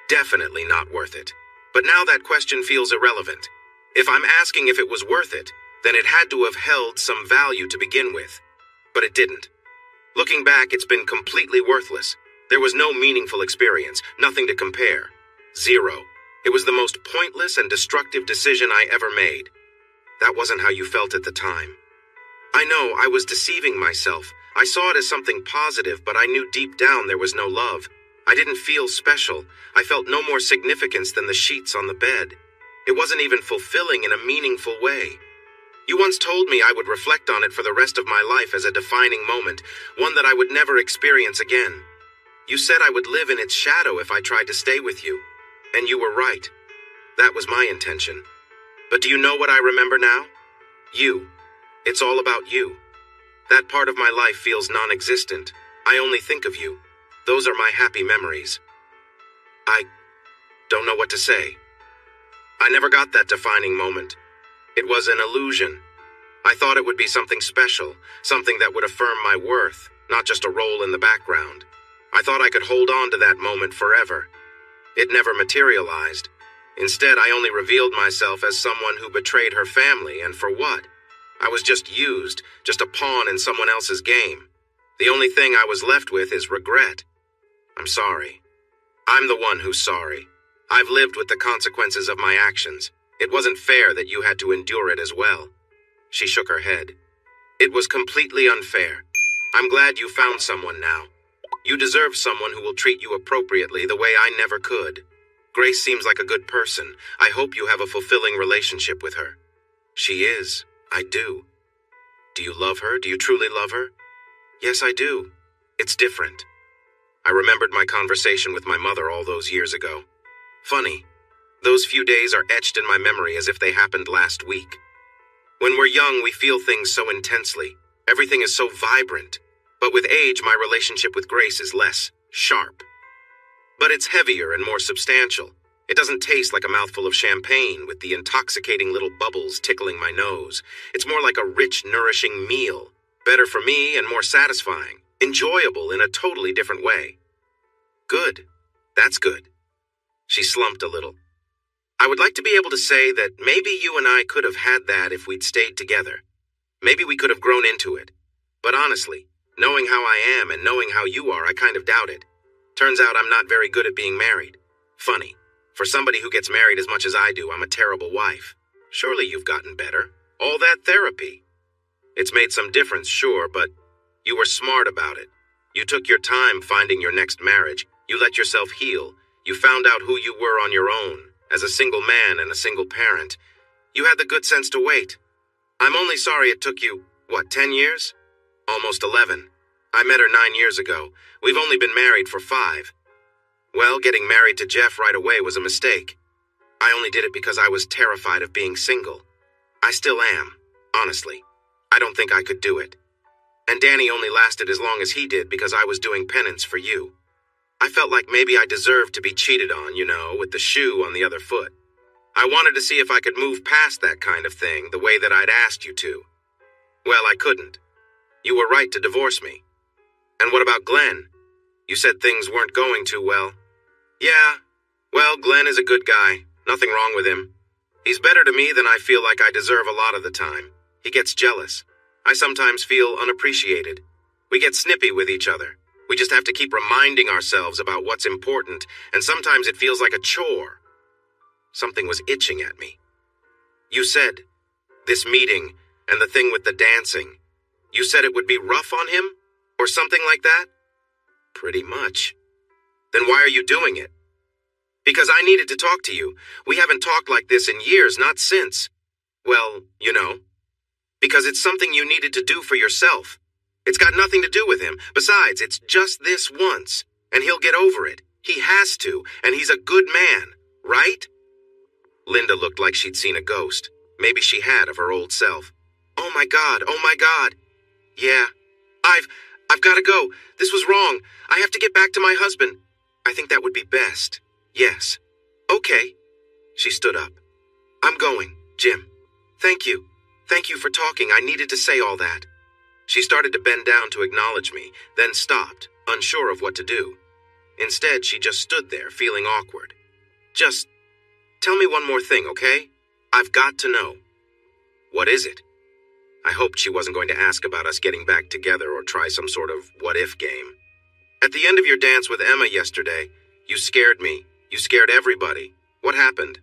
Definitely not worth it. But now that question feels irrelevant. If I'm asking if it was worth it, then it had to have held some value to begin with. But it didn't. Looking back, it's been completely worthless. There was no meaningful experience, nothing to compare. Zero. It was the most pointless and destructive decision I ever made. That wasn't how you felt at the time. I know, I was deceiving myself. I saw it as something positive, but I knew deep down there was no love. I didn't feel special. I felt no more significance than the sheets on the bed. It wasn't even fulfilling in a meaningful way. You once told me I would reflect on it for the rest of my life as a defining moment, one that I would never experience again. You said I would live in its shadow if I tried to stay with you. And you were right. That was my intention. But do you know what I remember now? You. It's all about you. That part of my life feels non-existent. I only think of you. Those are my happy memories. I don't know what to say. I never got that defining moment. It was an illusion. I thought it would be something special, something that would affirm my worth, not just a role in the background. I thought I could hold on to that moment forever. It never materialized. Instead, I only revealed myself as someone who betrayed her family, and for what? I was just used, just a pawn in someone else's game. The only thing I was left with is regret. I'm sorry. I'm the one who's sorry. I've lived with the consequences of my actions. It wasn't fair that you had to endure it as well. She shook her head. It was completely unfair. I'm glad you found someone now. You deserve someone who will treat you appropriately the way I never could. Grace seems like a good person. I hope you have a fulfilling relationship with her. She is. I do. Do you love her? Do you truly love her? Yes, I do. It's different. I remembered my conversation with my mother all those years ago. Funny. Those few days are etched in my memory as if they happened last week. When we're young, we feel things so intensely. Everything is so vibrant. But with age, my relationship with Grace is less sharp. But it's heavier and more substantial. It doesn't taste like a mouthful of champagne with the intoxicating little bubbles tickling my nose. It's more like a rich, nourishing meal. Better for me and more satisfying. Enjoyable in a totally different way. Good. That's good. She slumped a little. I would like to be able to say that maybe you and I could have had that if we'd stayed together. Maybe we could have grown into it. But honestly, knowing how I am and knowing how you are, I kind of doubt it. Turns out I'm not very good at being married. Funny. For somebody who gets married as much as I do, I'm a terrible wife. Surely you've gotten better. All that therapy. It's made some difference, sure, but you were smart about it. You took your time finding your next marriage. You let yourself heal. You found out who you were on your own, as a single man and a single parent. You had the good sense to wait. I'm only sorry it took you, 10 years? Almost 11. I met her 9 years ago. We've only been married for 5. Well, getting married to Jeff right away was a mistake. I only did it because I was terrified of being single. I still am, honestly. I don't think I could do it. And Danny only lasted as long as he did because I was doing penance for you. I felt like maybe I deserved to be cheated on, with the shoe on the other foot. I wanted to see if I could move past that kind of thing the way that I'd asked you to. Well, I couldn't. You were right to divorce me. And what about Glenn? You said things weren't going too well. Yeah, well, Glenn is a good guy. Nothing wrong with him. He's better to me than I feel like I deserve a lot of the time. He gets jealous. I sometimes feel unappreciated. We get snippy with each other. We just have to keep reminding ourselves about what's important, and sometimes it feels like a chore. Something was itching at me. You said, this meeting and the thing with the dancing, you said it would be rough on him? Or something like that? Pretty much. Then why are you doing it? Because I needed to talk to you. We haven't talked like this in years, not since. Well, Because it's something you needed to do for yourself. It's got nothing to do with him. Besides, it's just this once, and he'll get over it. He has to, and he's a good man, right? Linda looked like she'd seen a ghost. Maybe she had of her old self. Oh my God. Yeah. I've got to go. This was wrong. I have to get back to my husband. I think that would be best. Yes. Okay. She stood up. I'm going, Jim. Thank you. Thank you for talking. I needed to say all that. She started to bend down to acknowledge me, then stopped, unsure of what to do. Instead, she just stood there, feeling awkward. Just tell me one more thing, okay? I've got to know. What is it? I hoped she wasn't going to ask about us getting back together or try some sort of what-if game. At the end of your dance with Emma yesterday, you scared me. You scared everybody. What happened?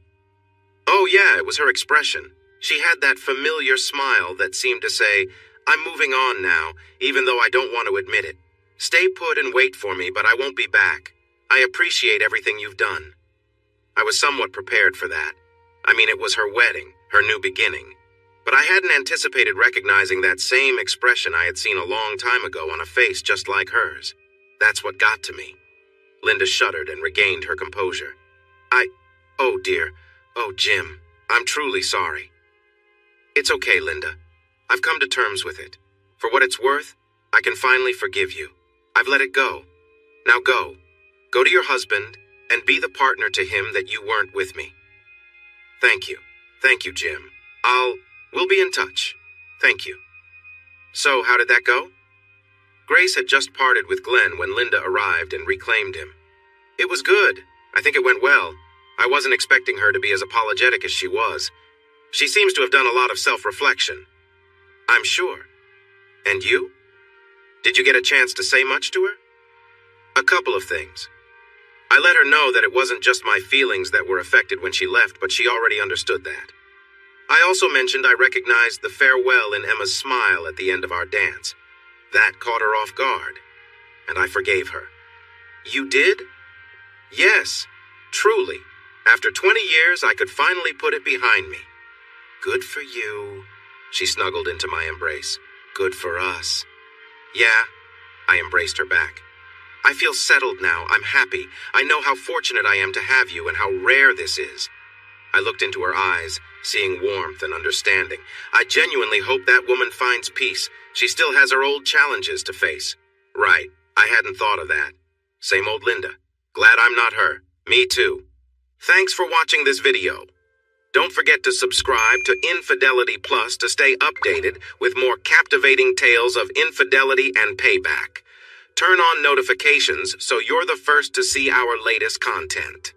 Oh yeah, it was her expression. She had that familiar smile that seemed to say, I'm moving on now, even though I don't want to admit it. Stay put and wait for me, but I won't be back. I appreciate everything you've done. I was somewhat prepared for that. I mean, it was her wedding, her new beginning. But I hadn't anticipated recognizing that same expression I had seen a long time ago on a face just like hers. That's what got to me. Linda shuddered and regained her composure. Oh dear. Oh, Jim. I'm truly sorry. It's okay, Linda. I've come to terms with it. For what it's worth, I can finally forgive you. I've let it go. Now go. Go to your husband and be the partner to him that you weren't with me. Thank you. Thank you, Jim. We'll be in touch. Thank you. So, how did that go? Grace had just parted with Glenn when Linda arrived and reclaimed him. It was good. I think it went well. I wasn't expecting her to be as apologetic as she was. She seems to have done a lot of self-reflection. I'm sure. And you? Did you get a chance to say much to her? A couple of things. I let her know that it wasn't just my feelings that were affected when she left, but she already understood that. I also mentioned I recognized the farewell in Emma's smile at the end of our dance. That caught her off guard, and I forgave her. You did? Yes, truly. After 20 years, I could finally put it behind me. Good for you. She snuggled into my embrace. Good for us. Yeah, I embraced her back. I feel settled now. I'm happy. I know how fortunate I am to have you and how rare this is. I looked into her eyes, seeing warmth and understanding. I genuinely hope that woman finds peace. She still has her old challenges to face. Right, I hadn't thought of that. Same old Linda. Glad I'm not her. Me too. Thanks for watching this video. Don't forget to subscribe to Infidelity Plus to stay updated with more captivating tales of infidelity and payback. Turn on notifications so you're the first to see our latest content.